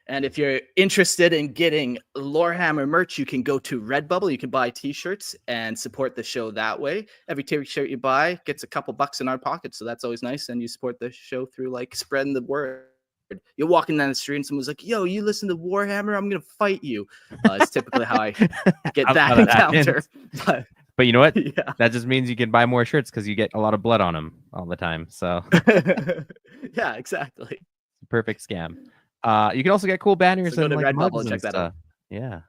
And if you're interested in getting Lorehammer merch, you can go to Redbubble. You can buy t-shirts and support the show that way. Every t-shirt you buy gets a couple bucks in our pocket, so that's always nice. And you support the show through like spreading the word. You're walking down the street and someone's like, yo, you listen to Warhammer? I'm going to fight you. It's typically how I get that encounter. But you know what? Yeah. That just means you can buy more shirts because you get a lot of blood on them all the time. So yeah, exactly. Perfect scam. You can also get cool banners and like mugs and check that stuff. out. Yeah.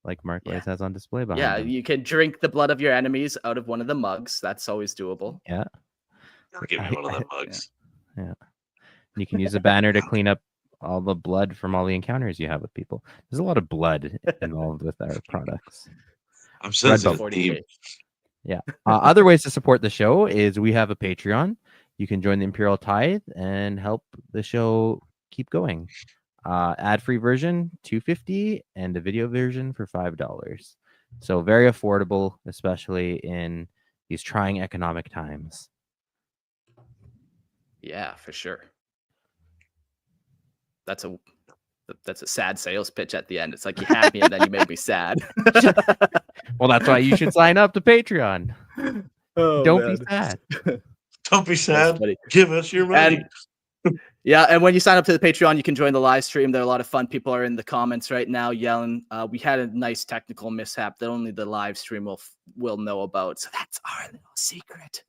Like Mekboys has on display behind Yeah, them. you can drink the blood of your enemies out of one of the mugs. That's always doable. Yeah. Give me one of them mugs. Yeah. You can use a banner to clean up all the blood from all the encounters you have with people. There's a lot of blood involved with our products. I'm sensitive. Yeah. Other ways to support the show is we have a Patreon. You can join the Imperial Tithe and help the show keep going. Ad-free version $2.50 and a video version for $5. So very affordable, especially in these trying economic times. Yeah, for sure. That's a sad sales pitch at the end. It's like you had me and then you made me sad. Well, that's why you should sign up to Patreon. Don't be sad. Don't be sad. Give us your money. Yeah, and when you sign up to the Patreon, you can join the live stream. There are a lot of fun people are in the comments right now yelling. We had a nice technical mishap that only the live stream will know about. So that's our little secret.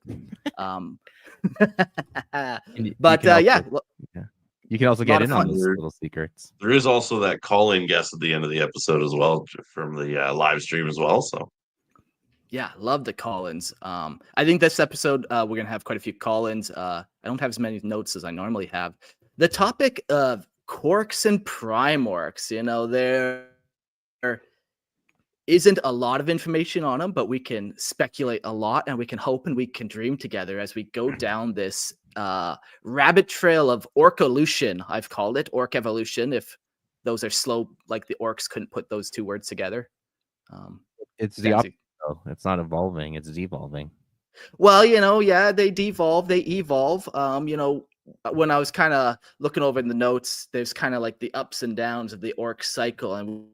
You can also get in on those little secrets. There is also that call-in guest at the end of the episode as well from the live stream as well. So, yeah, love the call-ins. I think this episode we're gonna have quite a few call-ins. I don't have as many notes as I normally have. The topic of Krorks and Prime Orks. You know, there isn't a lot of information on them, but we can speculate a lot, and we can hope and we can dream together as we go down this rabbit trail of Orkolution. I've called it Ork evolution. If those are slow, like the orcs couldn't put those two words together. It's the opposite. It's not evolving; it's devolving. Well, you know, yeah, they devolve, they evolve. You know, when I was kind of looking over in the notes, there's kind of like the ups and downs of the orc cycle, and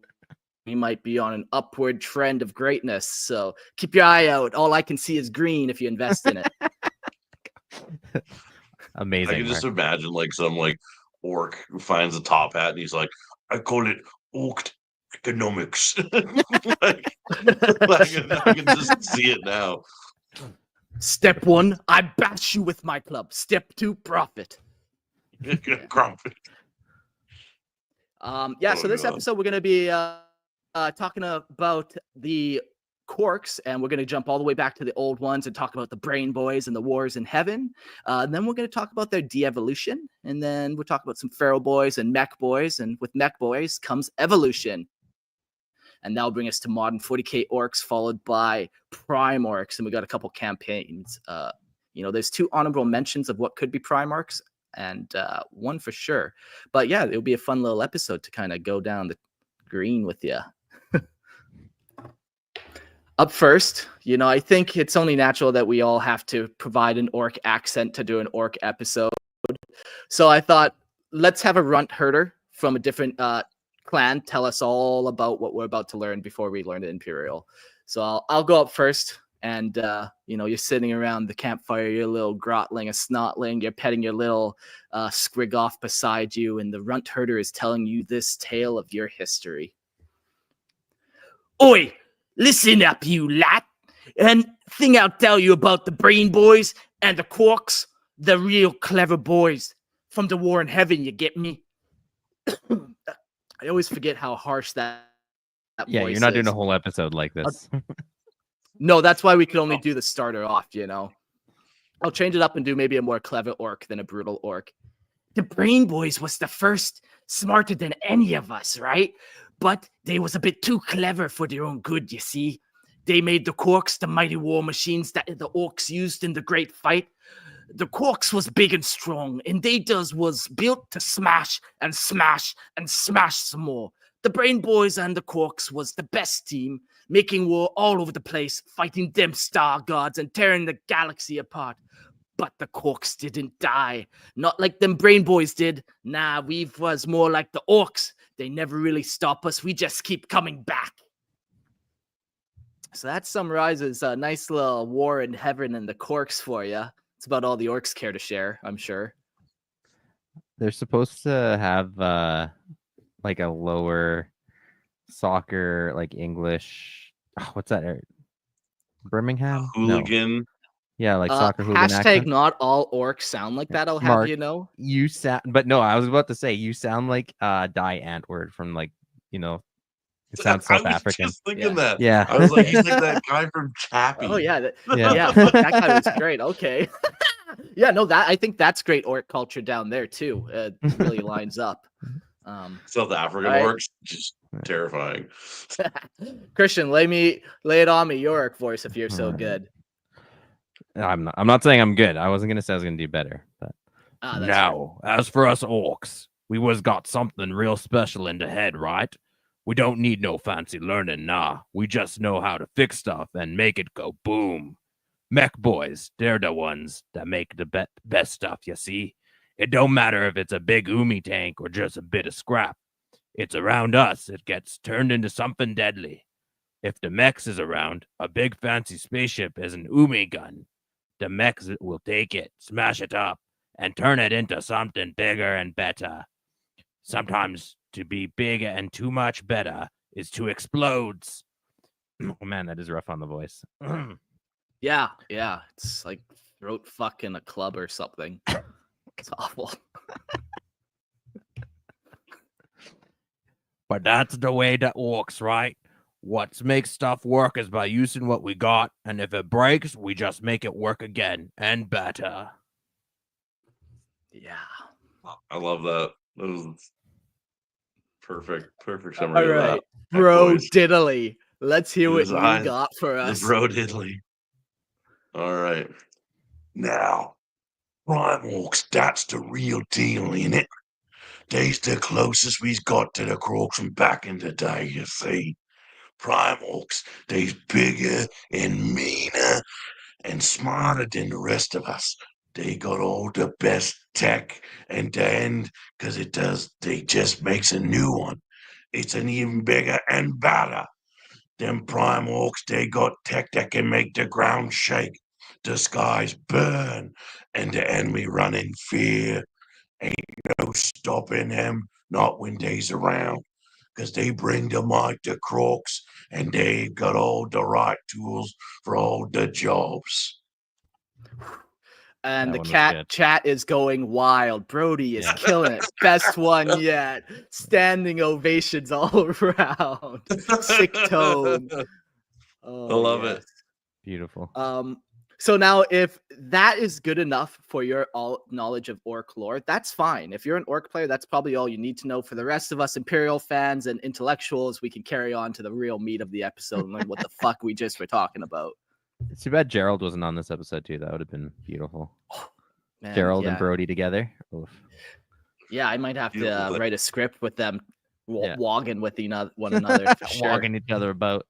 we might be on an upward trend of greatness. So keep your eye out. All I can see is green if you invest in it. Amazing. I can just imagine like some like orc who finds a top hat and he's like, I call it orc economics. I can just see it now. Step 1, I bash you with my club. Step 2, profit. Profit. So this episode we're going to be talking about the Krorks, and we're going to jump all the way back to the old ones and talk about the Brain Boys and the wars in heaven. And then we're going to talk about their de-evolution, and then we'll talk about some Pharaoh Boys and Mekboys, and with Mekboys comes evolution. And that'll bring us to modern 40k orcs, followed by Prime Orks, and we got a couple campaigns. You know, there's 2 honorable mentions of what could be Prime Orks, and 1 for sure. But yeah, it'll be a fun little episode to kind of go down the green with you. Up first, you know, I think it's only natural that we all have to provide an orc accent to do an orc episode. So I thought, let's have a runt herder from a different clan tell us all about what we're about to learn before we learn the Imperial. So I'll go up first, and you know, you're sitting around the campfire, your little grotling, a snotling, you're petting your little squig off beside you, and the runt herder is telling you this tale of your history. Oi! Listen up, you lad, and thing I'll tell you about the Brain Boys and the Krorks, the real clever boys from the war in heaven, you get me? I always forget how harsh that yeah, voice you're not is. doing a whole episode like this. No, that's why we could only do the starter off, you know? I'll change it up and do maybe a more clever orc than a brutal orc. The Brain Boys was the first, smarter than any of us, right? But they was a bit too clever for their own good, you see. They made the Krorks the mighty war machines that the orcs used in the great fight. The Krorks was big and strong, and they was built to smash and smash and smash some more. The Brain Boys and the Krorks was the best team, making war all over the place, fighting them star gods and tearing the galaxy apart. But the Krorks didn't die. Not like them brain boys did. Nah, we was more like the Orks. They never really stop us. We just keep coming back. So that summarizes a nice little war in heaven and the Krorks for you. It's about all the Orks care to share, I'm sure. They're supposed to have like a lower soccer, like English. What's that? Birmingham? No. Hooligan. Yeah, like soccer hooligan hashtag accent. not all Orks sound like that, I'll have Mark, you know. You sound, but no, I was about to say you sound like Die Antwoord from like, it sounds South African. I was just thinking that. Yeah. I was like, he's like that guy from Chappie. Oh yeah, Yeah. fuck, that guy was great. Okay. Yeah, no, I think that's great Ork culture down there too. It really lines up. South African right. Orks, just terrifying. Christian, lay it on me, your Ork voice if you're so Right. good. I'm not saying I'm good. I wasn't gonna say I was gonna do better, but Now, as for us Orks, we was got something real special in the head, right? We don't need no fancy learning, nah. We just know how to fix stuff and make it go boom. Mekboys, they're the ones that make the best stuff, you see? It don't matter if it's a big Umi tank or just a bit of scrap. It's around us, it gets turned into something deadly. If the mechs is around, a big fancy spaceship is an Umi gun. The mechs will take it, smash it up, and turn it into something bigger and better. Sometimes to be big and too much better is to explodes. oh man, that is rough on the voice. Yeah, it's like throat fuck in a club or something. It's awful. But that's the way that works, right? What makes stuff work is by using what we got, and if it breaks, we just make it work again and better. Yeah. I love that. That was perfect All summary of right, that. bro, Mekboys. diddly. Let's hear what His you eyes- got for The us. bro diddly. All right. Now, Prime Orks, that's the real deal, innit? They's the closest we've got to the Krorks from back in the day, you see. Prime Orks, they's bigger and meaner and smarter than the rest of us. They got all the best tech, and then, because they just makes a new one. It's an even bigger and better. Them Prime Orks, they got tech that can make the ground shake, the skies burn, and the enemy run in fear. Ain't no stopping them, not when they's around, because they bring the might to Krorks, and they've got all the right tools for all the jobs. And That the one was cat good. chat is going wild. Brody is Yeah. killing it. Best one yet. Standing ovations all around. Sick tone. Oh, I love it. Beautiful. So now if that is good enough for your all knowledge of Ork lore, that's fine. If you're an Ork player, that's probably all you need to know. For the rest of us Imperial fans and intellectuals, we can carry on to the real meat of the episode and learn what the fuck we just were talking about. It's too bad Gerald wasn't on this episode too. That would have been beautiful. Man, Gerald yeah. and Brody together. Oof. Yeah, I might have Beautiful. to write a script with them Yeah. wagging with one another for sure. Walking each other about.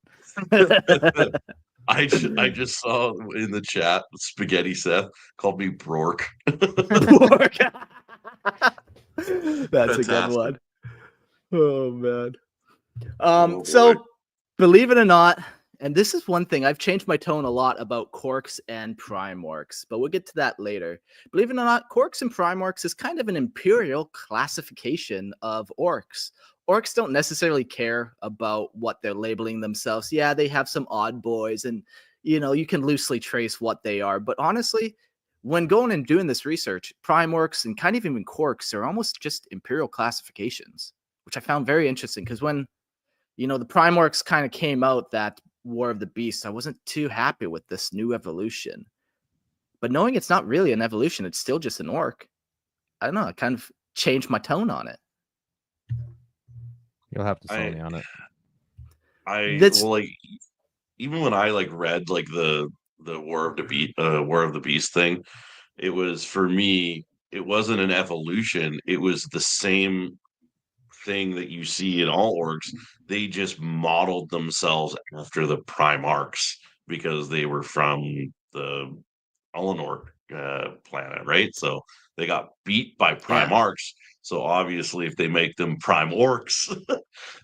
I just saw in the chat Spaghetti Seth called me Brork. Ork. That's a good Fantastic. one. Oh man. Oh, So boy. believe it or not, and this is one thing I've changed my tone a lot about Krorks and Prime Orks, but we'll get to that later. Believe it or not, Krorks and Prime Orks is kind of an imperial classification of Orks. Orks don't necessarily care about what they're labeling themselves. Yeah, they have some odd boys, and you can loosely trace what they are. But honestly, when going and doing this research, Prime Orks and kind of even Krorks are almost just imperial classifications, which I found very interesting because when the Prime Orks kind of came out that War of the Beast, I wasn't too happy with this new evolution. But knowing it's not really an evolution, it's still just an orc. I don't know. I kind of changed my tone on it. You'll have to sell me on it. Even when I read the War of the Beast thing, it was, for me, it wasn't an evolution. It was the same thing that you see in all orcs. They just modeled themselves after the Prime Orks because they were from the Ork planet, right? So they got beat by Prime Orks. So obviously, if they make them Prime Orks,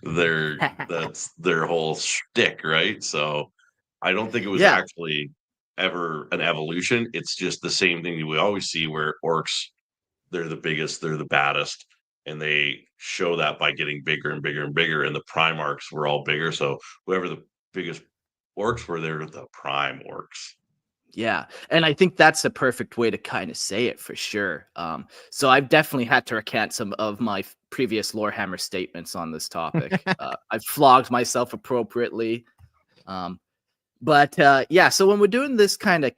that's their whole shtick, right? So I don't think it was actually ever an evolution. It's just the same thing that we always see where orcs, they're the biggest, they're the baddest, and they show that by getting bigger and bigger and bigger. And the Prime Orks were all bigger. So whoever the biggest orcs were, they're the Prime Orks. Yeah, and I think that's a perfect way to kind of say it for sure. So I've definitely had to recant some of my previous Lorehammer statements on this topic. I've flogged myself appropriately. But yeah, so when we're doing this kind of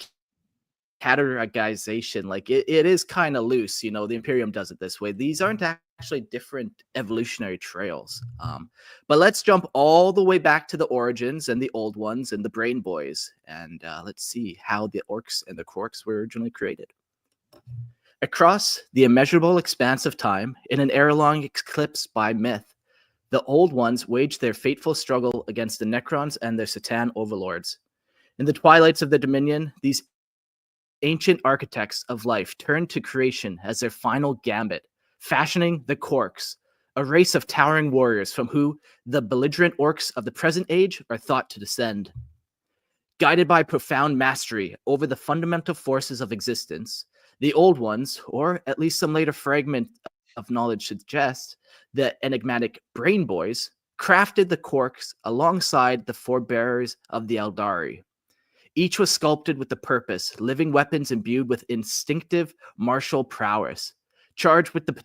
categorization, like it is kind of loose, you know, the Imperium does it this way. These aren't actually different evolutionary trails. But let's jump all the way back to the origins and the old ones and the Brain Boys, and let's see how the Orks and the Krorks were originally created. Across the immeasurable expanse of time, in an era-long eclipse by myth, the old ones waged their fateful struggle against the Necrons and their Satan overlords. In the twilights of the Dominion, these ancient architects of life turned to creation as their final gambit, fashioning the Krorks, a race of towering warriors from who the belligerent orcs of the present age are thought to descend. Guided by profound mastery over the fundamental forces of existence, the old ones, or at least some later fragment of knowledge suggests, the enigmatic Brain Boys, crafted the Krorks alongside the forebearers of the Eldari. Each was sculpted with the purpose, living weapons imbued with instinctive martial prowess, charged with the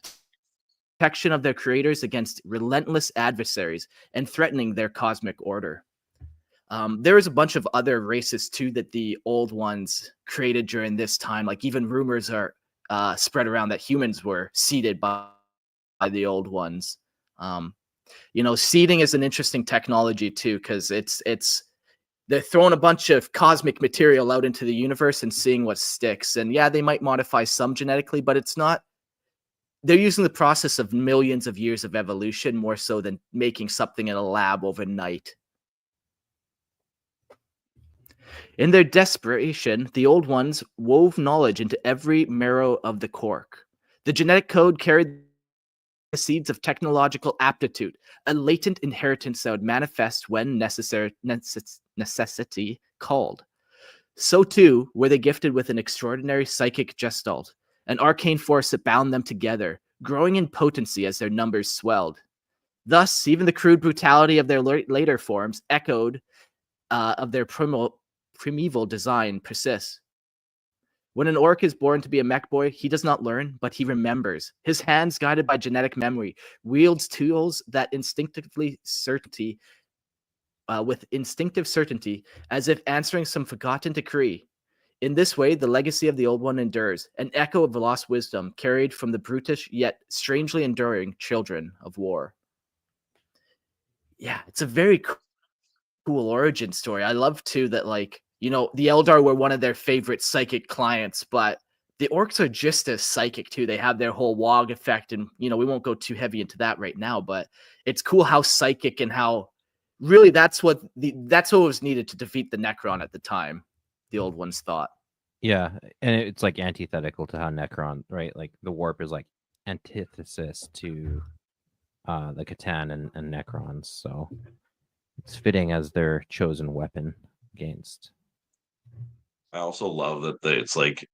protection of their creators against relentless adversaries and threatening their cosmic order. There is a bunch of other races too that the old ones created during this time. Like even rumors are spread around that humans were seeded by the old ones. You know, seeding is an interesting technology too, because they're throwing a bunch of cosmic material out into the universe and seeing what sticks. And yeah, they might modify some genetically, but it's not. They're using the process of millions of years of evolution more so than making something in a lab overnight. In their desperation, the old ones wove knowledge into every marrow of the Krork. The genetic code carried the seeds of technological aptitude, a latent inheritance that would manifest when necessity called. So too were they gifted with an extraordinary psychic gestalt, an arcane force that bound them together, growing in potency as their numbers swelled. Thus, even the crude brutality of their later forms echoed of their primeval design persists. When an orc is born to be a Mekboy, he does not learn, but he remembers. His hands, guided by genetic memory, wields tools that with instinctive certainty, as if answering some forgotten decree. In this way, the legacy of the old one endures, an echo of lost wisdom carried from the brutish yet strangely enduring children of war. Yeah, it's a very cool origin story. I love too that, like, you know, the Eldar were one of their favorite psychic clients, but the orcs are just as psychic too. They have their whole WAAAGH effect, and you know, we won't go too heavy into that right now, but it's cool how psychic and how really that's what was needed to defeat the Necron at the time, the old ones thought. Yeah, and it's like antithetical to how Necron, right? Like the warp is like antithesis to the Catan and Necrons, so it's fitting as their chosen weapon against. I also love that it's like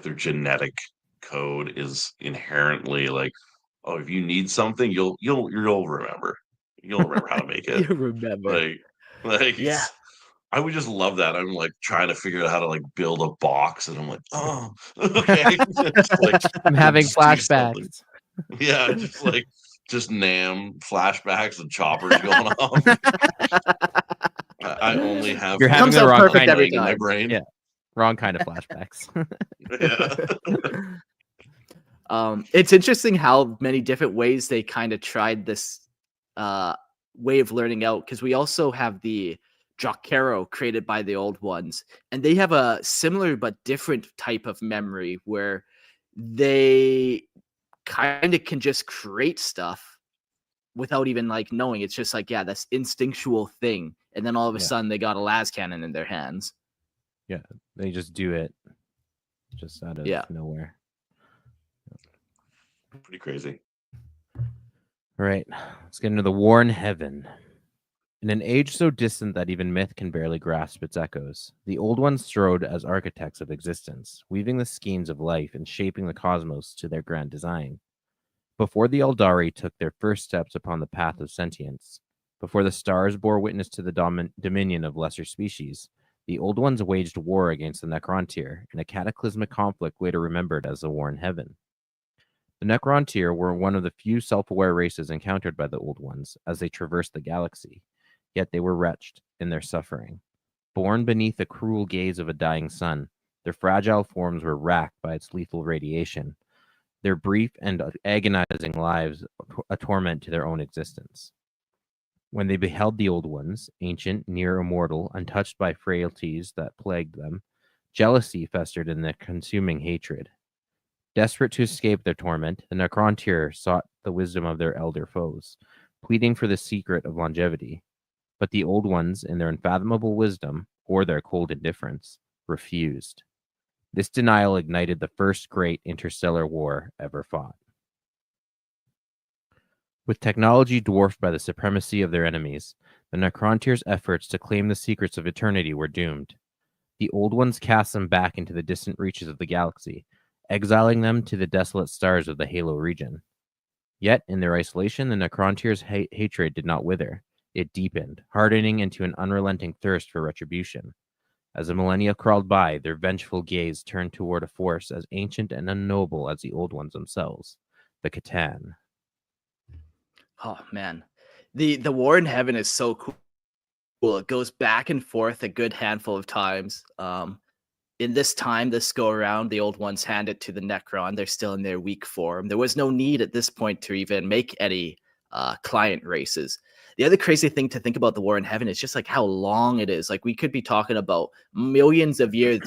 their genetic code is inherently like, oh, if you need something, you'll remember. You'll remember how to make it. You remember. Like Yeah. I would just love that. I'm like trying to figure out how to like build a box, and I'm like, oh, okay. I'm having just do flashbacks. Yeah, just Nam flashbacks and choppers going off. I only have You're having Comes the out wrong perfect kind every in my time. brain. Yeah. Wrong kind of flashbacks. Yeah. It's interesting how many different ways they kind of tried this way of learning out, because we also have the Jokero created by the old ones, and they have a similar but different type of memory where they kind of can just create stuff without even like knowing. It's just like, yeah, that's instinctual thing, and then all of a sudden they got a las cannon in their hands. Yeah, they just do it. just out of Yeah. nowhere. Pretty crazy. All right, let's get into the war in heaven. In an age so distant that even myth can barely grasp its echoes, the Old Ones strode as architects of existence, weaving the skeins of life and shaping the cosmos to their grand design. Before the Eldari took their first steps upon the path of sentience, before the stars bore witness to the dominion of lesser species, the Old Ones waged war against the Necrontyr in a cataclysmic conflict later remembered as the War in Heaven. The Necrontyr were one of the few self-aware races encountered by the Old Ones as they traversed the galaxy, yet they were wretched in their suffering. Born beneath the cruel gaze of a dying sun, their fragile forms were racked by its lethal radiation, their brief and agonizing lives a torment to their own existence. When they beheld the Old Ones, ancient, near immortal, untouched by frailties that plagued them, jealousy festered in their consuming hatred. Desperate to escape their torment, the Necrontyr sought the wisdom of their elder foes, pleading for the secret of longevity. But the Old Ones, in their unfathomable wisdom, or their cold indifference, refused. This denial ignited the first great interstellar war ever fought. With technology dwarfed by the supremacy of their enemies, the Necrontyr's efforts to claim the secrets of eternity were doomed. The Old Ones cast them back into the distant reaches of the galaxy, exiling them to the desolate stars of the Halo region. Yet, in their isolation, the Necrontyr's hatred did not wither. It deepened, hardening into an unrelenting thirst for retribution. As the millennia crawled by, their vengeful gaze turned toward a force as ancient and unknowable as the Old Ones themselves, the Catan. Oh man, the War in Heaven is so cool. It goes back and forth a good handful of times. In this go around, the Old Ones hand it to the Necron. They're still in their weak form. There was no need at this point to even make any client races. The other crazy thing to think about the War in Heaven is just like how long it is. Like we could be talking about millions of years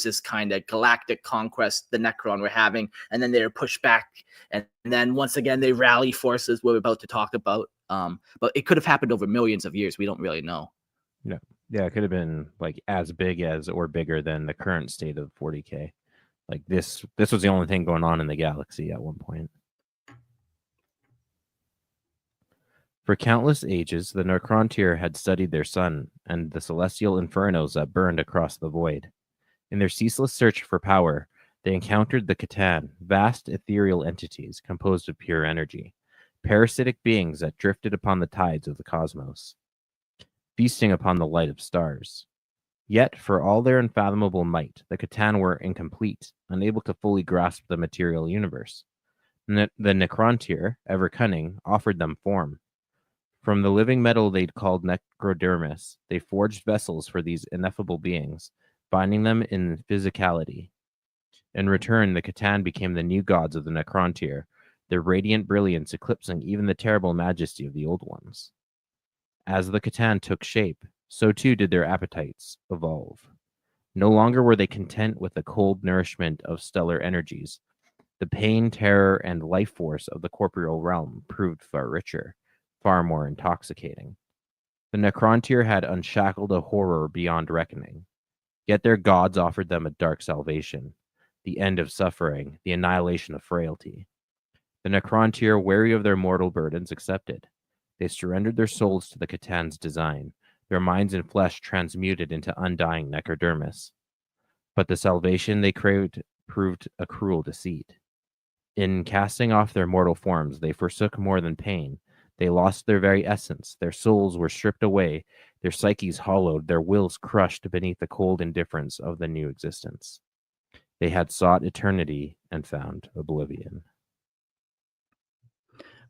this kind of galactic conquest the Necron were having, and then they're pushed back, and then once again they rally forces we're about to talk about. But it could have happened over millions of years. We don't really know. Yeah, it could have been like as big as or bigger than the current state of 40K. Like this was the only thing going on in the galaxy at one point. For countless ages, the Necrontyr had studied their sun and the celestial infernos that burned across the void. In their ceaseless search for power, they encountered the Catan, vast ethereal entities composed of pure energy, parasitic beings that drifted upon the tides of the cosmos, feasting upon the light of stars. Yet, for all their unfathomable might, the Catan were incomplete, unable to fully grasp the material universe. The Necrontyr, ever cunning, offered them form. From the living metal they'd called necrodermis, they forged vessels for these ineffable beings, binding them in physicality. In return, the Catan became the new gods of the Necrontyr, their radiant brilliance eclipsing even the terrible majesty of the Old Ones. As the Catan took shape, so too did their appetites evolve. No longer were they content with the cold nourishment of stellar energies. The pain, terror, and life force of the corporeal realm proved far richer, far more intoxicating. The Necrontyr had unshackled a horror beyond reckoning. Yet their gods offered them a dark salvation, the end of suffering, the annihilation of frailty. The Necrontyr, weary of their mortal burdens, accepted. They surrendered their souls to the Catan's design, their minds and flesh transmuted into undying necrodermis. But the salvation they craved proved a cruel deceit. In casting off their mortal forms, they forsook more than pain. They lost their very essence. Their souls were stripped away, their psyches hollowed, their wills crushed beneath the cold indifference of the new existence. They had sought eternity and found oblivion.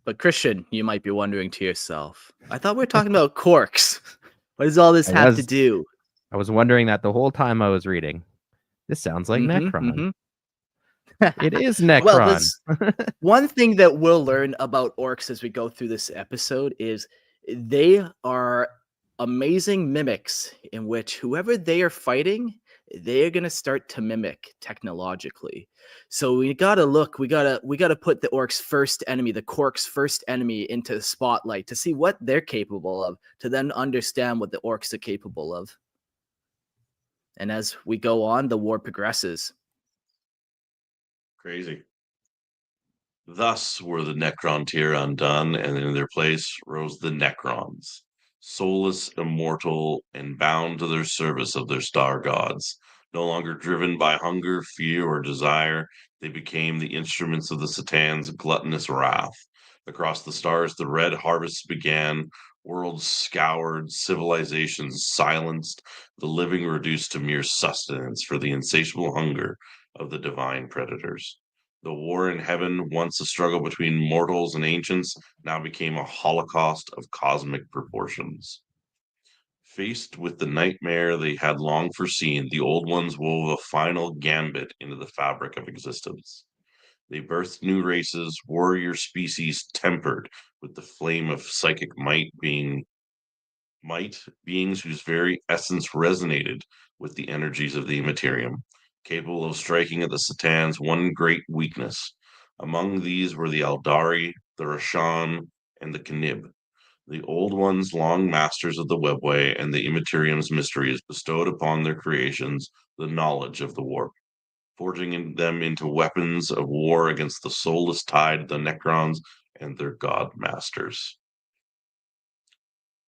But Christian, you might be wondering to yourself, I thought we were talking about Krorks. What does all this have to do? I was wondering that the whole time I was reading. This sounds like Necron. It is Necron. Well, one thing that we'll learn about orcs as we go through this episode is they are amazing mimics in which whoever they are fighting, they are going to start to mimic technologically. So we got to look, we got to put the orcs' first enemy, the Krorks' first enemy into the spotlight to see what they're capable of, to then understand what the orcs are capable of. And as we go on, the war progresses. Crazy. Thus were the Necron tier undone, and in their place rose the Necrons, soulless, immortal, and bound to their service of their star gods. No longer driven by hunger, fear, or desire, they became the instruments of the Satan's gluttonous wrath. Across the stars, the red harvests began, worlds scoured, civilizations silenced, the living reduced to mere sustenance for the insatiable hunger of the divine predators. The war in heaven, once a struggle between mortals and ancients, now became a holocaust of cosmic proportions. Faced with the nightmare they had long foreseen, the old ones wove a final gambit into the fabric of existence. They birthed new races, warrior species tempered with the flame of psychic beings whose very essence resonated with the energies of the Immaterium, capable of striking at the Satan's one great weakness. Among these were the Aldari, the Rashan, and the Knib. The old ones, long masters of the webway and the Immaterium's mysteries, bestowed upon their creations the knowledge of the warp, forging them into weapons of war against the soulless tide, the Necrons, and their god masters.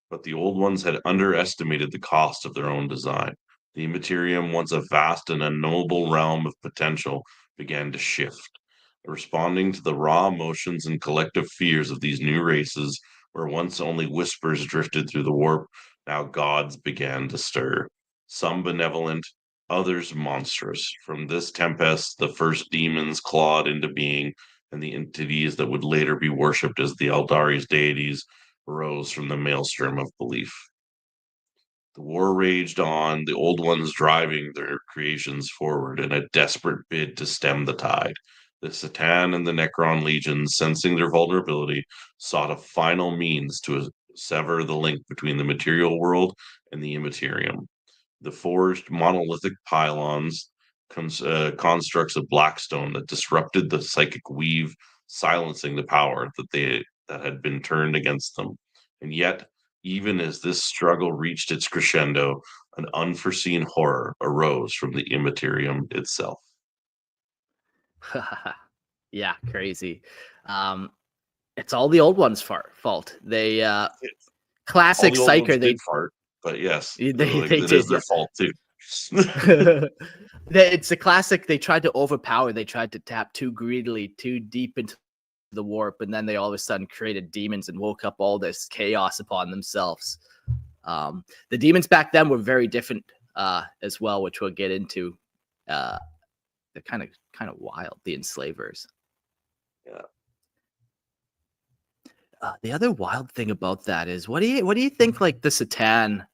But the old ones had underestimated the cost of their own design. The Immaterium, once a vast and unknowable realm of potential, began to shift. Responding to the raw emotions and collective fears of these new races, where once only whispers drifted through the warp, now gods began to stir. Some benevolent, others monstrous. From this tempest, the first demons clawed into being, and the entities that would later be worshipped as the Aldari's deities rose from the maelstrom of belief. The war raged on, the old ones driving their creations forward in a desperate bid to stem the tide. The Satan and the Necron legions, sensing their vulnerability, sought a final means to sever the link between the material world and the Immaterium. The forged monolithic pylons, constructs of blackstone that disrupted the psychic weave, silencing the power that had been turned against them. And yet, even as this struggle reached its crescendo, an unforeseen horror arose from the Immaterium itself. Yeah, crazy. It's all the old ones' fault. They classic All the old psyker. ones They did fart, but yes, they it did. is their fault too. It's a classic. They tried to overpower. They tried to tap too greedily, too deep into the warp, and then they all of a sudden created demons and woke up all this chaos upon themselves. The demons back then were very different as well, which we'll get into. They're kind of wild, the enslavers. Yeah. The other wild thing about that is, what do you think? Like the Satan,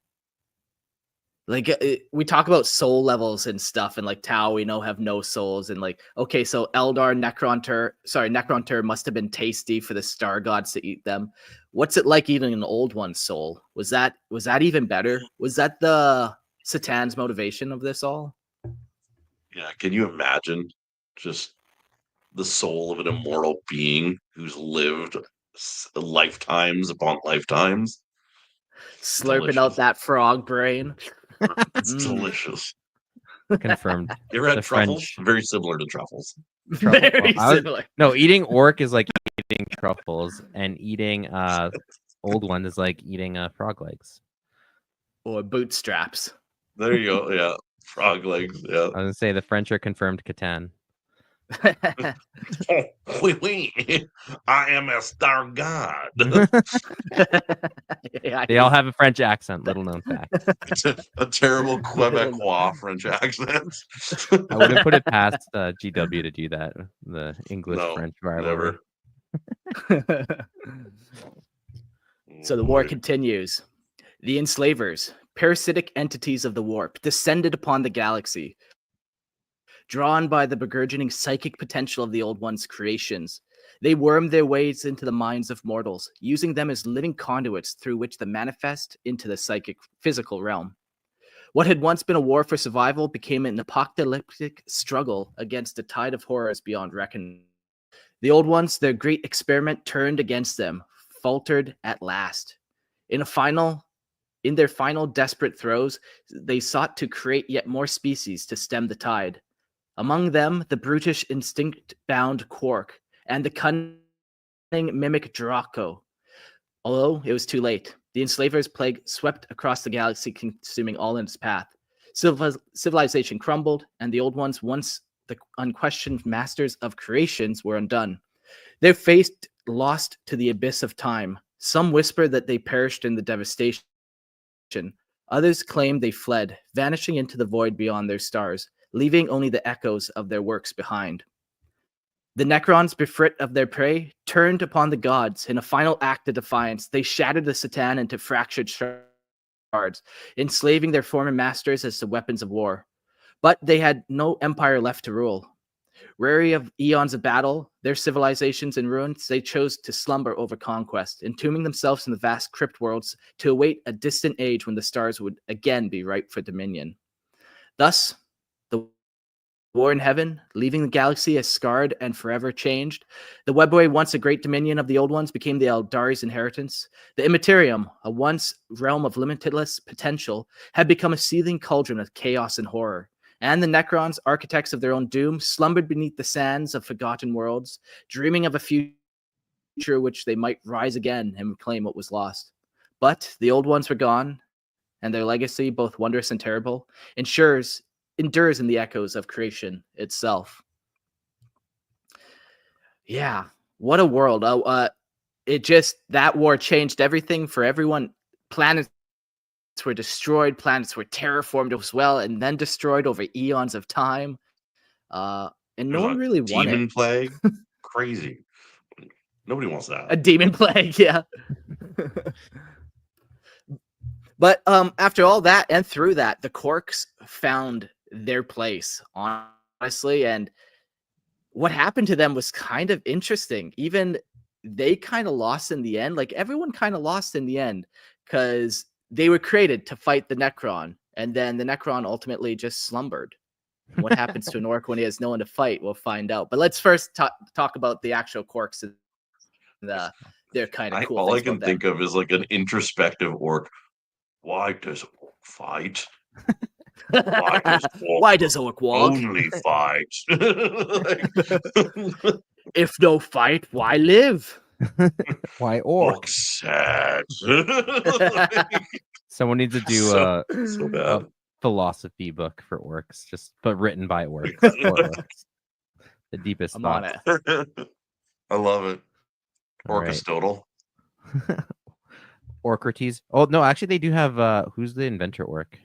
like we talk about soul levels and stuff, and like Tau, we know have no souls, and like okay, so Eldar, Necron must have been tasty for the star gods to eat them. What's it like eating an old one's soul? Was that even better? Was that the Satan's motivation of this all? Yeah, can you imagine just the soul of an immortal being who's lived lifetimes upon lifetimes? Slurping out that frog brain. It's delicious. Confirmed. You ever had The truffles? French. Very similar to truffles. Very similar. No, eating orc is like eating truffles, and eating old one is like eating frog legs. Or bootstraps. There you go. Yeah. Frog legs. Yeah. I was gonna say the French are confirmed Catan. Oh, oui. I am a star god. Yeah, They all have a French accent. Little known fact. It's a terrible Quebecois French accent. I wouldn't put it past GW to do that. The English French rivalry. Never. So the war continues. The enslavers, parasitic entities of the warp, descended upon the galaxy. Drawn by the burgeoning psychic potential of the old one's creations, they wormed their ways into the minds of mortals, using them as living conduits through which to manifest into the psychic physical realm. What had once been a war for survival became an apocalyptic struggle against a tide of horrors beyond reckoning. The old ones, their great experiment turned against them, faltered at last. In a final In their final desperate throes, they sought to create yet more species to stem the tide. Among them, the brutish instinct-bound Krork and the cunning mimic Draco. Although it was too late, the enslaver's plague swept across the galaxy, consuming all in its path. Civilization crumbled, and the old ones, once the unquestioned masters of creations, were undone. Their fate lost to the abyss of time. Some whisper that they perished in the devastation. Others claim they fled, vanishing into the void beyond their stars, leaving only the echoes of their works behind. The Necrons, bereft of their prey, turned upon the gods. In a final act of defiance, they shattered the Satan into fractured shards, enslaving their former masters as the weapons of war. But they had no empire left to rule. Weary of eons of battle, their civilizations in ruins, they chose to slumber over conquest, entombing themselves in the vast crypt worlds to await a distant age when the stars would again be ripe for dominion. Thus, the war in heaven, leaving the galaxy as scarred and forever changed. The Mekboys, once a great dominion of the old ones, became the Eldari's inheritance. The Immaterium, a once realm of limitless potential, had become a seething cauldron of chaos and horror. And the Necrons, architects of their own doom, slumbered beneath the sands of forgotten worlds, dreaming of a future which they might rise again and reclaim what was lost. But the old ones were gone, and their legacy, both wondrous and terrible, endures in the echoes of creation itself. Yeah, what a world. That war changed everything for everyone. Planets were destroyed, planets were terraformed as well, and then destroyed over eons of time. And no one really wanted demon plague. Crazy. Nobody wants that. A demon plague, yeah. But after all that and through that, the Krorks found their place, honestly, and what happened to them was kind of interesting. Even they kind of lost in the end. Like, everyone kind of lost in the end, because they were created to fight the Necron, and then the Necron ultimately just slumbered. And what happens to an orc when he has no one to fight, we'll find out. But let's first talk about the actual Krorks and they're kind of cool. All I can think of is like an introspective orc. Why does orc fight? Why does orc WAAAGH only fight? If no fight, why live? Why orc? Orc sad. Someone needs to do so a bad. philosophy book for orcs, but written by orcs. For orcs. The deepest I'm on thoughts. it. I love it. All right. Orcistotle. Orcrates. Oh no, actually they do have who's the inventor orc?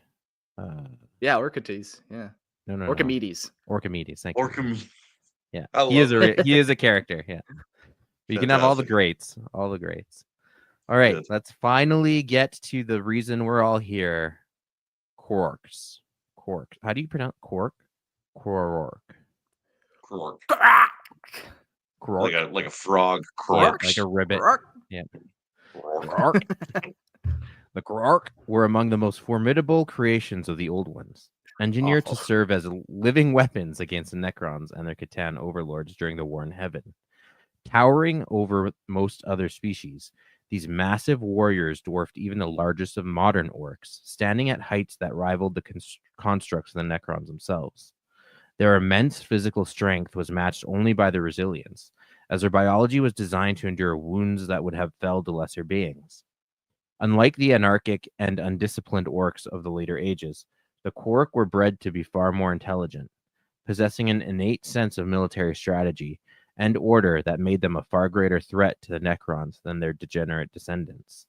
Yeah, Orcates. Yeah. No. Orchimedes. Orchimedes, thank you. Orcam. Yeah. I He is love he is a character, yeah. But you can have all the greats. All the greats. All right, Good. let's finally get to the reason we're all here. Krorks. Krorks. How do you pronounce Krork? Krork. Krork. Krork. Like a frog. Yeah, Krorks. like a ribbit. Krork. Yeah. Krork. The Krork were among the most formidable creations of the Old Ones, engineered to serve as living weapons against the Necrons and their Catan overlords during the War in Heaven. Towering over most other species, these massive warriors dwarfed even the largest of modern orcs, standing at heights that rivaled the constructs of the Necrons themselves. Their immense physical strength was matched only by their resilience, as their biology was designed to endure wounds that would have felled lesser beings. Unlike the anarchic and undisciplined orcs of the later ages, the Krork were bred to be far more intelligent, possessing an innate sense of military strategy and order that made them a far greater threat to the Necrons than their degenerate descendants.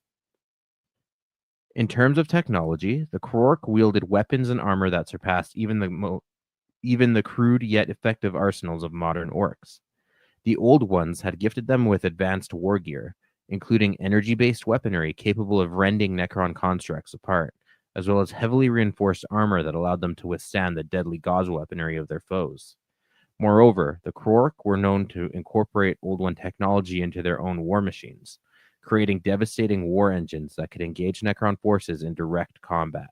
In terms of technology, the Krork wielded weapons and armor that surpassed even the crude yet effective arsenals of modern orcs. The Old Ones had gifted them with advanced war gear, including energy-based weaponry capable of rending Necron constructs apart, as well as heavily reinforced armor that allowed them to withstand the deadly gauze weaponry of their foes. Moreover, the Krork were known to incorporate Old One technology into their own war machines, creating devastating war engines that could engage Necron forces in direct combat.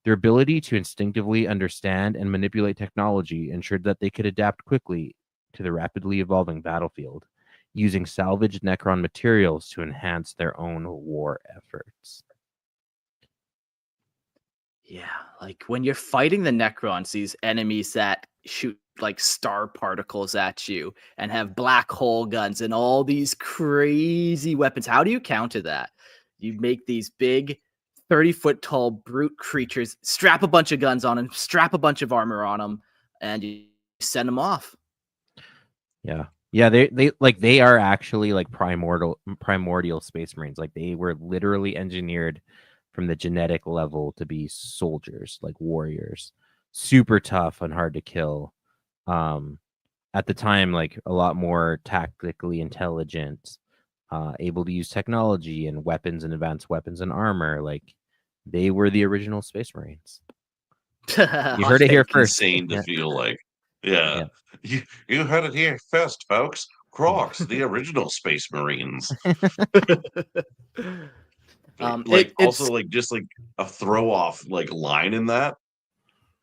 Their ability to instinctively understand and manipulate technology ensured that they could adapt quickly to the rapidly evolving battlefield, using salvaged Necron materials to enhance their own war efforts. Yeah, like when you're fighting the Necrons, these enemies that shoot like star particles at you and have black hole guns and all these crazy weapons. How do you counter that? You make these big 30-foot tall brute creatures, strap a bunch of guns on them, strap a bunch of armor on them, and you send them off. Yeah. Yeah, they are actually like primordial space marines. Like they were literally engineered from the genetic level to be soldiers, like warriors. Super tough and hard to kill. At the time, like a lot more tactically intelligent, able to use technology and weapons and advanced weapons and armor. Like they were the original space marines. You heard it here first. Insane to Yeah. feel like. Yeah. You heard it here first, folks. Krorks, the original Space Marines. Also like just like a throw off like line in that.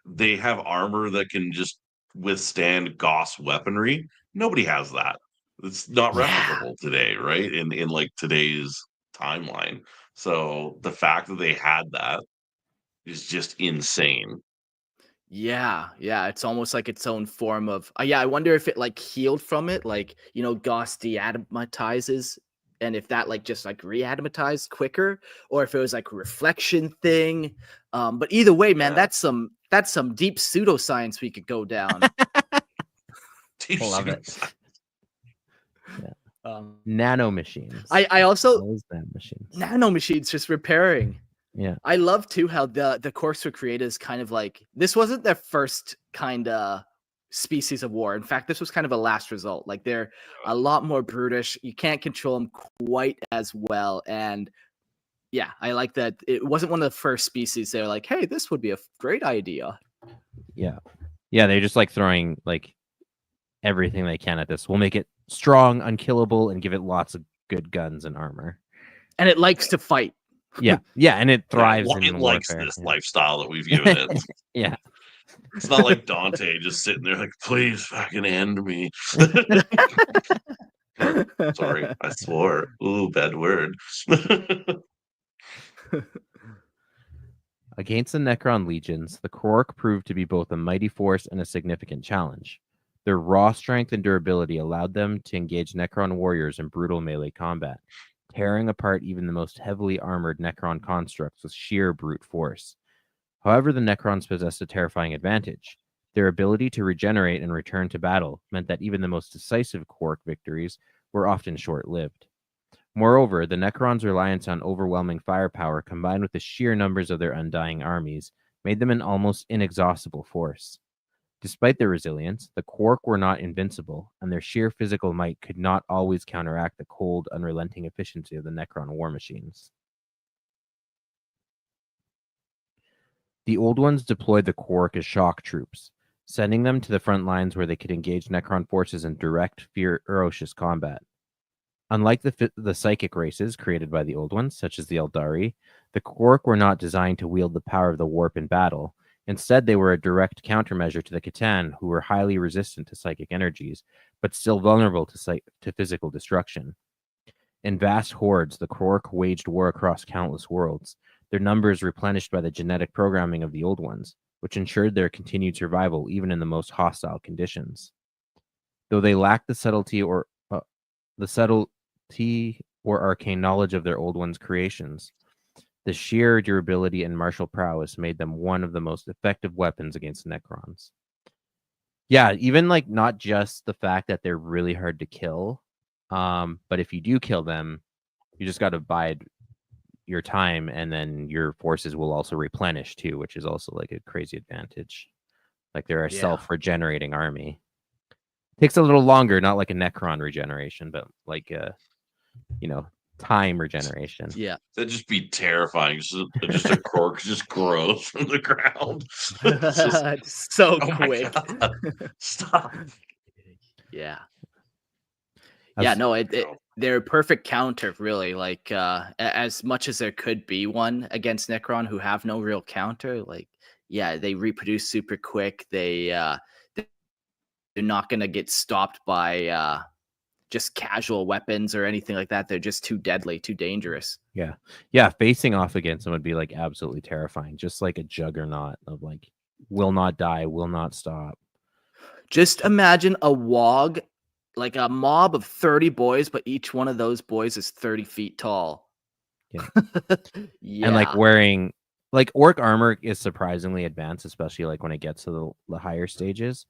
They have armor that can just withstand Gauss weaponry. Nobody has that. It's not replicable today, right? In like today's timeline. So the fact that they had that is just insane. Yeah, it's almost like its own form of yeah, I wonder if it like healed from it, like, you know, Gauss deadamatizes, and if that like just like readamatized quicker, or if it was like a reflection thing. But either way, man, that's some deep pseudoscience we could go down. Love it. Nano machines. I also machines. Nano machines just repairing. Yeah. I love too how the Krorks were created as kind of like, this wasn't their first kind of species of war. In fact, this was kind of a last result. Like they're a lot more brutish. You can't control them quite as well. And yeah, I like that it wasn't one of the first species. They're like, hey, this would be a great idea. Yeah. Yeah, they're just like throwing like everything they can at this. We'll make it strong, unkillable, and give it lots of good guns and armor. And it likes to fight. Yeah, and it thrives in it likes warfare. this lifestyle that we've given it. Yeah. It's not like Dante just sitting there like, please fucking end me. Sorry, I swore. Ooh, bad word. Against the Necron legions, the Krork proved to be both a mighty force and a significant challenge. Their raw strength and durability allowed them to engage Necron warriors in brutal melee combat, tearing apart even the most heavily armored Necron constructs with sheer brute force. However, the Necrons possessed a terrifying advantage. Their ability to regenerate and return to battle meant that even the most decisive Krork victories were often short-lived. Moreover, the Necrons' reliance on overwhelming firepower combined with the sheer numbers of their undying armies made them an almost inexhaustible force. Despite their resilience, the Krork were not invincible, and their sheer physical might could not always counteract the cold, unrelenting efficiency of the Necron war machines. The Old Ones deployed the Krork as shock troops, sending them to the front lines where they could engage Necron forces in direct, ferocious combat. Unlike the psychic races created by the Old Ones, such as the Eldari, the Krork were not designed to wield the power of the warp in battle. Instead, they were a direct countermeasure to the Catan, who were highly resistant to psychic energies, but still vulnerable to physical destruction. In vast hordes, the Krork waged war across countless worlds, their numbers replenished by the genetic programming of the Old Ones, which ensured their continued survival even in the most hostile conditions. Though they lacked the subtlety or arcane knowledge of their Old Ones' creations, the sheer durability and martial prowess made them one of the most effective weapons against Necrons. Yeah, even like not just the fact that they're really hard to kill, but if you do kill them, you just got to bide your time, and then your forces will also replenish too, which is also like a crazy advantage. Like they're a self-regenerating army. Takes a little longer, not like a Necron regeneration, but like time regeneration. Yeah. That'd just be terrifying. Just a Krork just grows from the ground. It's so oh quick. My God. Stop. Yeah. No, they're a perfect counter, really. Like as much as there could be one against Necron who have no real counter, like they reproduce super quick. They're not gonna get stopped by just casual weapons or anything like that. They're just too deadly, too dangerous. Yeah, facing off against them would be like absolutely terrifying. Just like a juggernaut of like will not die, will not stop. Just imagine a WAAAGH, like a mob of 30 boys, but each one of those boys is 30 feet tall. Yeah. Yeah. And like wearing like orc armor is surprisingly advanced, especially like when it gets to the higher stages.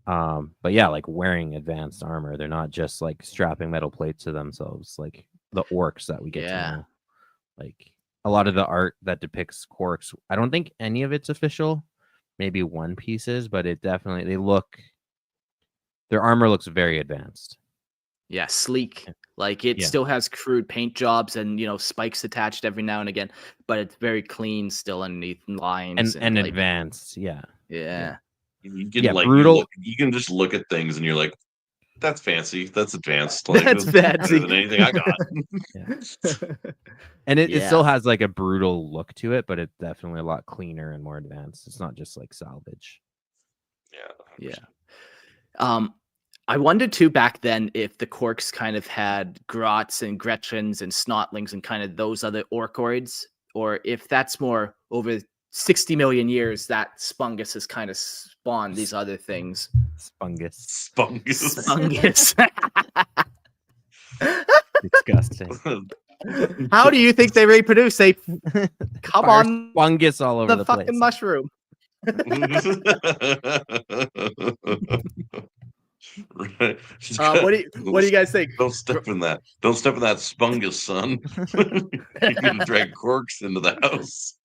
But yeah, like wearing advanced armor, they're not just like strapping metal plates to themselves like the orcs that we get to know. Like a lot of the art that depicts Krorks, I don't think any of it's official. Maybe one piece is, but it definitely their armor looks very advanced. Yeah, sleek. Like it still has crude paint jobs and spikes attached every now and again, but it's very clean still underneath lines and like, advanced. Yeah. You can brutal. You can just look at things and you're like, that's fancy. That's advanced. Like, That's fancy. Better than anything I got. And it still has like a brutal look to it, but it's definitely a lot cleaner and more advanced. It's not just like salvage. Yeah. I wondered too back then if the Krorks kind of had grots and gretchens and snotlings and kind of those other orkoids, or if that's more over 60 million years that Spungus has kind of spawned these other things. Spungus. Disgusting. How do you think they reproduce? They come Fire on fungus all over the fucking place. mushroom. Right. What do you guys think? Don't step in that. Don't step in that spungus, son. You're gonna drag Krorks into the house.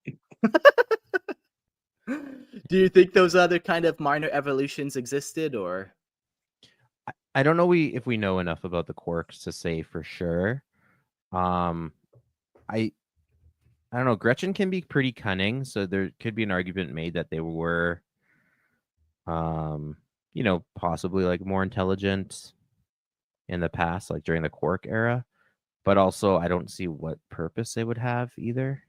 Do you think those other kind of minor evolutions existed, or? I don't know if we know enough about the Krorks to say for sure. I don't know. Gretchen can be pretty cunning, so there could be an argument made that they were, possibly like more intelligent in the past, like during the Krork era. But also, I don't see what purpose they would have either,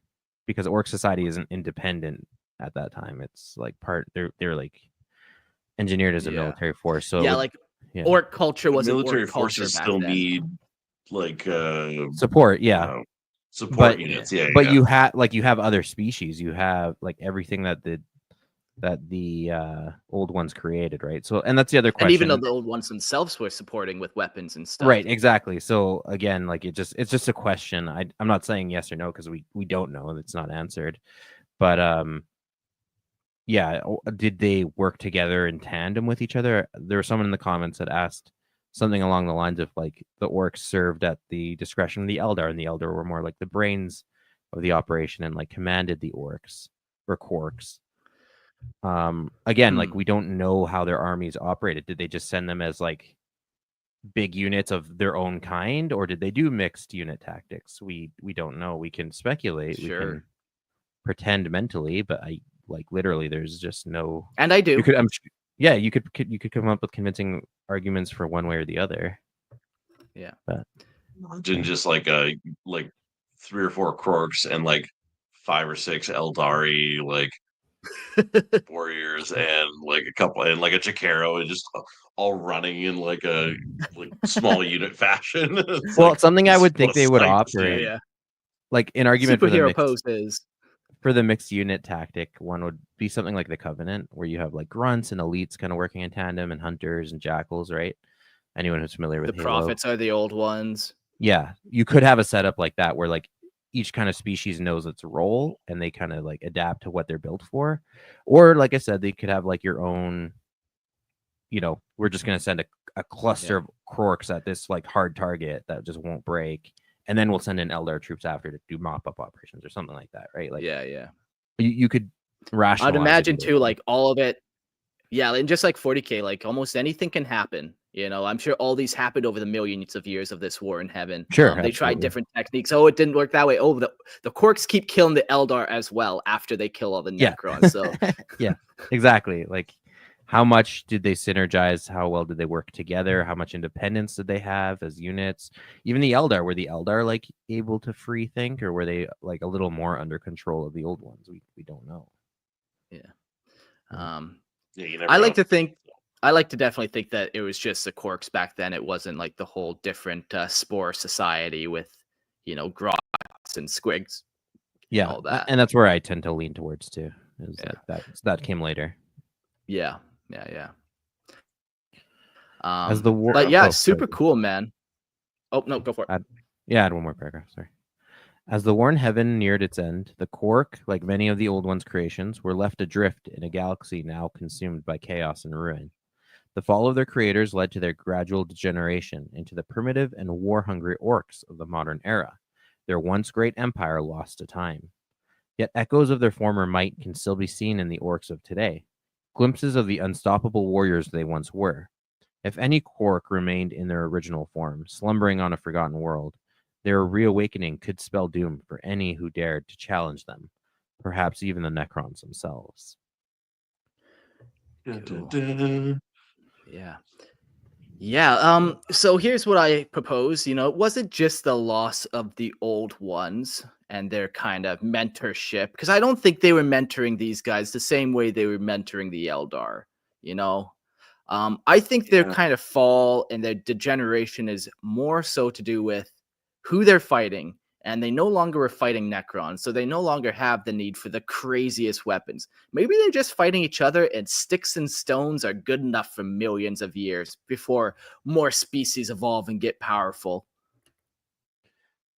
because Orc society isn't independent at that time. It's like they're like engineered as a military force. So Orc culture was military orc culture forces back still then. need like support. Support units. But you have other species. You have like everything that the old ones created, right? So, and that's the other question. And even though the old ones themselves were supporting with weapons and stuff. Right, exactly. So again, like it's just a question. I'm not saying yes or no because we don't know. It's not answered. But did they work together in tandem with each other? There was someone in the comments that asked something along the lines of like the orcs served at the discretion of the Eldar, and the Eldar were more like the brains of the operation and like commanded the orcs or Krorks. Again, like we don't know how their armies operated. Did they just send them as like big units of their own kind, or did they do mixed unit tactics? We don't know. We can speculate. Sure. We can pretend mentally, but literally there's just no. And I do. You could come up with convincing arguments for one way or the other. Yeah. But imagine just like 3 or 4 Krorks and like 5 or 6 Eldari like warriors and like a couple and like a Chikaro and just all running in like a small unit fashion. Something I would think they would operate. Yeah. Like an argument superhero poses. For the mixed unit tactic, one would be something like the Covenant, where you have like grunts and elites kind of working in tandem, and hunters and jackals, right? Anyone who's familiar with the Halo. prophets are the old ones. Yeah, you could have a setup like that where like each kind of species knows its role and they kind of like adapt to what they're built for. Or like I said, they could have like your own, we're just going to send a cluster of Krorks at this like hard target that just won't break. And then we'll send in Eldar troops after to do mop-up operations or something like that, right? Like, you could rationalize. I'd imagine too, like all of it. Yeah, and just like 40K, like almost anything can happen. I'm sure all these happened over the millions of years of this war in heaven. Sure, they tried different techniques. Oh, it didn't work that way. Oh, the Krorks keep killing the Eldar as well after they kill all the Necrons. So yeah, exactly. Like, how much did they synergize? How well did they work together? How much independence did they have as units? Even the Eldar, were the Eldar like able to free think, or were they like a little more under control of the old ones? We don't know. Yeah. You never I know. like to think I like to definitely think that it was just the Krorks back then. It wasn't like the whole different spore society with, grots and squigs and Yeah, all that. and that's where I tend to lean towards too. Is Yeah. like that came later. Yeah, yeah. As the war, But yeah, oh, super sorry. cool, man. Oh no, go for it. I had one more paragraph. Sorry. As the war in heaven neared its end, the Krork, like many of the Old One's creations, were left adrift in a galaxy now consumed by chaos and ruin. The fall of their creators led to their gradual degeneration into the primitive and war-hungry orcs of the modern era, their once great empire lost to time. Yet echoes of their former might can still be seen in the orcs of today, glimpses of the unstoppable warriors they once were. If any Krork remained in their original form, slumbering on a forgotten world, their reawakening could spell doom for any who dared to challenge them, perhaps even the Necrons themselves. Cool. Yeah. So here's what I propose. It wasn't just the loss of the old ones and their kind of mentorship, because I don't think they were mentoring these guys the same way they were mentoring the Eldar. I think their kind of fall and their degeneration is more so to do with who they're fighting, and they no longer were fighting Necrons, so they no longer have the need for the craziest weapons. Maybe they're just fighting each other, and sticks and stones are good enough for millions of years before more species evolve and get powerful.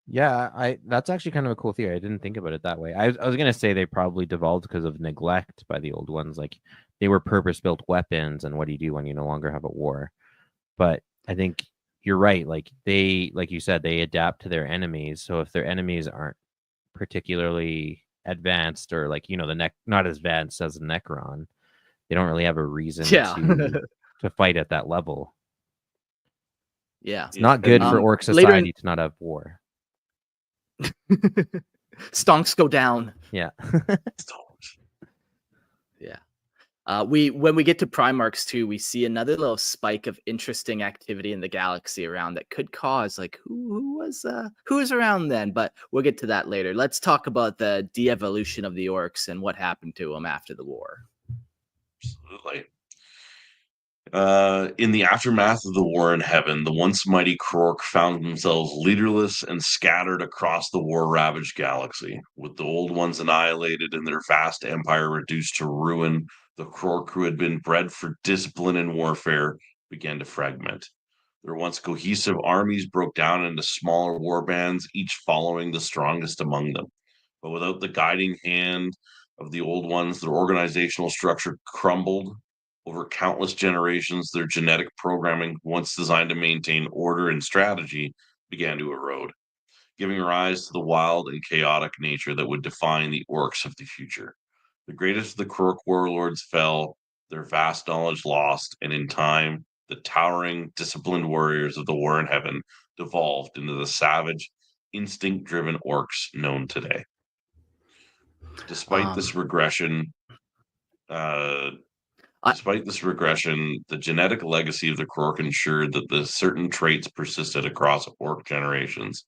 Yeah, that's actually kind of a cool theory. I didn't think about it that way. I was gonna say they probably devolved because of neglect by the old ones. Like they were purpose-built weapons, and what do you do when you no longer have a war? But I think you're right. Like you said, they adapt to their enemies. So if their enemies aren't particularly advanced, or not as advanced as a Necron, they don't really have a reason Yeah. to fight at that level. Yeah. It's not good for orc society to not have war. Stonks go down. Yeah. Yeah. When we get to Prime Orks too, we see another little spike of interesting activity in the galaxy around that could cause who was around then, but we'll get to that later. Let's talk about the de-evolution of the orcs and what happened to them after the war. Absolutely. In the aftermath of the war in heaven, the once mighty Krork found themselves leaderless and scattered across the war-ravaged galaxy. With the old ones annihilated and their vast empire reduced to ruin, the Krork who had been bred for discipline and warfare began to fragment. Their once cohesive armies broke down into smaller war bands, each following the strongest among them. But without the guiding hand of the old ones, their organizational structure crumbled. Over countless generations, their genetic programming, once designed to maintain order and strategy, began to erode, giving rise to the wild and chaotic nature that would define the orcs of the future. The greatest of the Krork warlords fell, their vast knowledge lost, and in time, the towering, disciplined warriors of the war in heaven devolved into the savage, instinct-driven orcs known today. Despite this regression, the genetic legacy of the Krork ensured that the certain traits persisted across orc generations.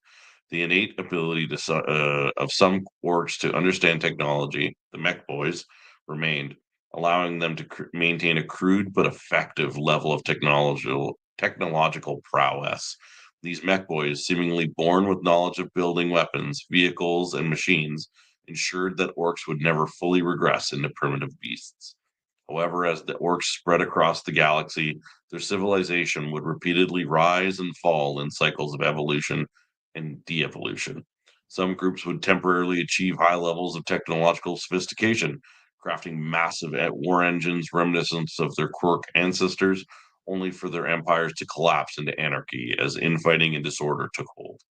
The innate ability of some orcs to understand technology, the Mekboys, remained, allowing them to maintain a crude but effective level of technological prowess. These Mekboys, seemingly born with knowledge of building weapons, vehicles, and machines, ensured that orcs would never fully regress into primitive beasts. However, as the orcs spread across the galaxy, their civilization would repeatedly rise and fall in cycles of evolution and de-evolution. Some groups would temporarily achieve high levels of technological sophistication, crafting massive war engines reminiscent of their Krork ancestors, only for their empires to collapse into anarchy as infighting and disorder took hold.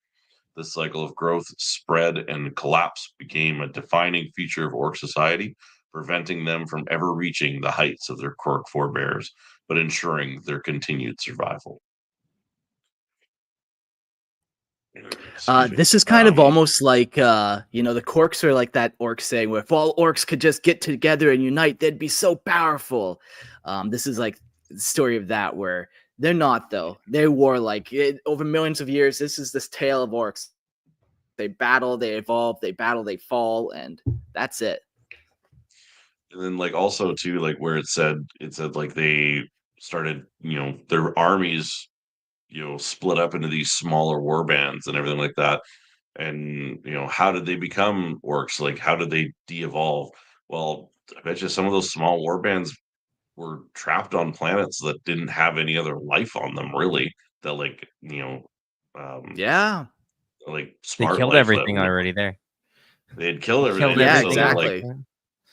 This cycle of growth, spread, and collapse became a defining feature of orc society, preventing them from ever reaching the heights of their Krork forebears, but ensuring their continued survival. This is kind of almost like, the Krorks are like that orc saying, where if all orcs could just get together and unite, they'd be so powerful. This is like the story of that, where they're not, though. They warlike. Over millions of years, this is this tale of orcs. They battle, they evolve, they battle, they fall, and that's it. And then also too, where it said like they started, their armies, split up into these smaller war bands and everything like that. And how did they become orcs? Like, how did they de-evolve? Well, I bet you some of those small war bands were trapped on planets that didn't have any other life on them, really. That um, Yeah. like They smart killed life. everything already there. They had killed They killed everything. Yeah, everything. exactly.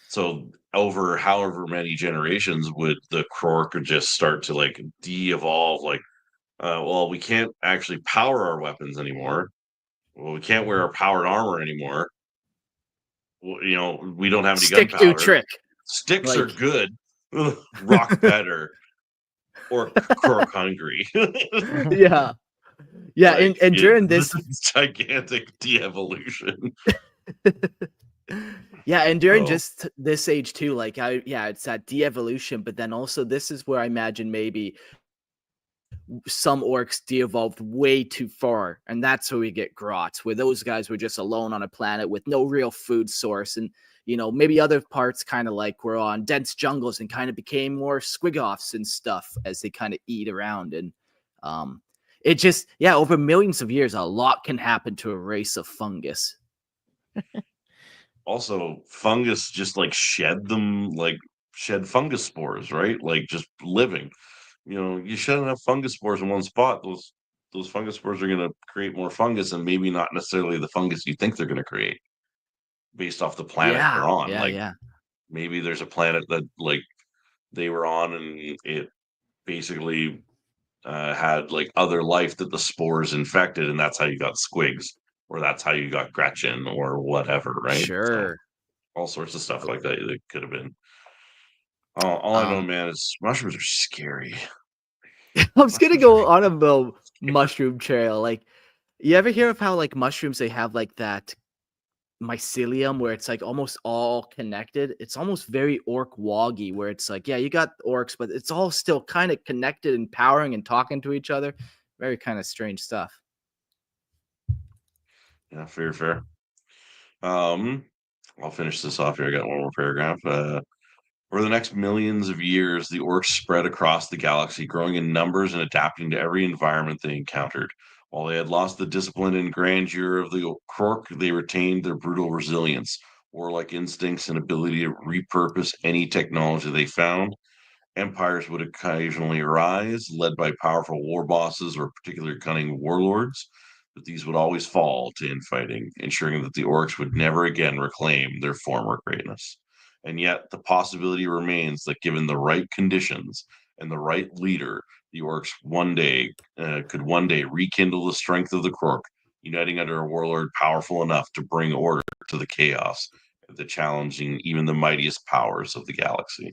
So over however many generations would the Krork just start to like de-evolve? Like, well, we can't actually power our weapons anymore. Well, we can't wear our powered armor anymore. Well, we don't have any Stick do gunpowder. trick. Sticks Like, are good. Rock better. Or Krork hungry. yeah. Yeah, Like, and during this this is gigantic de-evolution. yeah, and during Oh. just this age too, like it's that de-evolution, but then also this is where I imagine maybe some orcs de-evolved way too far, and that's where we get grots, where those guys were just alone on a planet with no real food source, and maybe other parts kind of like were on dense jungles and kind of became more squigoffs and stuff as they kind of eat around, and it just over millions of years a lot can happen to a race of fungus. Also, fungus just like shed fungus spores, right? Like just living. You shed enough fungus spores in one spot, those fungus spores are going to create more fungus, and maybe not necessarily the fungus you think they're going to create based off the planet they're on. Like, Yeah. maybe there's a planet that like they were on, and it basically had like other life that the spores infected, and that's how you got squigs, or that's how you got Gretchen, or whatever, right? So Sure. all sorts of stuff like that could have been. All I know, man, is mushrooms are scary. I was gonna Mushrooms go are on a mushroom trail. Like, you ever hear of how like mushrooms they have like that mycelium where it's like almost all connected? It's almost very Ork WAAAGH, where it's like, yeah, you got orcs, but it's all still kind of connected and powering and talking to each other. Very kind of strange stuff. Yeah, fair. I'll finish this off here. I got one more paragraph. Over the next millions of years, the orcs spread across the galaxy, growing in numbers and adapting to every environment they encountered. While they had lost the discipline and grandeur of the Krork, they retained their brutal resilience, warlike instincts, and ability to repurpose any technology they found. Empires would occasionally arise, led by powerful war bosses or particularly cunning warlords, but these would always fall to infighting, ensuring that the orcs would never again reclaim their former greatness. And yet, the possibility remains that given the right conditions and the right leader, the orcs could one day rekindle the strength of the Krork, uniting under a warlord powerful enough to bring order to the chaos, the challenging even the mightiest powers of the galaxy.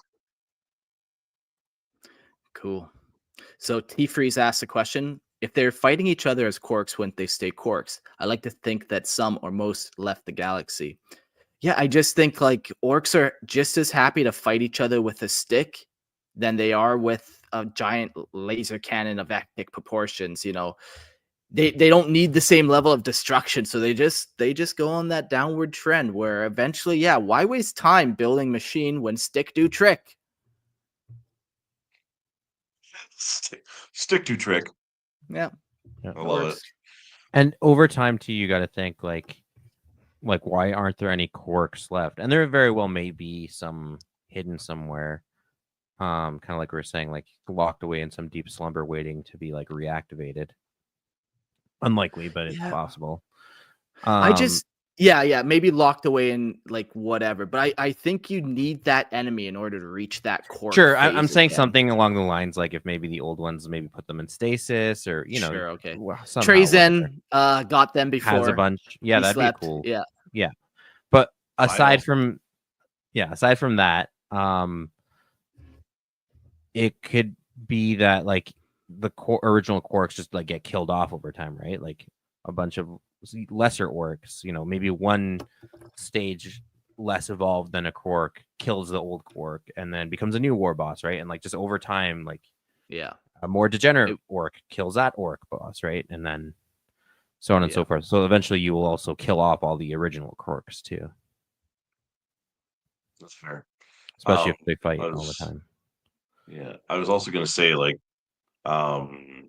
Cool. So T-Freeze asked a question: if they're fighting each other as Krorks, wouldn't they stay Krorks? I like to think that some or most left the galaxy. Yeah, I just think like orcs are just as happy to fight each other with a stick than they are with a giant laser cannon of epic proportions. They don't need the same level of destruction, so they just go on that downward trend where eventually, why waste time building machine when stick do trick? Stick to trick. Yeah, I love it. And over time too, you got to think like why aren't there any Krorks left? And there very well may be some hidden somewhere, kind of like we were saying, like locked away in some deep slumber, waiting to be like reactivated. Unlikely, but it's possible. I just maybe locked away in like whatever, but I think you need that enemy in order to reach that core. Sure, I'm saying something along the lines like if maybe the old ones maybe put them in stasis, or sure, okay. somehow, Trazen got them before. Has a bunch. Yeah, that'd slept. be cool. Yeah. But aside from that, it could be that like the original Krorks just like get killed off over time, right? Like a bunch of lesser orcs, maybe one stage less evolved than a Krork kills the old Krork and then becomes a new war boss, right? And like just over time, like a more degenerate orc kills that orc boss, right? And then so on and so forth. So eventually you will also kill off all the original Krorks too. That's fair. Especially if they fight all the time. Yeah, I was also gonna say like, I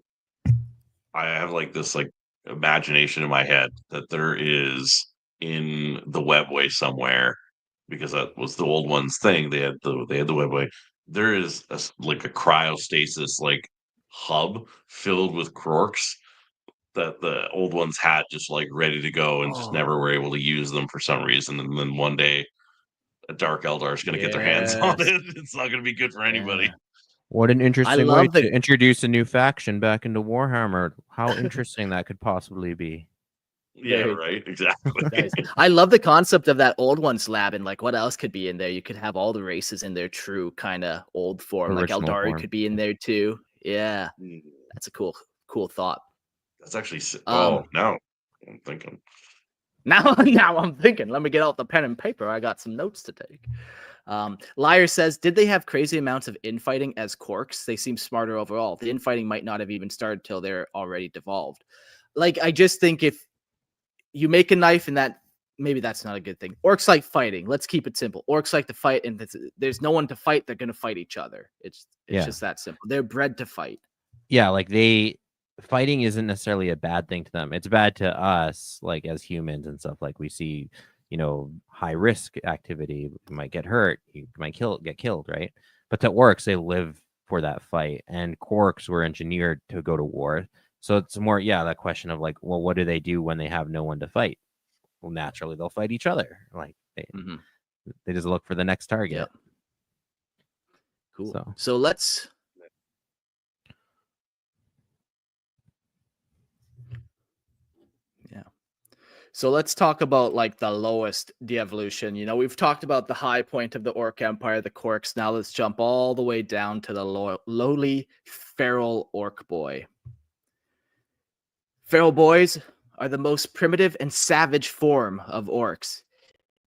have like this like imagination in my head that there is in the webway somewhere, because that was the old one's thing. They had the webway. There is like a cryostasis like hub filled with Krorks that the old ones had just like ready to go and just Oh, never were able to use them for some reason. And then one day a Dark Eldar is going to get their hands on yes. it. It's not going to be good for anybody. Yeah. What an I interesting way love the to introduce a new faction back into Warhammer. How interesting that could possibly be. Yeah, very right. Exactly. nice. I love the concept of that old one's lab, and like what else could be in there? You could have all the races in their true kind of old form. Like Original Eldari form. could be in there too. Yeah, Mm, that's a cool thought. That's actually. Um, Oh, now I'm thinking. now I'm thinking. Let me get out the pen and paper. I got some notes to take. Liar says, did they have crazy amounts of infighting as Krorks? They seem smarter overall. The infighting might not have even started till they're already devolved. Like, I just think if you make a knife and that, maybe that's not a good thing. Orcs like fighting. Let's keep it simple. Orcs like to fight, and there's no one to fight. They're going to fight each other. It's Yeah. just that simple. They're bred to fight. Yeah, like fighting isn't necessarily a bad thing to them. It's bad to us, like as humans and stuff. Like we see, high risk activity. You might get hurt. You might get killed, right? But to orcs, they live for that fight, and Krorks were engineered to go to war. So it's more, that question of like, well, what do they do when they have no one to fight? Well, naturally, they'll fight each other. Like they just look for the next target. Yep. Cool. So. So let's. Yeah. So let's talk about like the lowest de-evolution. We've talked about the high point of the Orc Empire, the Krorks. Now let's jump all the way down to the lowly feral Orc boy. Feral boys are the most primitive and savage form of orcs,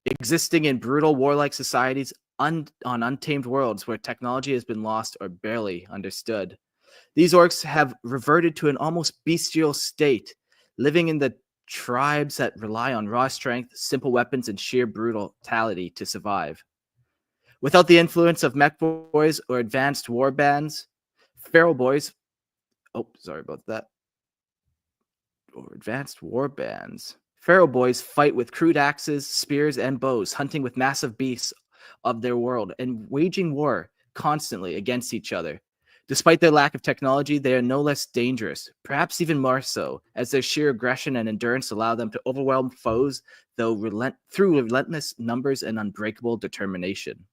existing in brutal warlike societies on untamed worlds where technology has been lost or barely understood. These orcs have reverted to an almost bestial state, living in the tribes that rely on raw strength, simple weapons, and sheer brutality to survive. Without the influence of Mekboys or advanced war bands, feral boys, or advanced war bands, feral boys fight with crude axes, spears, and bows, hunting with massive beasts of their world and waging war constantly against each other. Despite their lack of technology, they are no less dangerous, perhaps even more so, as their sheer aggression and endurance allow them to overwhelm foes through relentless numbers and unbreakable determination.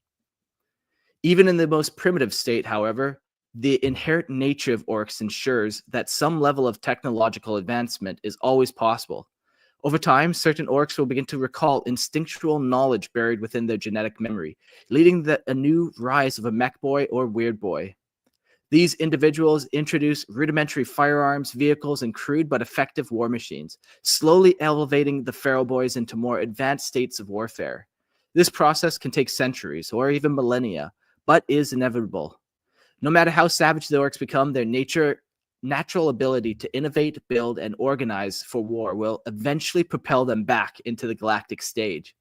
Even in the most primitive state, however, the inherent nature of orcs ensures that some level of technological advancement is always possible. Over time, certain orcs will begin to recall instinctual knowledge buried within their genetic memory, leading to a new rise of a Mekboy or Weirdboy. These individuals introduce rudimentary firearms, vehicles, and crude but effective war machines, slowly elevating the feral boys into more advanced states of warfare. This process can take centuries or even millennia, but is inevitable. No matter how savage the orcs become, their natural ability to innovate, build, and organize for war will eventually propel them back into the galactic stage.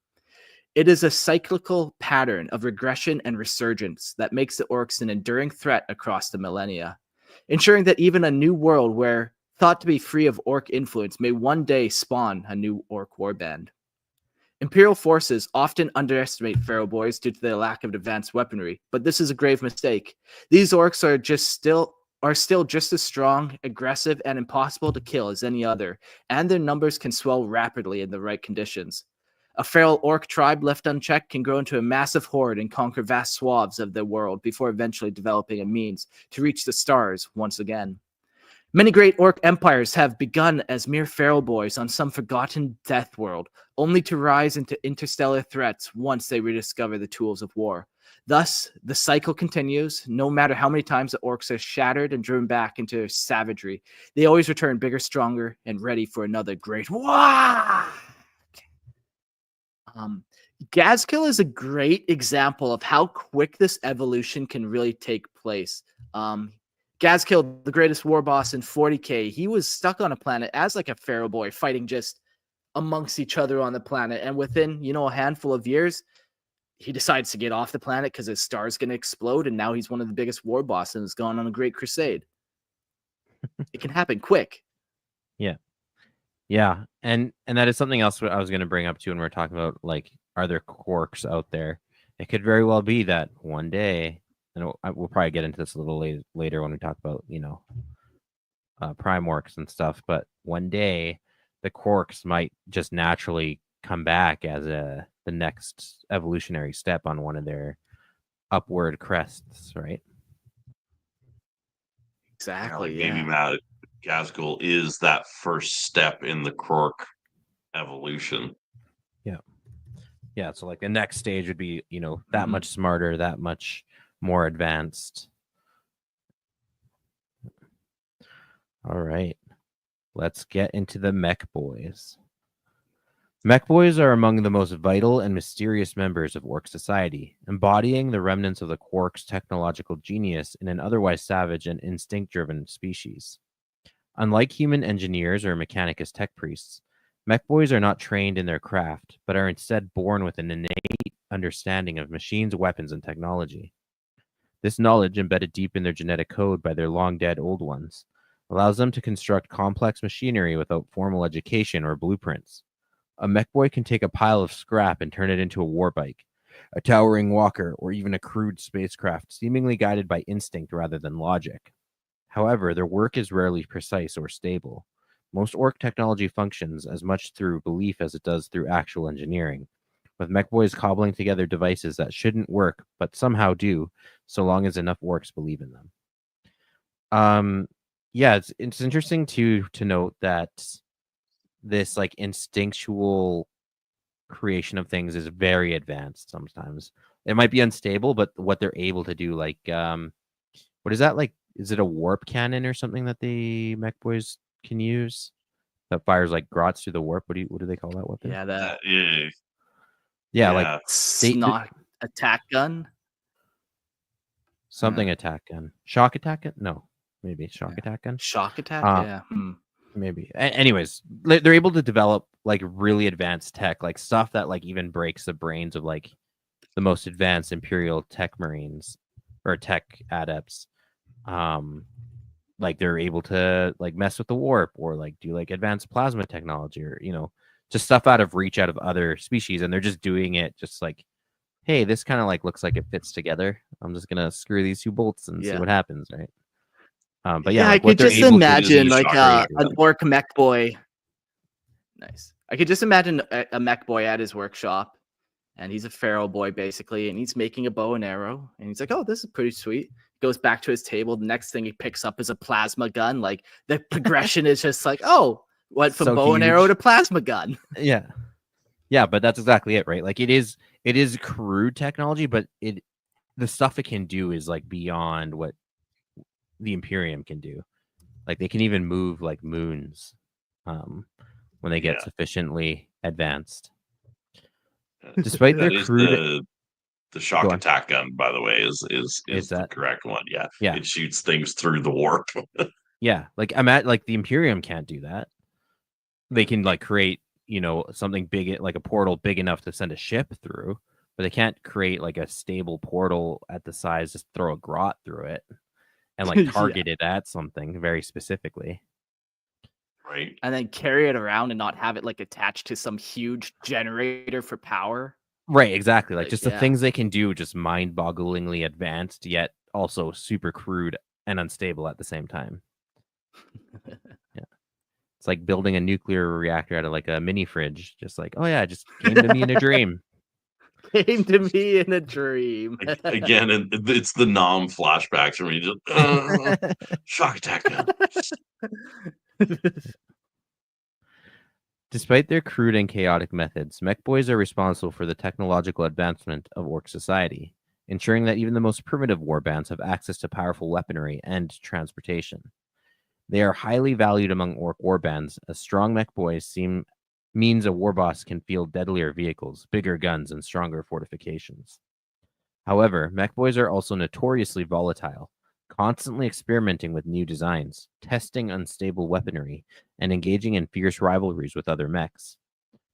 It is a cyclical pattern of regression and resurgence that makes the orcs an enduring threat across the millennia, ensuring that even a new world where thought to be free of orc influence may one day spawn a new orc warband. Imperial forces often underestimate feral boys due to their lack of advanced weaponry, but this is a grave mistake. These orcs are still just as strong, aggressive, and impossible to kill as any other, and their numbers can swell rapidly in the right conditions. A feral orc tribe left unchecked can grow into a massive horde and conquer vast swaths of the world before eventually developing a means to reach the stars once again. Many great orc empires have begun as mere feral boys on some forgotten death world, only to rise into interstellar threats once they rediscover the tools of war. Thus, the cycle continues. No matter how many times the orcs are shattered and driven back into savagery, they always return bigger, stronger, and ready for another great WAAAGH! Gazkill is a great example of how quick this evolution can really take place. Gazkill, the greatest war boss in 40k, he was stuck on a planet as like a feral boy, fighting just amongst each other on the planet. And within, a handful of years, he decides to get off the planet because his star's going to explode, and now he's one of the biggest war bosses and has gone on a great crusade. It can happen quick. Yeah, and that is something else I was going to bring up too when we're talking about like, are there Krorks out there? It could very well be that one day, and we'll probably get into this a little later when we talk about Prime Orks and stuff. But one day, the Krorks might just naturally come back as the next evolutionary step on one of their upward crests, right? Exactly. Maybe Gaskell is that first step in the Krork evolution. Yeah, so like the next stage would be, that much smarter, that much more advanced. All right. Let's get into the Mekboys. Mekboys are among the most vital and mysterious members of Ork society, embodying the remnants of the Krorks' technological genius in an otherwise savage and instinct-driven species. Unlike human engineers or mechanicus tech priests, Mekboys are not trained in their craft, but are instead born with an innate understanding of machines, weapons, and technology. This knowledge, embedded deep in their genetic code by their long-dead old ones, allows them to construct complex machinery without formal education or blueprints. A Mekboy can take a pile of scrap and turn it into a warbike, a towering walker, or even a crude spacecraft, seemingly guided by instinct rather than logic. However, their work is rarely precise or stable. Most Ork technology functions as much through belief as it does through actual engineering, with Mekboys cobbling together devices that shouldn't work but somehow do, so long as enough Orks believe in them. Yeah, it's interesting to note that this like instinctual creation of things is very advanced. Sometimes it might be unstable, but what they're able to do, like what is that, like, is it a warp cannon or something that the Mekboys can use that fires like grots through the warp? What do they call that weapon? Yeah, that like snot attack gun. Something attack gun. Shock attack gun? No, maybe shock attack gun. Shock attack, Maybe. Anyways, they're able to develop like really advanced tech, like stuff that like even breaks the brains of like the most advanced Imperial tech marines or tech adepts. Like they're able to like mess with the warp or like do like advanced plasma technology or just stuff out of reach out of other species, and they're just doing it just like, hey, this kind of like looks like it fits together. I'm just gonna screw these two bolts and see what happens, right? But yeah, like I could just imagine like an Ork Mekboy. Nice. I could just imagine a Mekboy at his workshop, and he's a pharaoh boy basically, and he's making a bow and arrow, and he's like, "Oh, this is pretty sweet." Goes back to his table. The next thing he picks up is a plasma gun. Like the progression is just like, "Oh, went from bow and arrow to plasma gun." Yeah, but that's exactly it, right? Like it is crude technology, but the stuff it can do is like beyond what the Imperium can do. Like they can even move like moons when they get sufficiently advanced. Despite their crude, the shock attack gun, by the way, is the correct one. Yeah, it shoots things through the warp. Yeah, like I'm at like the Imperium can't do that. They can like create something big, like a portal big enough to send a ship through, but they can't create like a stable portal at the size, just throw a grot through it and like target it at something very specifically. Right. And then carry it around and not have it like attached to some huge generator for power. Right, exactly. Like just the things they can do, just mind-bogglingly advanced, yet also super crude and unstable at the same time. Yeah. It's like building a nuclear reactor out of like a mini fridge. Just like, oh yeah, it just came to me in a dream. Came to me in a dream. Again, it's the Nom flashbacks where you just shock attack gun. Despite their crude and chaotic methods, Mekboys are responsible for the technological advancement of Ork society, ensuring that even the most primitive warbands have access to powerful weaponry and transportation. They are highly valued among Ork warbands, as strong Mekboys means a warboss can field deadlier vehicles, bigger guns, and stronger fortifications. However, Mekboys are also notoriously volatile, constantly experimenting with new designs, testing unstable weaponry, and engaging in fierce rivalries with other mechs.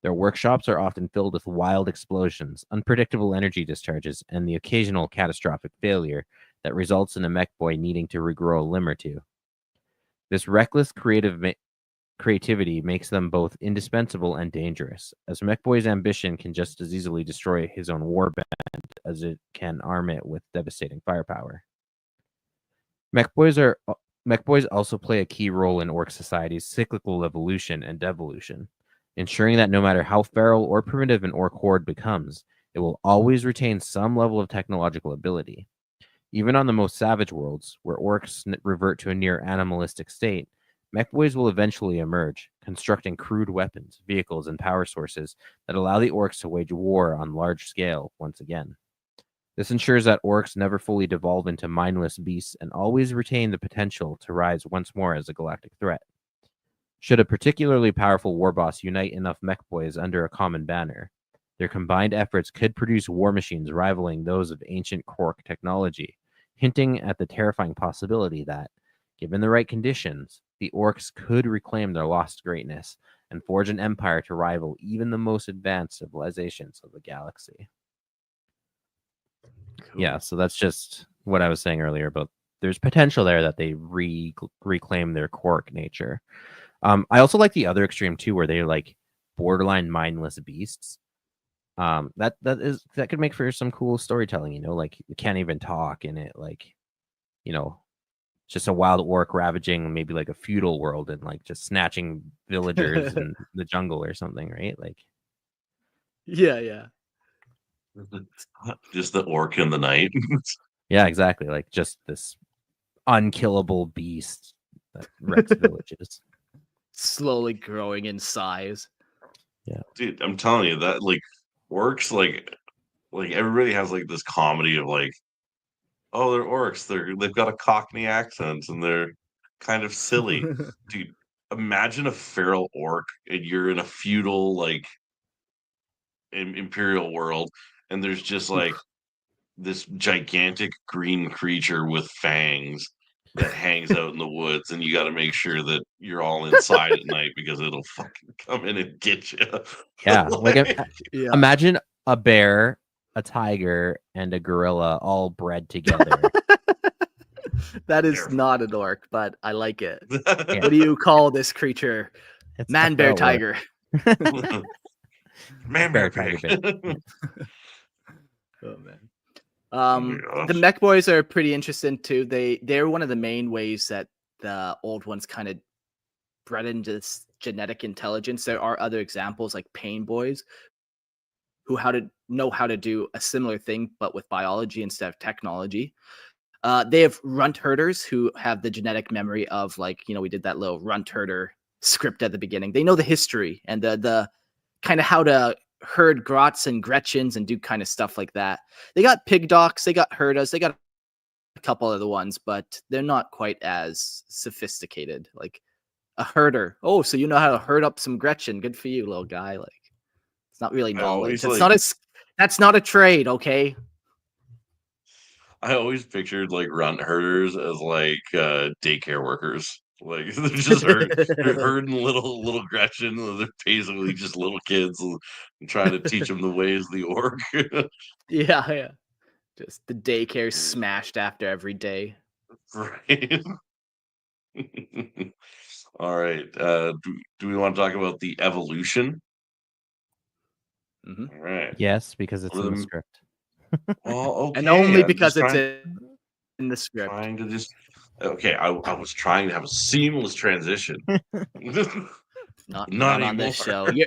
Their workshops are often filled with wild explosions, unpredictable energy discharges, and the occasional catastrophic failure that results in a Mekboy needing to regrow a limb or two. This reckless creativity makes them both indispensable and dangerous, as Mekboy's ambition can just as easily destroy his own warband as it can arm it with devastating firepower. Mekboys also play a key role in Ork society's cyclical evolution and devolution, ensuring that no matter how feral or primitive an Ork horde becomes, it will always retain some level of technological ability. Even on the most savage worlds, where Orks revert to a near animalistic state, Mekboys will eventually emerge, constructing crude weapons, vehicles, and power sources that allow the Orks to wage war on large scale once again. This ensures that Orks never fully devolve into mindless beasts and always retain the potential to rise once more as a galactic threat. Should a particularly powerful war boss unite enough Mekboys under a common banner, their combined efforts could produce war machines rivaling those of ancient Krork technology, hinting at the terrifying possibility that, given the right conditions, the Orks could reclaim their lost greatness and forge an empire to rival even the most advanced civilizations of the galaxy. Cool. Yeah, so that's just what I was saying earlier about there's potential there that they reclaim their Krork nature. I also like the other extreme too, where they're like borderline mindless beasts. That could make for some cool storytelling, you know, like you can't even talk in it, like, you know, just a wild orc ravaging maybe like a feudal world and like just snatching villagers in the jungle or something, right? Like, Yeah. Just the orc in the night. yeah, exactly. Like just this unkillable beast that wrecks villages. Slowly growing in size. Dude, I'm telling you that like orcs like everybody has like this comedy of like, oh, they're orcs. They've got a Cockney accent and they're kind of silly. Dude, imagine a feral orc and you're in a feudal like imperial world and there's just like this gigantic green creature with fangs that hangs out in the woods and you got to make sure that you're all inside at night because it'll fucking come in and get you. Yeah, like Yeah. imagine a bear, a tiger, and a gorilla all bred together. That is Careful. not an orc, but I like it. Yeah. What do you call this creature? It's Man, a bear, feral orc. tiger. Man, Bear, bear, tiger, pig. bear. Oh man. my The gosh. Mekboys are pretty interesting too. They're one of the main ways that the old ones kind of bred into this genetic intelligence. There are other examples like pain boys who know how to do a similar thing, but with biology instead of technology. They have runt herders who have the genetic memory of, like, you know, we did that little runt herder script at the beginning. They know the history and the kind of how to herd grots and gretchens and do kind of stuff like that. They got pig docs, they got herdas, they got a couple other ones, but they're not quite as sophisticated. Like a herder. Oh, so you know how to herd up some Gretchen. Good for you, little guy. Like, it's not really I knowledge. always, That's not a trade, okay? I always pictured like runt herders as like daycare workers. Like they're herding little Gretchen. They're basically just little kids and trying to teach them the ways of the orc. Yeah. Just the daycare smashed after every day. Right. All right. Do we want to talk about the evolution? Mhm. All right. Yes, because it's What are in the the- script. Well, okay. And only I'm because just it's trying, in the script. trying to just. Okay, I was trying to have a seamless transition. Not Not on this anymore. show.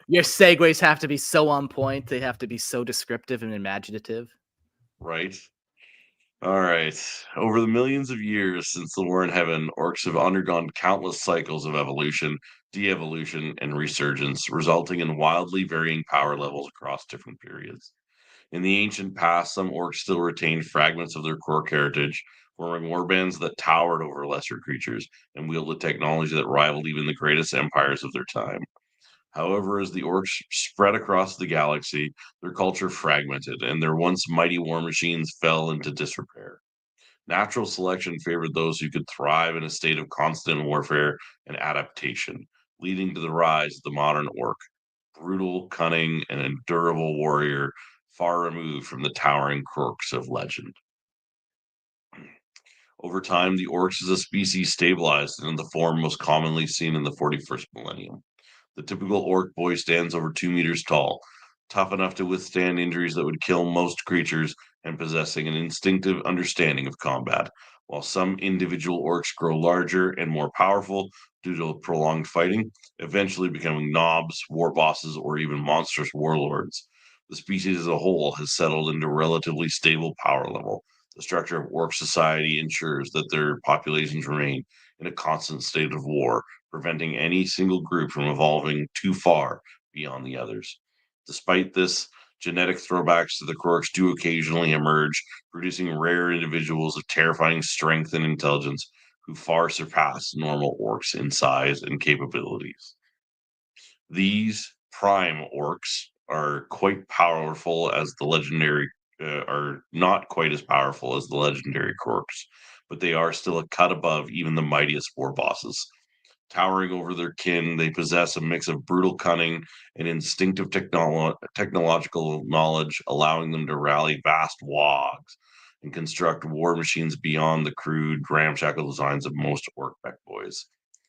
Your segues have to be so on point. They have to be so descriptive and imaginative. Right. All right. Over the millions of years since the war in heaven, orcs have undergone countless cycles of evolution, de-evolution, and resurgence, resulting in wildly varying power levels across different periods. In the ancient past, some orcs still retained fragments of their Krork heritage, forming warbands that towered over lesser creatures and wielded technology that rivaled even the greatest empires of their time. However, as the orcs spread across the galaxy, their culture fragmented, and their once mighty war machines fell into disrepair. Natural selection favored those who could thrive in a state of constant warfare and adaptation, leading to the rise of the modern orc. brutal, cunning, and a durable warrior, far removed from the towering Krorks of legend. Over time, the orcs as a species stabilized into the form most commonly seen in the 41st millennium. The typical orc boy stands over 2 meters tall, tough enough to withstand injuries that would kill most creatures, and possessing an instinctive understanding of combat. While some individual orcs grow larger and more powerful due to prolonged fighting, eventually becoming knobs, war bosses, or even monstrous warlords. The species as a whole has settled into a relatively stable power level. The structure of orc society ensures that their populations remain in a constant state of war, preventing any single group from evolving too far beyond the others. Despite this, genetic throwbacks to the Krorks do occasionally emerge, producing rare individuals of terrifying strength and intelligence who far surpass normal orcs in size and capabilities. These Prime Orks are quite powerful as the legendary are not quite as powerful as the legendary Krorks, but they are still a cut above even the mightiest war bosses. Towering over their kin, they possess a mix of brutal cunning and instinctive technological knowledge, allowing them to rally vast WAAAGHs and construct war machines beyond the crude, ramshackle designs of most Ork Mekboys.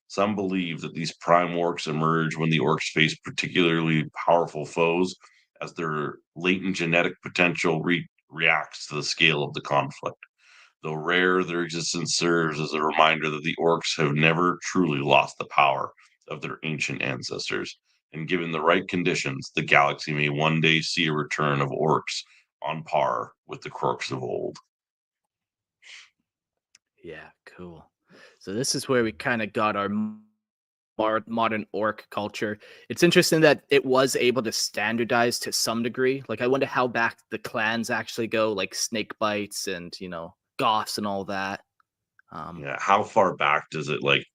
Some believe that these prime orcs emerge when the orcs face particularly powerful foes, as their latent genetic potential reacts to the scale of the conflict. Though rare, their existence serves as a reminder that the orcs have never truly lost the power of their ancient ancestors. And given the right conditions, the galaxy may one day see a return of orcs on par with the Krorks of old. Yeah, cool. So this is where we kind of got our modern orc culture. It's interesting that it was able to standardize to some degree. Like, I wonder how back the clans actually go, like snake bites and, you know, goths and all that. Yeah, how far back does it like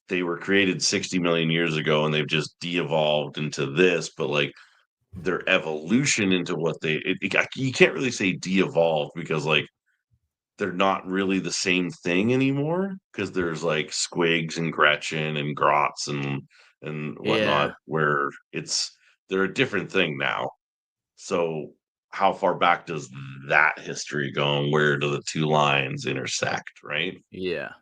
they were created 60 million years ago and they've just de-evolved into this, but like their evolution into what you can't really say de-evolved because like they're not really the same thing anymore because there's like squigs and Gretchen and grots and whatnot Yeah. where they're a different thing now. So how far back does that history go and where do the two lines intersect, right? Yeah.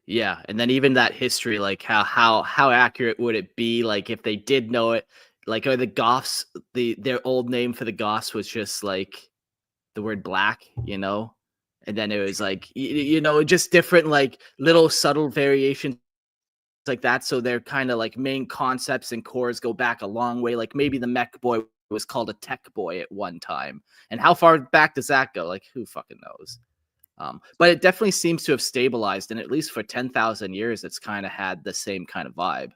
Yeah, and then even that history, like how accurate would it be, like if they did know it, like are the Goths, their old name for the Goths was just like the word black, you know, and then it was like you know, just different like little subtle variations like that. So their kind of like main concepts and cores go back a long way. Like maybe the mech boy was called a tech boy at one time, and how far back does that go? Like who fucking knows? But it definitely seems to have stabilized, and at least for 10,000 years, it's kind of had the same kind of vibe,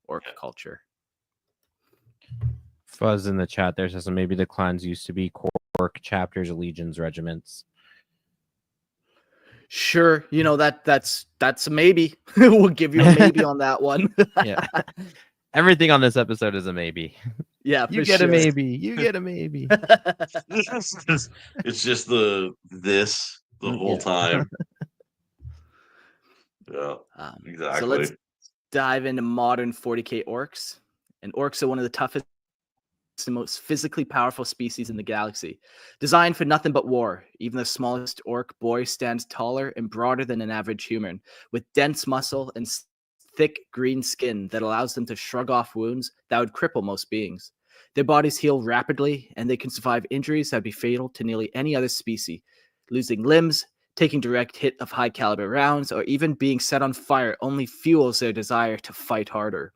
orc culture. Fuzz in the chat there says maybe the clans used to be Ork chapters, legions, regiments. Sure, you know that's a maybe. We'll give you a maybe on that one. Yeah, everything on this episode is a maybe. Yeah, You for get sure. a maybe. You get a maybe. It's just the whole time. Yeah, So exactly. let's dive into modern 40k orcs. And orcs are one of the toughest and most physically powerful species in the galaxy. Designed for nothing but war, even the smallest orc boy stands taller and broader than an average human, with dense muscle and thick green skin that allows them to shrug off wounds that would cripple most beings. Their bodies heal rapidly, and they can survive injuries that would be fatal to nearly any other species, losing limbs, taking direct hit of high caliber rounds, or even being set on fire only fuels their desire to fight harder.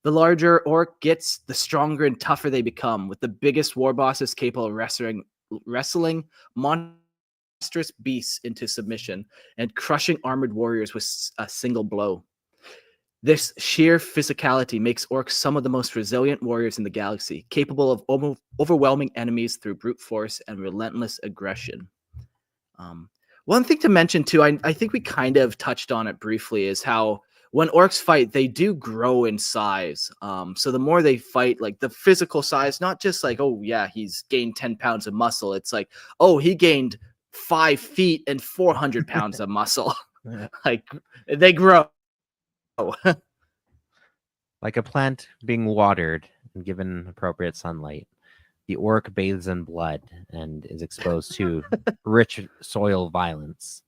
The larger orc gets, the stronger and tougher they become, with the biggest war bosses capable of wrestling monstrous beasts into submission and crushing armored warriors with a single blow. This sheer physicality makes orcs some of the most resilient warriors in the galaxy, capable of overwhelming enemies through brute force and relentless aggression. One thing to mention too, I think we kind of touched on it briefly, is how when orcs fight, they do grow in size. So the more they fight, like the physical size, not just like, oh yeah, he's gained 10 pounds of muscle. It's like, oh, he gained 5 feet and 400 pounds of muscle. Like they grow. Like a plant being watered and given appropriate sunlight, the orc bathes in blood and is exposed to rich soil violence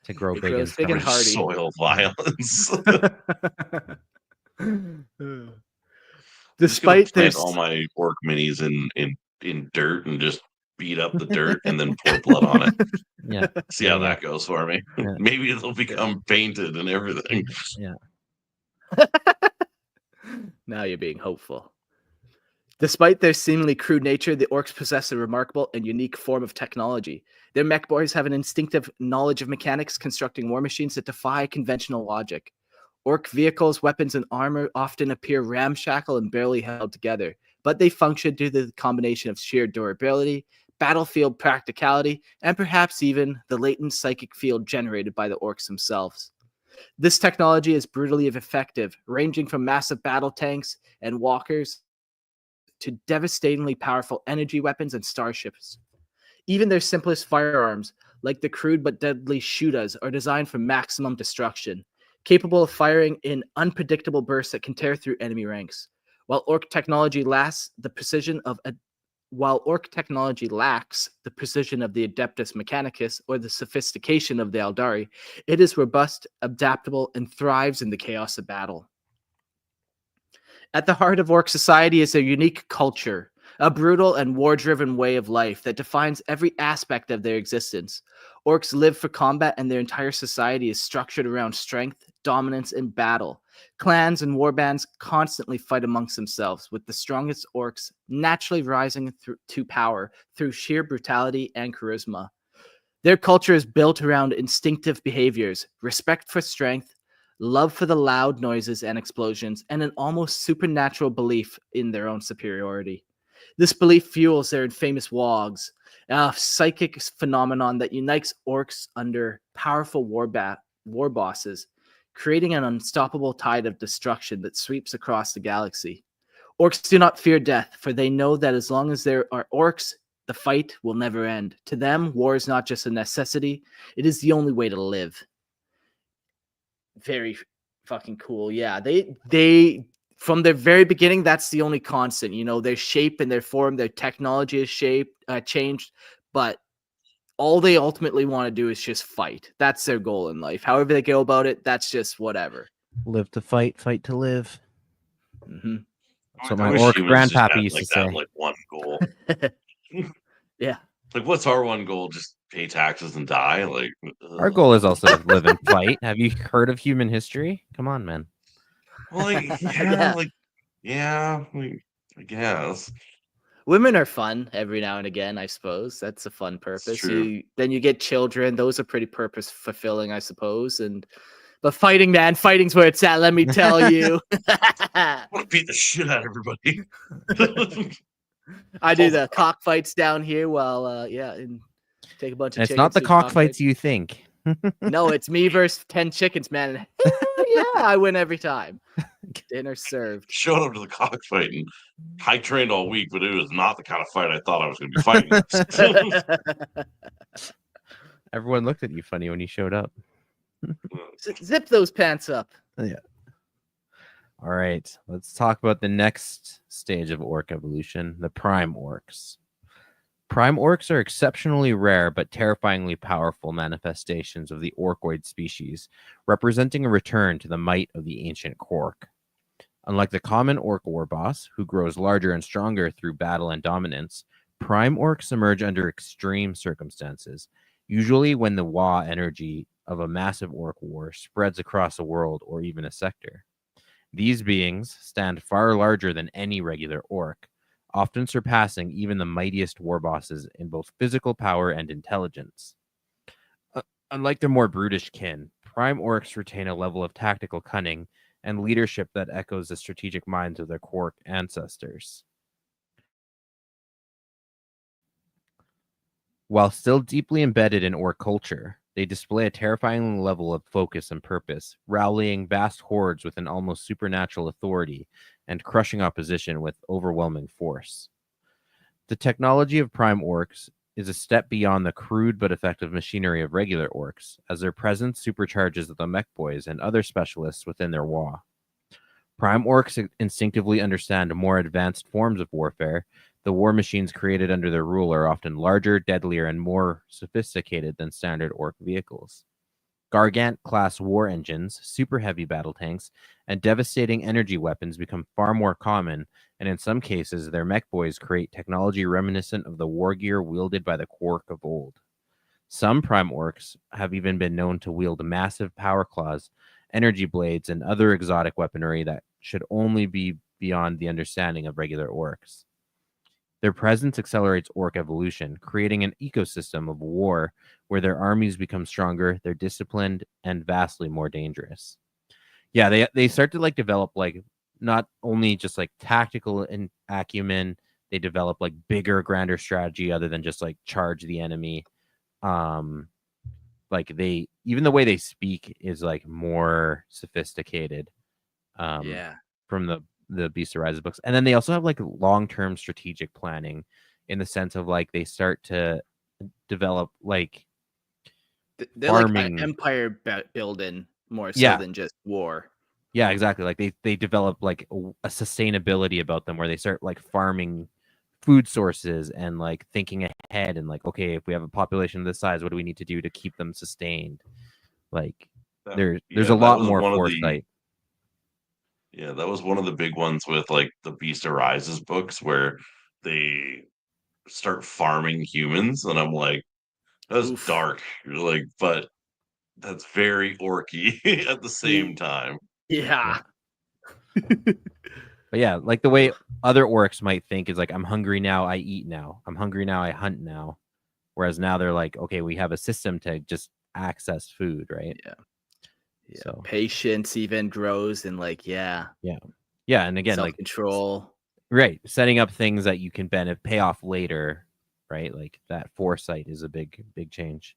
to grow It big and grows big and strong. Rich hardy. soil violence. Just gonna Despite their plant all my orc minis in dirt and just beat up the dirt and then pour blood on it. Yeah. See There how you go. that goes for me. Yeah. Maybe it'll become painted and everything. Yeah. Now you're being hopeful. Despite their seemingly crude nature, the orcs possess a remarkable and unique form of technology. Their Mekboys have an instinctive knowledge of mechanics, constructing war machines that defy conventional logic. Orc vehicles, weapons, and armor often appear ramshackle and barely held together, but they function due to the combination of sheer durability, battlefield practicality, and perhaps even the latent psychic field generated by the orcs themselves. This technology is brutally effective, ranging from massive battle tanks and walkers to devastatingly powerful energy weapons and starships. Even their simplest firearms, like the crude but deadly Shudas, are designed for maximum destruction, capable of firing in unpredictable bursts that can tear through enemy ranks. While orc technology lacks the precision of the Adeptus Mechanicus or the sophistication of the Eldari, it is robust, adaptable, and thrives in the chaos of battle. At the heart of orc society is their unique culture, a brutal and war-driven way of life that defines every aspect of their existence. Orcs live for combat, and their entire society is structured around strength, dominance, and battle. Clans and warbands constantly fight amongst themselves, with the strongest orcs naturally rising to power through sheer brutality and charisma. Their culture is built around instinctive behaviors, respect for strength, love for the loud noises and explosions, and an almost supernatural belief in their own superiority. This belief fuels their infamous WAAAGHs, a psychic phenomenon that unites orcs under powerful war bosses, creating an unstoppable tide of destruction that sweeps across the galaxy. Orcs do not fear death, for they know that as long as there are orcs, the fight will never end. To them, war is not just a necessity, it is the only way to live. Very fucking cool. Yeah, they from their very beginning, that's the only constant. You know, their shape and their form, their technology is changed, but all they ultimately want to do is just fight. That's their goal in life. However they go about it, that's just whatever. Live to fight, fight to live. Mm-hmm. That's what I my wish orc humans just grandpappy had, used to that, say. one goal. Yeah. Like, what's our one goal? Just pay taxes and die? Like, Our goal is also to live and fight. Have you heard of human history? Come on, man. well, Yeah. I guess. Women are fun every now and again, I suppose. That's a fun purpose. true. Then you get children. Those are pretty purpose fulfilling, I suppose. But fighting, man, fighting's where it's at. Let me tell you. I want to beat the shit out of everybody. I do the cockfights down here while, and take a bunch of It's chickens. not the do cockfights you think. No, it's me versus 10 chickens, man. And yeah, I win every time. Dinner served. Showed up to the cockfighting. I trained all week, but it was not the kind of fight I thought I was going to be fighting. Everyone looked at you funny when you showed up. Zip those pants up. Yeah. All right, let's talk about the next stage of orc evolution, the Prime Orks. Prime Orks are exceptionally rare but terrifyingly powerful manifestations of the orcoid species, representing a return to the might of the ancient Krork. Unlike the common orc war boss, who grows larger and stronger through battle and dominance, Prime Orks emerge under extreme circumstances, usually when the WAAAGH energy of a massive orc war spreads across a world or even a sector. These beings stand far larger than any regular orc, often surpassing even the mightiest war bosses in both physical power and intelligence. Unlike their more brutish kin, Prime Orks retain a level of tactical cunning and leadership that echoes the strategic minds of their Krork ancestors. While still deeply embedded in orc culture, they display a terrifying level of focus and purpose, rallying vast hordes with an almost supernatural authority and crushing opposition with overwhelming force. The technology of Prime Orks is a step beyond the crude but effective machinery of regular orcs, as their presence supercharges the Mekboys and other specialists within their WAAAGH. Prime Orks instinctively understand more advanced forms of warfare. The war machines created under their rule are often larger, deadlier, and more sophisticated than standard Ork vehicles. Gargant-class war engines, super heavy battle tanks, and devastating energy weapons become far more common, and in some cases, their Mekboys create technology reminiscent of the war gear wielded by the Krork of old. Some Prime Orks have even been known to wield massive power claws, energy blades, and other exotic weaponry that should only be beyond the understanding of regular Orks. Their presence accelerates Ork evolution, creating an ecosystem of war where their armies become stronger, they're disciplined, and vastly more dangerous. Yeah, they start to like develop like not only just like tactical acumen, they develop like bigger, grander strategy other than just like charge the enemy. Like they even the way they speak is like more sophisticated. From the Beast of Rises books. And then they also have like long-term strategic planning in the sense of like they start to develop like they're like farming. an empire building more so Yeah. than just war. Yeah, exactly. Like they develop like a sustainability about them where they start like farming food sources and like thinking ahead and like, okay, if we have a population of this size, what do we need to do to keep them sustained? Like there's a lot more foresight. Yeah, that was one of the big ones with like the Beast Arises books where they start farming humans, and I'm like, that's Oof. dark. You're like, but that's very orky at the same time. Yeah. But yeah, like the way other orcs might think is like, I'm hungry now, I eat now. I'm hungry now, I hunt now. Whereas now they're like, okay, we have a system to just access food, right? Yeah. So patience even grows and like, yeah. And again, like self-control. Right. Setting up things that you can pay off later, right? Like that foresight is a big change.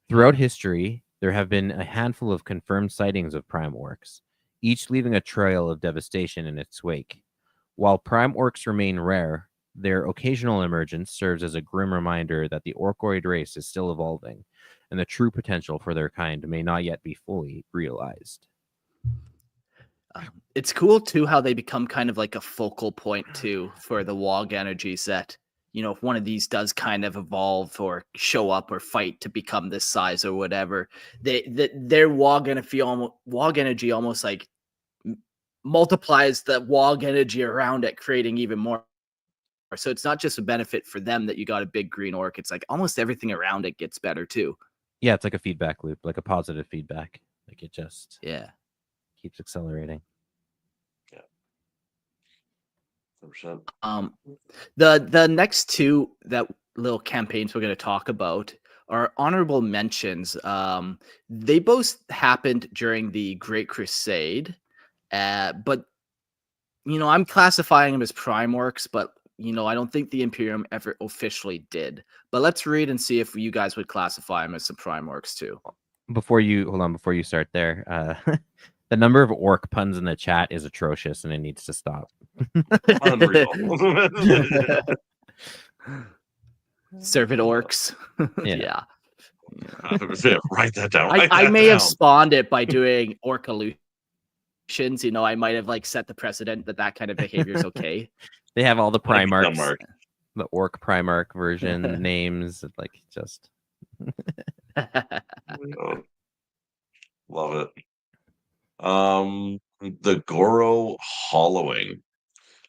Throughout history, there have been a handful of confirmed sightings of Prime Orks, each leaving a trail of devastation in its wake. While Prime Orks remain rare, their occasional emergence serves as a grim reminder that the Orkoid race is still evolving, and the true potential for their kind may not yet be fully realized. It's cool too how they become kind of like a focal point too for the WAAAGH energy set. You know, if one of these does kind of evolve or show up or fight to become this size or whatever, their WAAAGH energy almost like multiplies the WAAAGH energy around it, creating even more. So it's not just a benefit for them that you got a big green orc. It's like almost everything around it gets better too. Yeah, it's like a feedback loop, like a positive feedback. Like it just keeps accelerating. Yeah. 100%. The next two that little campaigns we're going to talk about are honorable mentions. They both happened during the Great Crusade, but you know, I'm classifying them as Prime Orks, but you know, I don't think the Imperium ever officially did. But let's read and see if you guys would classify them as some Prime Orks too. Before you start there, the number of orc puns in the chat is atrocious and it needs to stop. Unreal. Servant orcs. Yeah. Write that down. I may have spawned it by doing Orkolutions. You know, I might have like set the precedent that kind of behavior is okay. They have all the Primarchs, the Ork Primarch version names, like just. Love it. The Goro hollowing.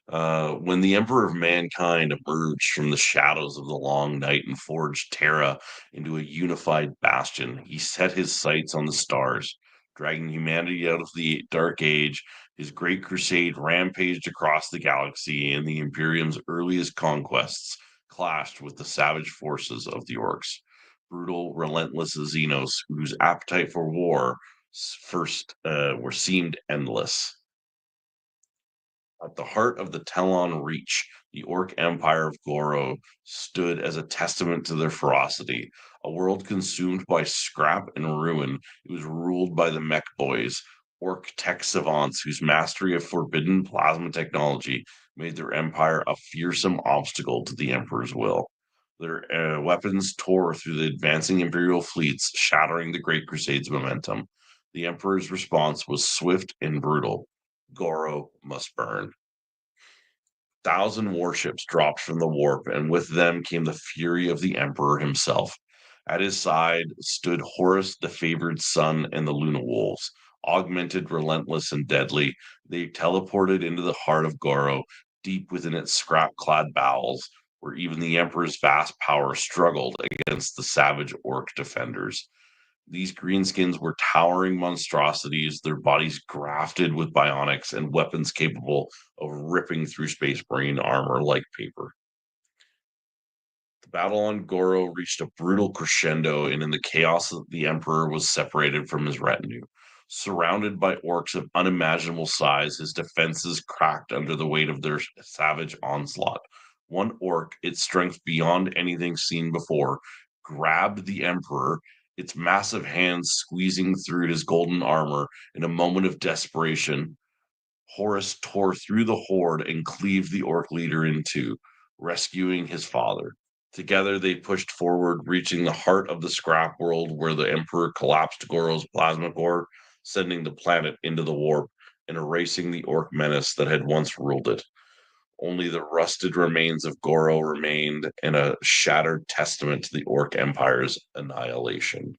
When the Emperor of Mankind emerged from the shadows of the long night and forged Terra into a unified bastion, he set his sights on the stars, dragging humanity out of the Dark Age. His great crusade rampaged across the galaxy, and the Imperium's earliest conquests clashed with the savage forces of the Orks. Brutal, relentless Xenos, whose appetite for war first seemed endless. At the heart of the Telon Reach, the Ork Empire of Goro stood as a testament to their ferocity. A world consumed by scrap and ruin, it was ruled by the Mekboys, Ork tech savants whose mastery of forbidden plasma technology made their empire a fearsome obstacle to the Emperor's will. Their weapons tore through the advancing Imperial fleets, shattering the Great Crusade's momentum. The Emperor's response was swift and brutal. Goro must burn. 1,000 warships dropped from the warp, and with them came the fury of the Emperor himself. At his side stood Horus, the favored son, and the Luna Wolves. Augmented, relentless, and deadly, they teleported into the heart of Goro, deep within its scrap-clad bowels, where even the Emperor's vast power struggled against the savage Ork defenders. These greenskins were towering monstrosities, their bodies grafted with bionics and weapons capable of ripping through space marine armor like paper. The battle on Goro reached a brutal crescendo, and in the chaos, the Emperor was separated from his retinue. Surrounded by orcs of unimaginable size, his defenses cracked under the weight of their savage onslaught. One orc, its strength beyond anything seen before, grabbed the Emperor, its massive hands squeezing through his golden armor. In a moment of desperation, Horus tore through the horde and cleaved the orc leader in two, rescuing his father. Together, they pushed forward, reaching the heart of the scrap world where the Emperor collapsed Goro's plasma core, sending the planet into the warp and erasing the orc menace that had once ruled it. Only the rusted remains of Goro remained, and a shattered testament to the Orc Empire's annihilation.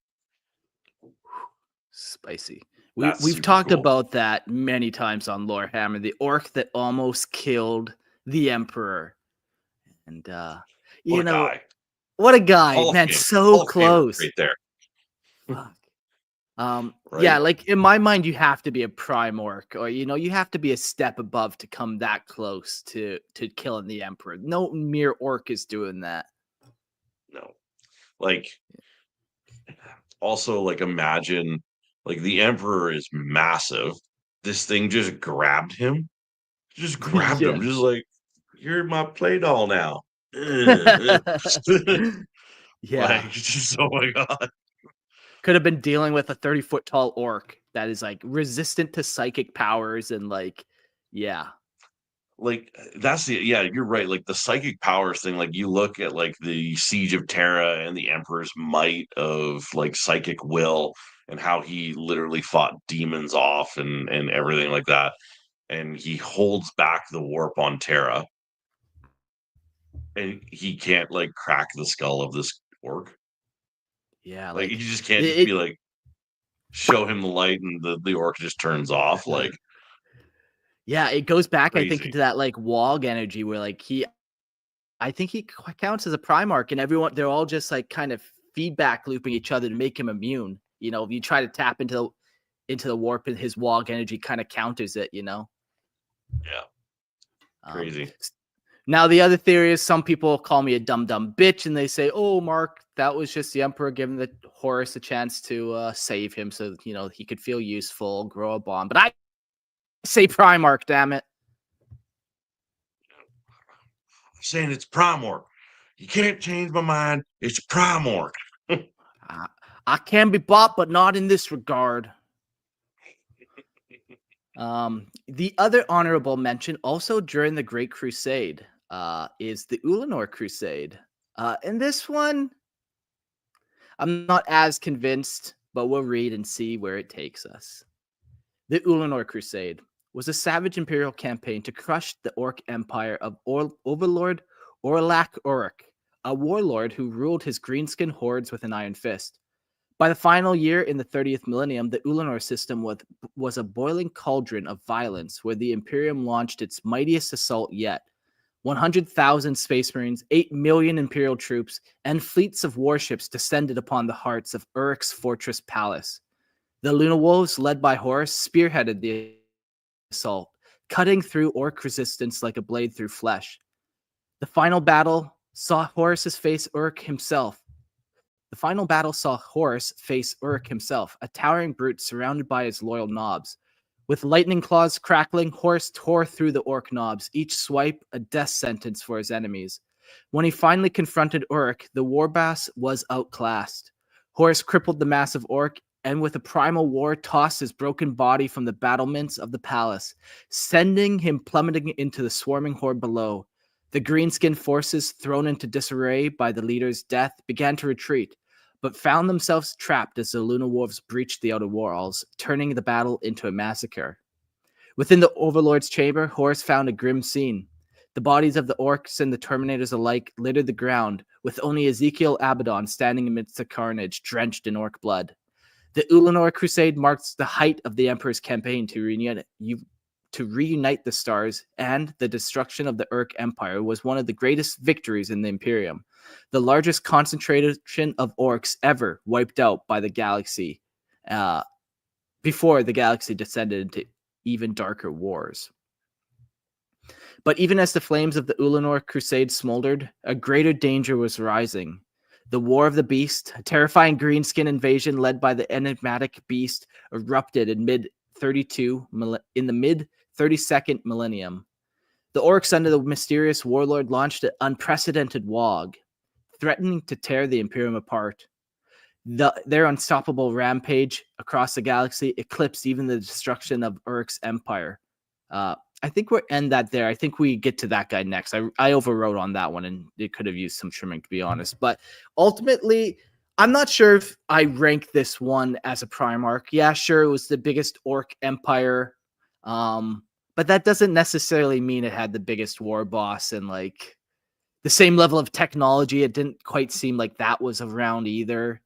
Spicy. That's We've super talked cool. about that many times on Lorehammer, the orc that almost killed the Emperor. And What a guy. what a guy, Hall of man, Fame. so Hall of Famer close. right there. Fuck. Right? Yeah, like in my mind, you have to be a prime orc, or you have to be a step above to come that close to killing the Emperor. No mere orc is doing that. No. Like, also, like, imagine, like, the Emperor is massive. This thing just grabbed him. Just grabbed Yeah. him. Just like, you're my play doll now. Yeah. Like, just, oh my God. Could have been dealing with a 30-foot tall orc that is like resistant to psychic powers and like, yeah. Like, that's yeah, you're right. Like, the psychic powers thing, like, you look at like the Siege of Terra and the Emperor's might of like psychic will and how he literally fought demons off and everything like that. And he holds back the warp on Terra. And he can't like crack the skull of this orc. Yeah, Like, you like just can't just be like, show him the light and the orc just turns off. Like, yeah, it goes back, I think, crazy. into that like WAAAGH energy where like I think he counts as a Primarch, and they're all just like kind of feedback looping each other to make him immune. If you try to tap into the warp, and his WAAAGH energy kind of counters it. Yeah. Crazy. Now, the other theory is some people call me a dumb bitch, and they say, "Oh, Mark, that was just the Emperor giving the Horus a chance to save him, so he could feel useful, grow a bond." But I say Primarch, damn it. I'm saying it's Prime Ork. You can't change my mind. It's Prime Ork. I can be bought, but not in this regard. The other honorable mention, also during the Great Crusade, is the Ulanor Crusade. In this one, I'm not as convinced, but we'll read and see where it takes us. The Ulanor Crusade was a savage imperial campaign to crush the Ork Empire of Overlord WAAAGH Ork, a warlord who ruled his greenskin hordes with an iron fist. By the final year in the 30th millennium, the Ulanor system was a boiling cauldron of violence where the Imperium launched its mightiest assault yet. 100,000 space marines, 8 million imperial troops, and fleets of warships descended upon the hearts of Uruk's fortress palace. The Luna Wolves, led by Horus, spearheaded the assault, cutting through orc resistance like a blade through flesh. The final battle saw Horus face Uruk himself, a towering brute surrounded by his loyal knobs. With lightning claws crackling, Horus tore through the orc knobs, each swipe a death sentence for his enemies. When he finally confronted Uruk, the warbass was outclassed. Horus crippled the massive orc, and with a primal war, tossed his broken body from the battlements of the palace, sending him plummeting into the swarming horde below. The greenskin forces, thrown into disarray by the leader's death, began to retreat, but found themselves trapped as the Luna Wolves breached the outer walls, turning the battle into a massacre. Within the Overlord's chamber, Horus found a grim scene. The bodies of the Orks and the Terminators alike littered the ground, with only Ezekiel Abaddon standing amidst the carnage, drenched in Ork blood. The Ulanor Crusade marks the height of the Emperor's campaign to reunite the stars, and the destruction of the Ork Empire was one of the greatest victories in the Imperium, the largest concentration of Orks ever wiped out by the galaxy, before the galaxy descended into even darker wars. But even as the flames of the Ulanor Crusade smoldered, a greater danger was rising. The War of the Beast, a terrifying greenskin invasion led by the enigmatic beast, erupted in the mid-32nd millennium. The Orks under the mysterious warlord launched an unprecedented WAAAGH, threatening to tear the Imperium apart. Their unstoppable rampage across the galaxy eclipsed even the destruction of Urk's empire. I think we'll end that there. I think we get to that guy next. I overwrote on that one, and it could have used some trimming, to be honest. But ultimately, I'm not sure if I rank this one as a Prime Ork. Yeah, sure, it was the biggest Ork empire, but that doesn't necessarily mean it had the biggest war boss and like the same level of technology. It didn't quite seem like that was around either.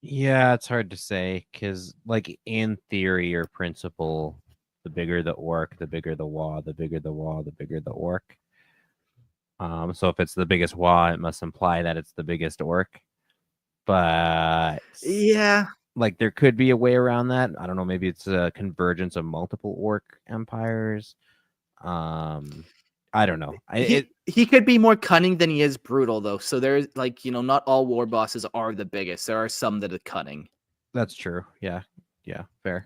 Yeah, it's hard to say because, like, in theory or principle, the bigger the Ork, the bigger the WAAAGH, the bigger the WAAAGH, the bigger the Ork. So if it's the biggest WAAAGH, it must imply that it's the biggest Ork. But yeah, like there could be a way around that. I don't know. Maybe it's a convergence of multiple Ork empires. I don't know. He could be more cunning than he is brutal, though. So there's like, not all war bosses are the biggest. There are some that are cunning. That's true. Yeah, fair.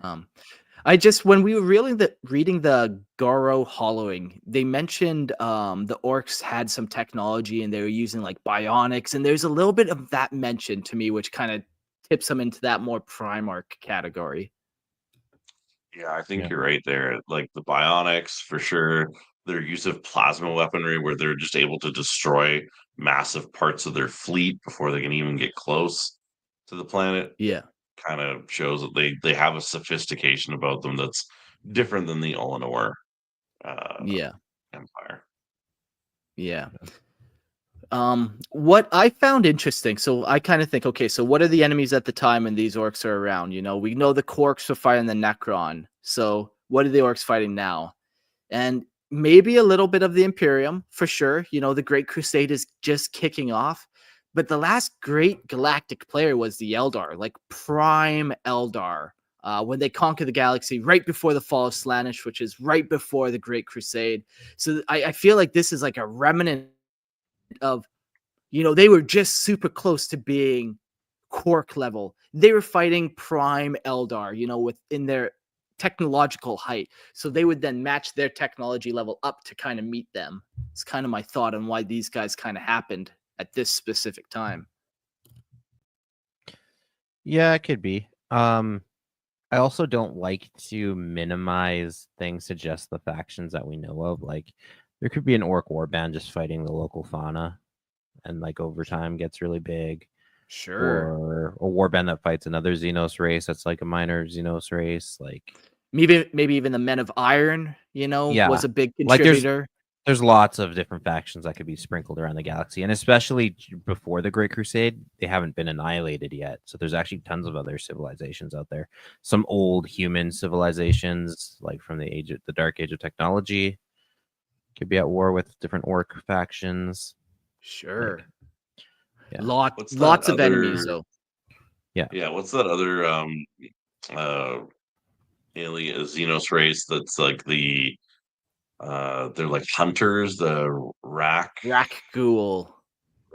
When we were reading the Goro hollowing, they mentioned the Orks had some technology and they were using like bionics, and there's a little bit of that mentioned to me, which kind of tips them into that more Prime Ork category. Yeah, I think you're right there. Like the bionics, for sure. Their use of plasma weaponry, where they're just able to destroy massive parts of their fleet before they can even get close to the planet, Yeah. kind of shows that they have a sophistication about them that's different than the Ulanor empire. Yeah. What I found interesting, so I kind of think, okay, so what are the enemies at the time when these Orks are around? We know the Krorks were fighting the Necron. So what are the Orks fighting now? And maybe a little bit of the Imperium, for sure. The Great Crusade is just kicking off. But the last great galactic player was the Eldar, like Prime Eldar, when they conquered the galaxy right before the fall of Slaanesh, which is right before the Great Crusade. So I feel like this is like a remnant of, they were just super close to being Krork level. They were fighting Prime Eldar, within their technological height. So they would then match their technology level up to kind of meet them. It's kind of my thought on why these guys kind of happened at this specific time. Yeah, it could be. I also don't like to minimize things to just the factions that we know of. Like, there could be an Ork warband just fighting the local fauna, and like over time gets really big. Sure. Or a warband that fights another Xenos race that's like a minor Xenos race. Like maybe even the Men of Iron, was a big contributor. Like there's lots of different factions that could be sprinkled around the galaxy, and especially before the Great Crusade, they haven't been annihilated yet. So there's actually tons of other civilizations out there. Some old human civilizations, like from the Dark Age of technology, could be at war with different Ork factions. Sure. Yeah. Lots of enemies, though. Yeah. What's that other alien Xenos race that's like they're like hunters, the Rakghoul.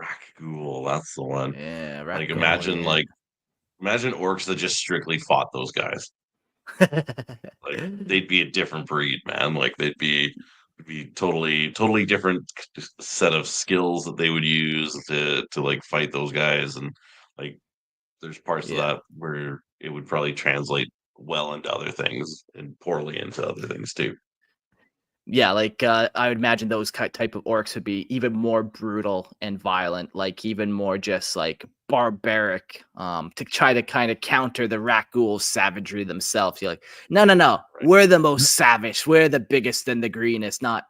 Rakghoul, that's the one. Yeah, like Rakghoul, imagine orcs that just strictly fought those guys. Like they'd be a different breed, man. Like they'd be totally different set of skills that they would use to like fight those guys. And like there's parts of that where it would probably translate well into other things and poorly into other things too. Yeah, like I would imagine those type of orcs would be even more brutal and violent, like even more just like barbaric to try to kind of counter the rat ghoul savagery themselves. You're like, no, we're the most savage, we're the biggest and the greenest, not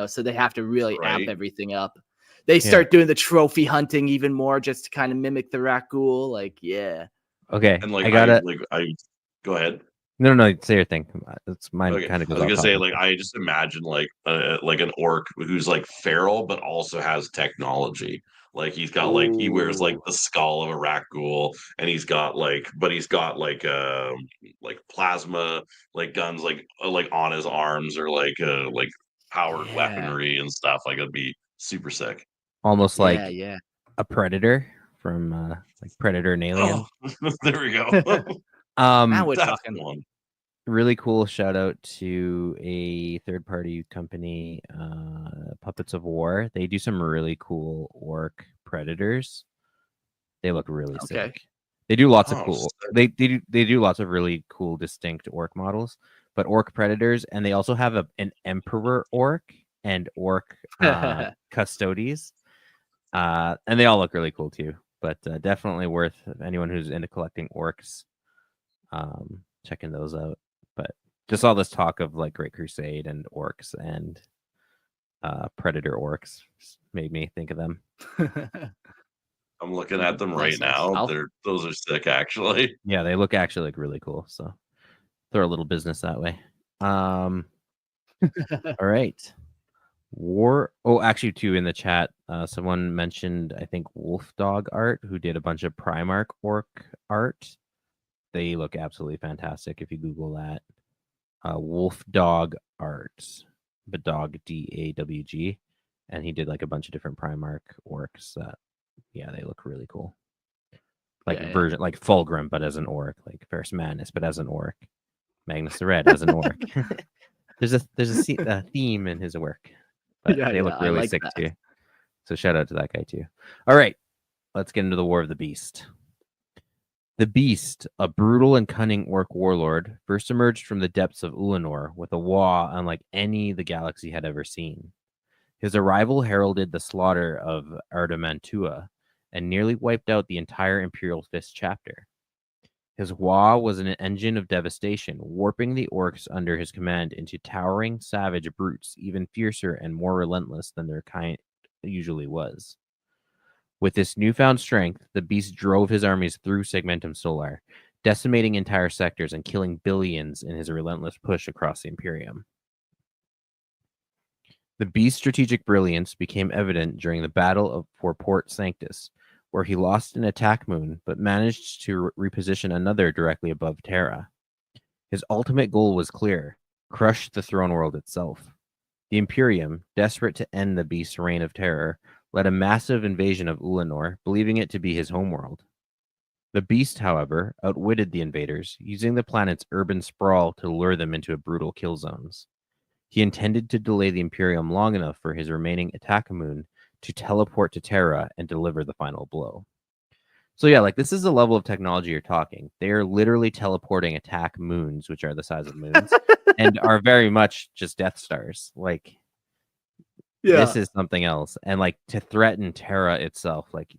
so they have to really amp everything up. They start doing the trophy hunting even more just to kind of mimic the rat ghoul. Like, yeah. Okay, And like I go ahead. No, say your thing. It's mine. Okay. Kind of goes. I was off gonna say, topic. like, I just imagine like an orc who's like feral but also has technology. Like he wears like the skull of a rat ghoul, and he's got like plasma like guns like on his arms, or like powered weaponry and stuff. Like it'd be super sick. Almost like yeah. a predator from like Predator and Alien. Oh, there we go. Now we're That's talking. one. Really cool shout out to a third party company, Puppets of War. They do some really cool orc predators. They look really sick. They do lots of cool. They do lots of really cool distinct orc models, but orc predators, and they also have an emperor orc and orc custodes. And they all look really cool too. But definitely worth anyone who's into collecting orcs checking those out. But just all this talk of like Great Crusade and orcs and predator orcs made me think of them. I'm looking at them right now. Those are sick, actually. Yeah, they look actually like really cool. So throw a little business that way. All right. Actually, too, in the chat, someone mentioned, I think, Wolf Dog Art, who did a bunch of Primarch orc art. They look absolutely fantastic if you Google that. Wolf Dog Art, but dog DAWG, and he did like a bunch of different Primarch orcs. Yeah, they look really cool. Like version, like Fulgrim, but as an orc, like Ferris Madness, but as an orc. Magnus the Red as an orc. there's a theme in his work. But they look really sick too. So shout out to that guy too. All right, let's get into the War of the Beast. The Beast, a brutal and cunning orc warlord, first emerged from the depths of Ulanor with a waaagh unlike any the galaxy had ever seen. His arrival heralded the slaughter of Ardamantua and nearly wiped out the entire Imperial Fist chapter. His waaagh was an engine of devastation, warping the orcs under his command into towering, savage brutes, even fiercer and more relentless than their kind usually was. With this newfound strength, the beast drove his armies through Segmentum Solar, decimating entire sectors and killing billions in his relentless push across the Imperium. The beast's strategic brilliance became evident during the battle for Port Sanctus, where he lost an attack moon but managed to reposition another directly above Terra. His ultimate goal was clear: crush the throne world itself. The Imperium, desperate to end the beast's reign of terror, led a massive invasion of Ulanor, believing it to be his homeworld. The beast, however, outwitted the invaders, using the planet's urban sprawl to lure them into brutal kill zones. He intended to delay the Imperium long enough for his remaining attack moon to teleport to Terra and deliver the final blow. So yeah, like this is the level of technology you're talking. They are literally teleporting attack moons, which are the size of moons, and are very much just Death Stars. Like, this is something else. And like to threaten Terra itself, like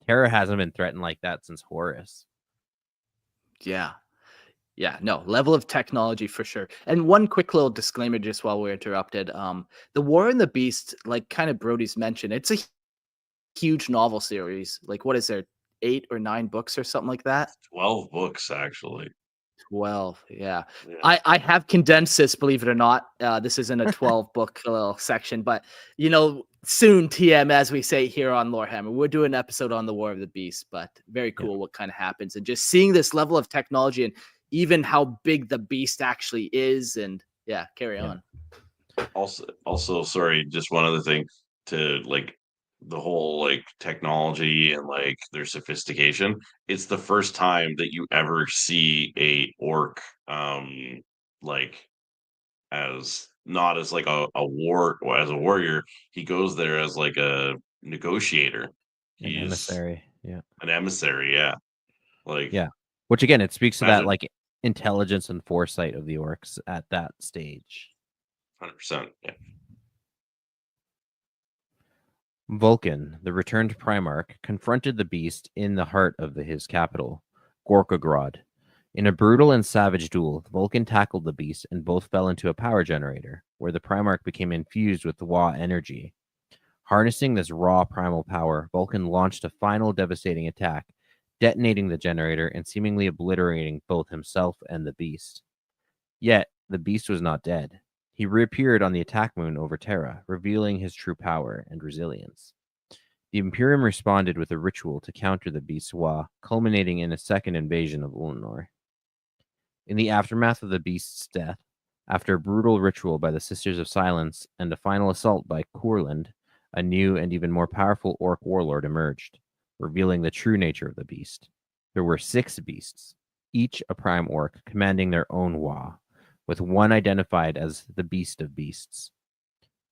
Terra hasn't been threatened like that since Horus. Yeah, no, level of technology for sure. And one quick little disclaimer just while we're interrupted. The War and the Beast, like kind of Brody's mentioned, it's a huge novel series. Like, what is there, 8 or 9 books or something like that? 12 books, actually. 12, yeah. I have condensed this, believe it or not. This isn't a 12 book little section, but soon TM, as we say here on Lorehammer, we'll do an episode on the War of the Beast. But very cool what kind of happens, and just seeing this level of technology and even how big the beast actually is. And carry on. Also, sorry, just one other thing to like the whole like technology and like their sophistication. It's the first time that you ever see a orc like as not as like a warrior. He goes there as like a negotiator. An emissary. An emissary, which again, it speaks to that like intelligence and foresight of the orcs at that stage. 100%. Vulcan, the returned Primarch, confronted the beast in the heart of his capital, Gorkogrod. In a brutal and savage duel, Vulcan tackled the beast and both fell into a power generator, where the Primarch became infused with WAAAGH energy. Harnessing this raw primal power, Vulcan launched a final devastating attack, detonating the generator and seemingly obliterating both himself and the beast. Yet, the beast was not dead. He reappeared on the attack moon over Terra, revealing his true power and resilience. The Imperium responded with a ritual to counter the beast's WAAAGH, culminating in a second invasion of Ulanor. In the aftermath of the beast's death, after a brutal ritual by the Sisters of Silence and a final assault by Courland, a new and even more powerful Ork warlord emerged, revealing the true nature of the beast. There were 6 beasts, each a Prime Ork, commanding their own WAAAGH, with one identified as the Beast of Beasts.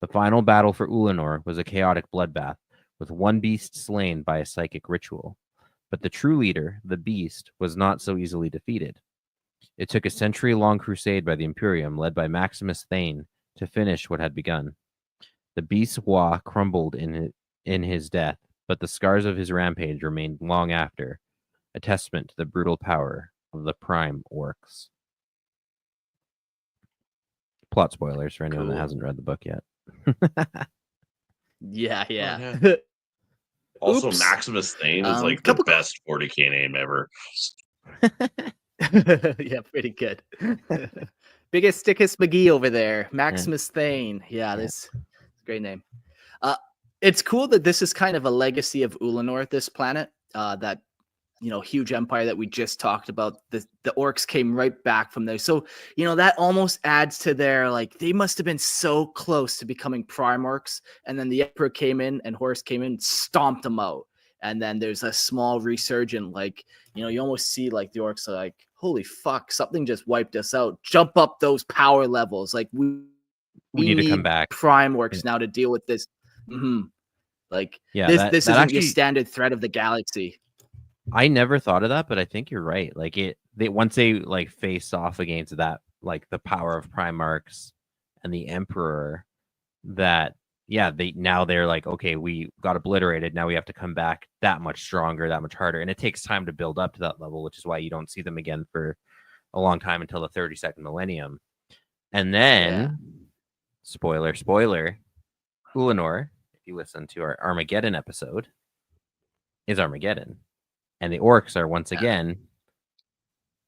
The final battle for Ulanor was a chaotic bloodbath, with one beast slain by a psychic ritual. But the true leader, the Beast, was not so easily defeated. It took a century-long crusade by the Imperium, led by Maximus Thane, to finish what had begun. The Beast's WAAAGH crumbled in his death, but the scars of his rampage remained long after, a testament to the brutal power of the Prime Orks. Plot spoilers for anyone that hasn't read the book yet. Yeah. yeah. Also, Oops. Maximus Thane is like the couple- best 40k name ever. Yeah, pretty good. Biggest Stickus McGee over there, Maximus Thane. Yeah, this great name. It's cool that this is kind of a legacy of Ulanor, this planet. That huge empire that we just talked about. The Orks came right back from there, so that almost adds to their they must have been so close to becoming Prime Orks, and then the Emperor came in and Horus came in, stomped them out. And then there's a small resurgent, you almost see the Orks are like, holy fuck, something just wiped us out. Jump up those power levels. We need to come back. Prime Orks now to deal with this. This isn't actually, your standard threat of the galaxy. I never thought of that, but I think you're right. Once they face off against that, the power of Primarchs and the Emperor, that they're like, okay, we got obliterated. Now we have to come back that much stronger, that much harder. And it takes time to build up to that level, which is why you don't see them again for a long time until the 32nd millennium. And then, spoiler, Ulanor, if you listen to our Armageddon episode, is Armageddon. And the Orks are once again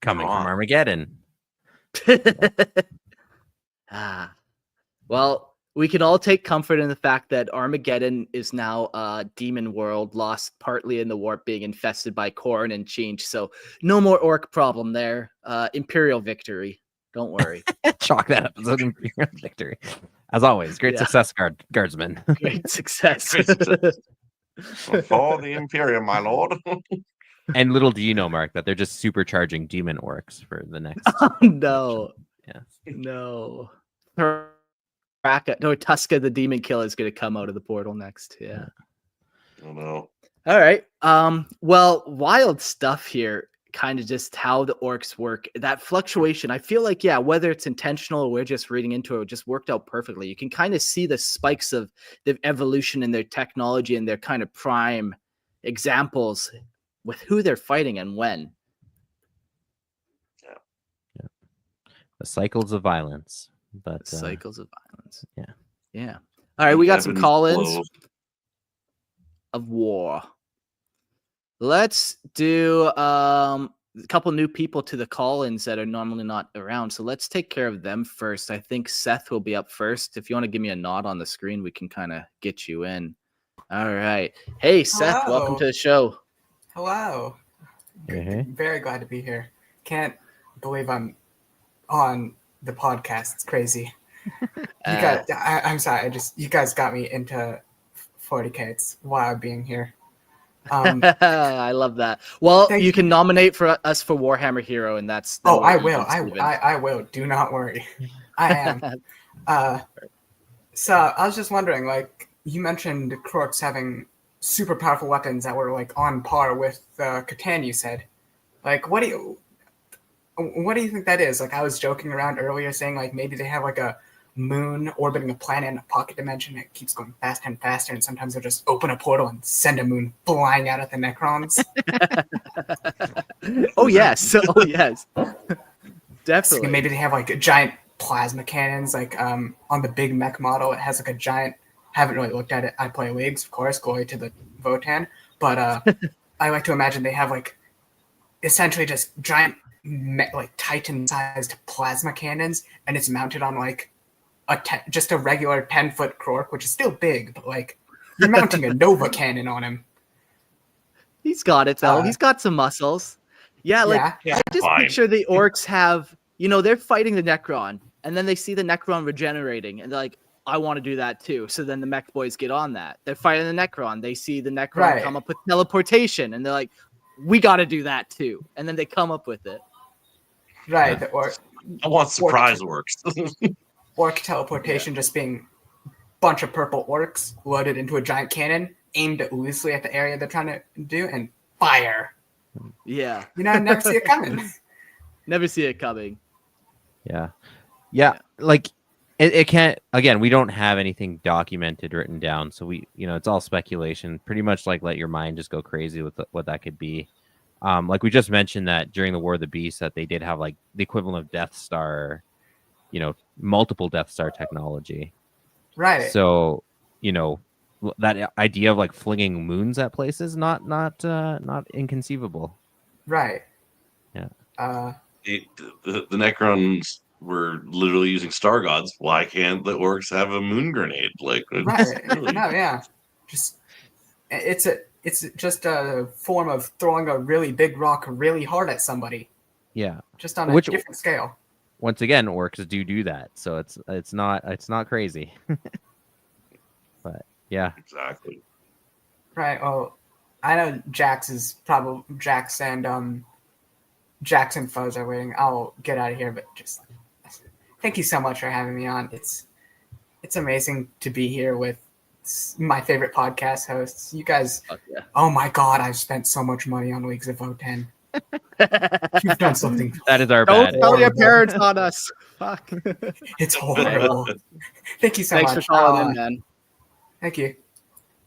coming from Armageddon. Well, we can all take comfort in the fact that Armageddon is now a demon world, lost partly in the warp, being infested by Khorne and Chinch. So no more Ork problem there. Imperial victory. Don't worry. Chalk that episode Imperial victory. As always, great success, guardsmen. Great success. For the Imperium, my lord. And little do you know, Mark, that they're just supercharging demon Orks for the next. Oh, no. Yes. No. Tuska the Demon Killer is going to come out of the portal next. Yeah. Oh, no. All right. Well, wild stuff here. Kind of just how the Orks work. That fluctuation, I feel like, whether it's intentional or we're just reading into it just worked out perfectly. You can kind of see the spikes of the evolution in their technology and their kind of prime examples with who they're fighting and when. Yeah. The cycles of violence. But cycles of violence. Yeah. All right, we got some call-ins of war. Let's do a couple new people to the call-ins that are normally not around. So let's take care of them first. I think Seth will be up first. If you want to give me a nod on the screen, we can kind of get you in. All right. Hey, Seth, welcome to the show. Hello. Mm-hmm. Very glad to be here. Can't believe I'm on the podcast. It's crazy. I'm sorry. You guys got me into 40K. It's wild being here. I love that. Well, you can you. Nominate for us for Warhammer Hero, and that's. I will. I will. Do not worry. I am. So I was just wondering, you mentioned Krorks having super powerful weapons that were on par with Catan. You said, what do you think that is? I was joking around earlier saying maybe they have a moon orbiting a planet in a pocket dimension. It keeps going faster and faster, and sometimes they'll just open a portal and send a moon flying out at the Necrons. Oh yes, So definitely. maybe they have like giant plasma cannons, like on the big mech model. It has like a giant. Haven't really looked at it. I play Leagues, of course, glory to the Votan. But I like to imagine they have like essentially just giant like Titan-sized plasma cannons, and it's mounted on like just a regular 10-foot Krork, which is still big, but like you're mounting a Nova cannon on him. He's got it though. He's got some muscles. Yeah, like Yeah. I just Fine. picture the orcs have, they're fighting the Necron, and then they see the Necron regenerating, and they're like, I want to do that too. So then the Mekboys get on that. They're fighting the Necron. They see the Necron come up with teleportation, and they're like, we got to do that too. And then they come up with it. Right. I want surprise works. Orc teleportation just being a bunch of purple orcs loaded into a giant cannon, aimed loosely at the area they're trying to do, and fire. Yeah. Never see it coming. Never see it coming. Yeah. Like it can't. Again, we don't have anything documented written down, so it's all speculation. Pretty much like let your mind just go crazy with what that could be. Like we just mentioned that during the War of the Beasts, that they did have like the equivalent of Death Star, multiple Death Star technology. Right. So, that idea of like flinging moons at places, not inconceivable. Right. Yeah. The Necrons were literally using star gods. Why can't the orcs have a moon grenade? Like, Right. really? No, yeah. It's just a form of throwing a really big rock really hard at somebody. Yeah. Just on a different scale. Once again, orcs do that, so it's not crazy. But yeah. Exactly. Right. Well, I know Jax and Fuzz are waiting. I'll get out of here, but just thank you so much for having me on. It's amazing to be here with my favorite podcast hosts. You guys, oh my God, I've spent so much money on Leagues of O10. You've done something. That is our Don't bad. tell your parents on us. Fuck. It's horrible. Thank you so Thanks much. for calling in, man. Thank you.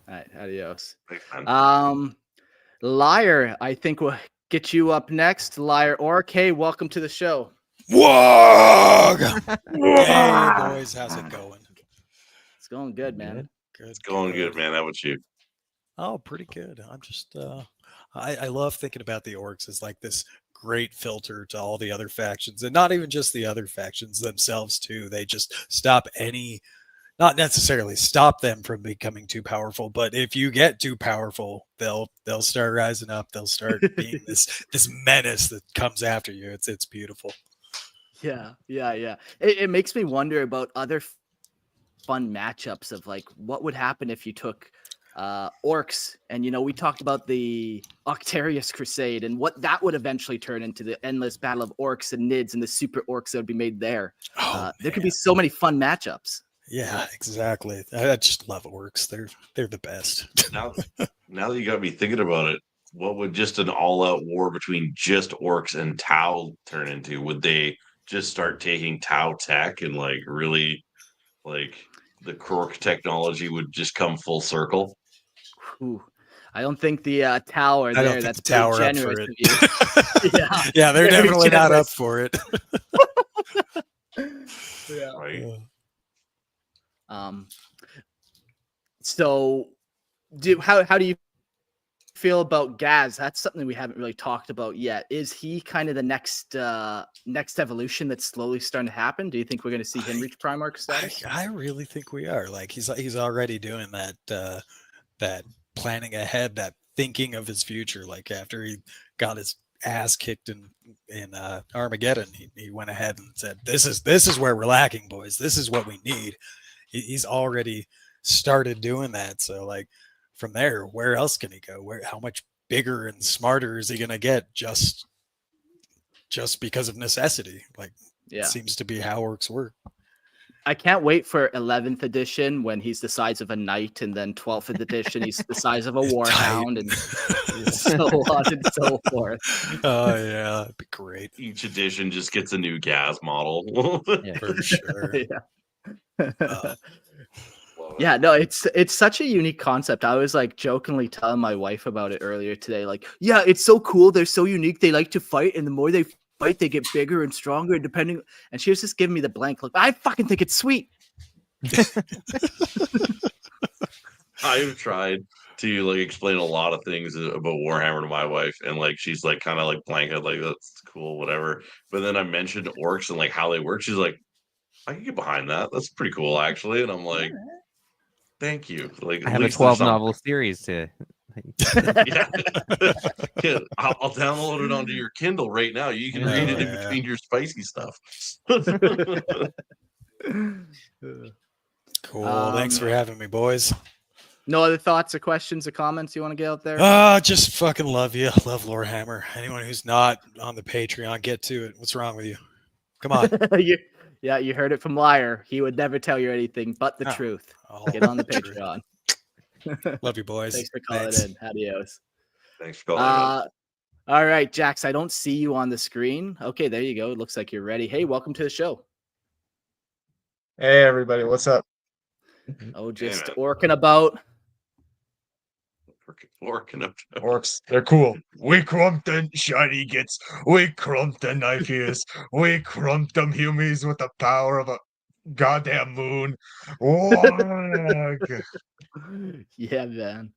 All right, adios. Thanks, man. Liar, I think we'll get you up next. Liar Ork, hey, welcome to the show. WAAAGH! Hey, boys, how's it going? It's going good, man. Good. It's going good, man. How about you? Oh, pretty good. I'm just, I love thinking about the orcs as like this great filter to all the other factions, and not even just the other factions themselves too. They just not necessarily stop them from becoming too powerful, but if you get too powerful, they'll start rising up. They'll start being this menace that comes after you. It's beautiful. Yeah. It makes me wonder about other fun matchups of like what would happen if you took orcs, and we talked about the Octarius Crusade and what that would eventually turn into, the endless battle of orcs and nids and the super orcs that would be made there. There could be so many fun matchups. Yeah, exactly. I just love orcs. They're the best. Now that you got me thinking about it, what would just an all-out war between just orcs and Tau turn into? Would they just start taking Tau tech and like really like the Krork technology would just come full circle? Ooh, I don't think the Tau are I don't there. think That's the Tau pretty are up generous for of it. you. Yeah. Yeah, they're Very definitely not up generous. for it. Yeah. Right? So how do you feel about Gaz? That's something we haven't really talked about yet. Is he kind of the next evolution that's slowly starting to happen? Do you think we're going to see him reach Prime Ork status? I really think we are. Like he's already doing that that planning ahead, that thinking of his future. Like after he got his ass kicked in Armageddon, he went ahead and said, "This is where we're lacking, boys. This is what we need." He's already started doing that. So like from there, where else can he go? How much bigger and smarter is he going to get just because of necessity? Like, Yeah. it seems to be how orcs work. I can't wait for 11th edition when he's the size of a knight, and then 12th edition he's the size of a warhound, and so on and so forth. Oh yeah, that'd be great. Each edition just gets a new gas model. For sure. Yeah. Yeah, no, it's such a unique concept. I was like jokingly telling my wife about it earlier today. Like, yeah, it's so cool. They're so unique. They like to fight, and the more they fight, they get bigger and stronger. Depending, and she was just giving me the blank look. I fucking think it's sweet. I've tried to like explain a lot of things about Warhammer to my wife, and like she's like kind of like blanket, like that's cool, whatever. But then I mentioned orcs and like how they work. She's like, I can get behind that. That's pretty cool, actually. And I'm like, thank you. Like, I at have a least there's 12 novel series to. Yeah. Yeah, I'll download it onto your Kindle right now. You can read it in between your spicy stuff. Cool. Thanks for having me, boys. No other thoughts or questions or comments you want to get out there? Just fucking love you. Love Lorehammer. Anyone who's not on the Patreon, get to it. What's wrong with you? Come on. You heard it from Liar. He would never tell you anything but the truth. Get on the Patreon. Love you, boys. Thanks for calling in. Adios. Thanks for calling in. All right, Jax, I don't see you on the screen. Okay, there you go. It looks like you're ready. Hey, welcome to the show. Hey, everybody. What's up? Oh, just orking about. Orcs, they're cool. We crump them shiny gits. We crump the knife ears. We crump them humies with the power of a goddamn moon. WAAAGH. Yeah, man.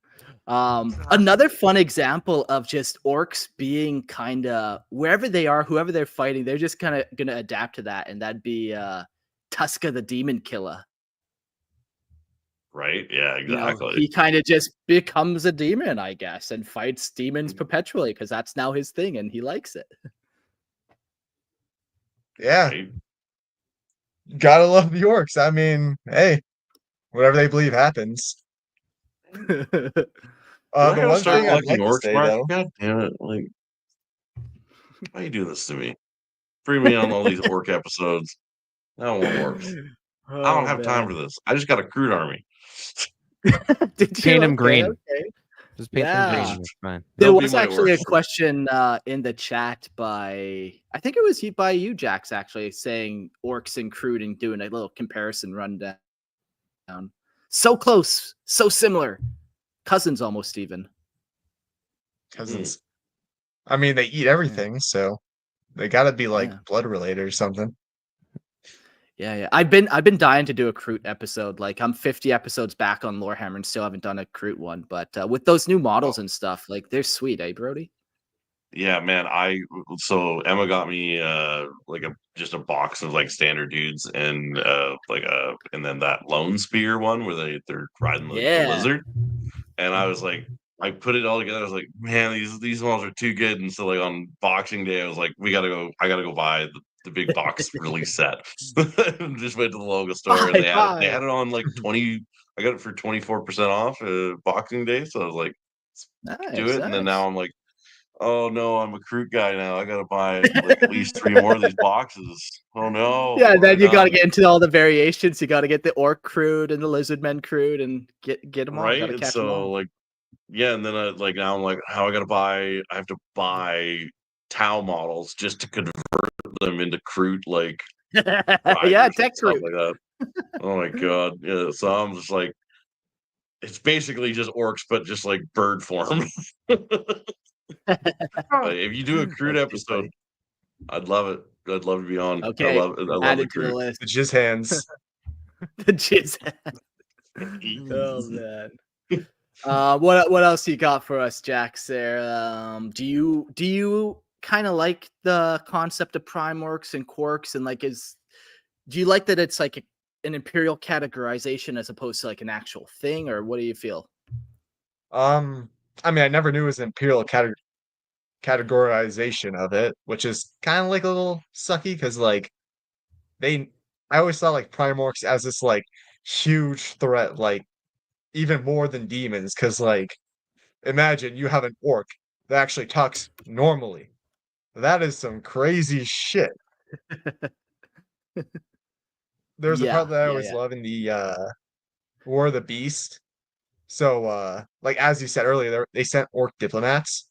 Another fun example of just orcs being kind of wherever they are, whoever they're fighting, they're just kind of gonna adapt to that, and that'd be Tuska the Demon Killer. Right? Yeah, exactly. He kind of just becomes a demon, I guess, and fights demons perpetually because that's now his thing, and he likes it. Yeah. Gotta love the orcs. I mean, hey, whatever they believe happens. The one thing I'd like to say, though, God damn it! Like, why are you doing this to me? Bring me on all these orc episodes. I don't want orcs. I don't have time for this. I just got a crude army. Paint him green. Okay. Just paint them green. It's fine. There was actually a question in the chat by, I think it was by you, Jax, actually, saying orcs and crude and doing a little comparison rundown. So close, so similar. Cousins almost even. Cousins. I mean, they eat everything, so they gotta be like blood related or something. Yeah. I've been dying to do a Kroot episode. Like I'm 50 episodes back on Lorehammer and still haven't done a Kroot one. But with those new models and stuff, like they're sweet, eh, Brody? Yeah, man. So Emma got me like just a box of like standard dudes and and then that lone spear one where they're riding the lizard. And I was like, I put it all together. I was like, man, these models are too good. And so like on Boxing Day, I was like, I gotta go buy the big box release set. Just went to the local store and they had it on like 20. I got it for 24% off Boxing Day. So I was like, do it. And then now I'm like, oh no, I'm a Kroot guy now. I gotta buy like at least 3 more of these boxes. Oh no. Yeah, then you gotta get into all the variations. You gotta get the orc Kroot and the lizardmen Kroot and get them all. Right. Gotta And catch them so all. like, yeah, and then now I'm like, how I have to buy Tau models just to convert them into Kroot, like yeah, tech stuff Kroot. like that. Oh my god. Yeah. So I'm just like, it's basically just orcs, but just like bird form. If you do a Kroot episode, I'd love it. I'd love to be on. Okay, I love the Kroot. The jizz hands. The jizz hands. Oh man. What else you got for us, Jax? There. Do you kind of like the concept of Prime Orks and Krorks, and like do you like that it's like an imperial categorization as opposed to like an actual thing, or what do you feel? I mean, I never knew it was an imperial categorization of it, which is kind of like a little sucky because like I always thought like Prime Orks as this like huge threat, like even more than demons, because like imagine you have an orc that actually talks normally. That is some crazy shit. There's a part that I always love in the War of the Beast. So like as you said earlier, they sent orc diplomats.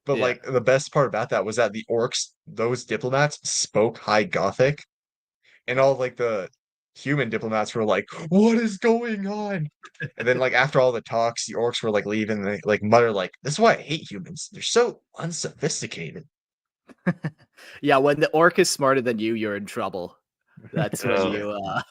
But like the best part about that was that the orcs, those diplomats, spoke High Gothic, and all like the human diplomats were like, "What is going on?" And then like after all the talks, the orcs were like leaving. And they like mutter like, "This is why I hate humans. They're so unsophisticated." Yeah, when the orc is smarter than you, you're in trouble. That's when Yeah.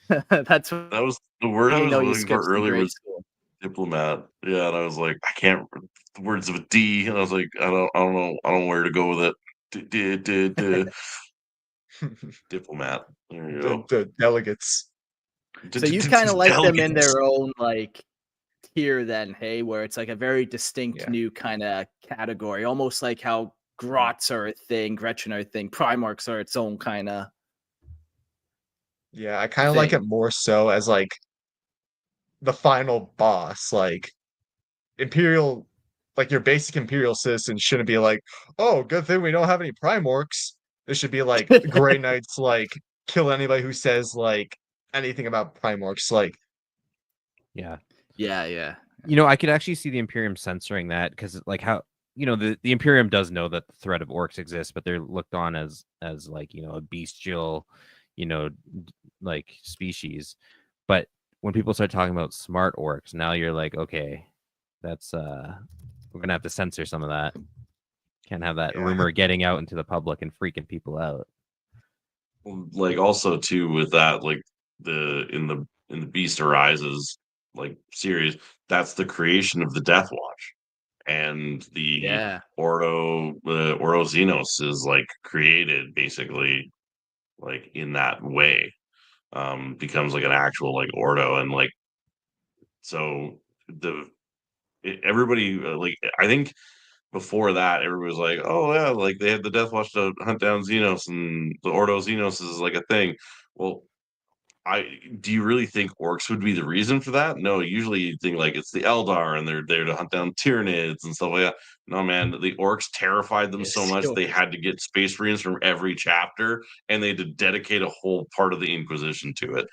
you that's when That was the word I you was know you looking for skipped some earlier grade was school. diplomat. Yeah, and I was like, I can't the words of a D, and I was like, I don't know where to go with it. Diplomat. There you go. The delegates. So you kind of like them in Delegates. their own like tier then, hey, where it's like a very distinct Yeah. new kind of category, almost like how Grots are a thing, Gretchen are a thing, Prime Orks are its own kind of Yeah, I kind of like it thing. more so as like the final boss, like Imperial, like your basic Imperial citizen shouldn't be like, oh, good thing we don't have any Prime Orks. This should be like Grey Knights, like kill anybody who says like anything about Prime Orks. Like, Yeah. Yeah. You know, I could actually see the Imperium censoring that because, like, how the Imperium does know that the threat of orcs exists, but they're looked on as like a bestial, like species. But when people start talking about smart orcs, now you're like, okay, that's we're gonna have to censor some of that. Can't have that Yeah. rumor getting out into the public and freaking people out. Like also too with that, like in the Beast Arises like series, that's the creation of the Death Watch. And the Yeah. Ordo Xenos is like created basically like in that way. Becomes like an actual like Ordo, and like so everybody like I think before that everybody was like, oh yeah, like they had the Death Watch to hunt down Xenos, and the Ordo Xenos is like a thing. Well, do you really think orcs would be the reason for that? No, usually you think like it's the Eldar and they're there to hunt down Tyranids and stuff like that. No, man, the orcs terrified them so much they had to get Space Marines from every chapter, and they had to dedicate a whole part of the Inquisition to it.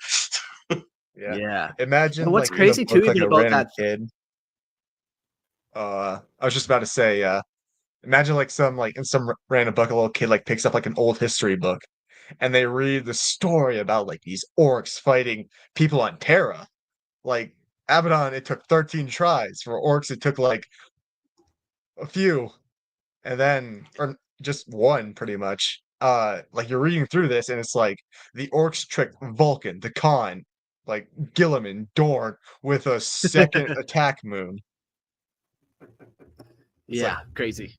yeah. Yeah. Imagine And what's like in the crazy too, book, like even a about random that kid. I was just about to say, imagine like some like in some random book, a little kid like picks up like an old history book, and they read the story about like these orcs fighting people on Terra. Like Abaddon, it took 13 tries. For orcs, it took like a few, and then or just one pretty much. Like you're reading through this, and it's like the orcs tricked Vulcan, the Khan, like Gilliman, Dorn with a second attack moon. It's like, yeah, crazy.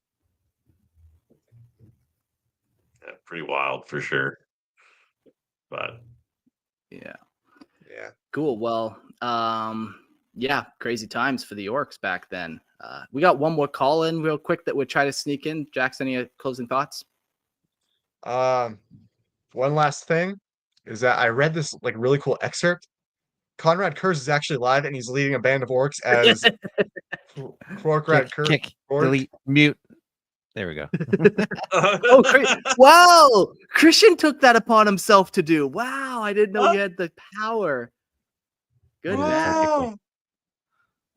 Yeah, pretty wild for sure. But Yeah. yeah. Cool. Well, yeah, crazy times for the orcs back then. We got one more call in real quick that we'll try to sneak in. Jax, any closing thoughts? One last thing is that I read this like really cool excerpt. Conrad Kurz is actually alive, and he's leading a band of orcs as Krorkrad Kick, Kurz. delete, mute. There we go. Oh, great. Wow. Christian took that upon himself to do. Wow. I didn't know you had the power. Good Did it man. technically.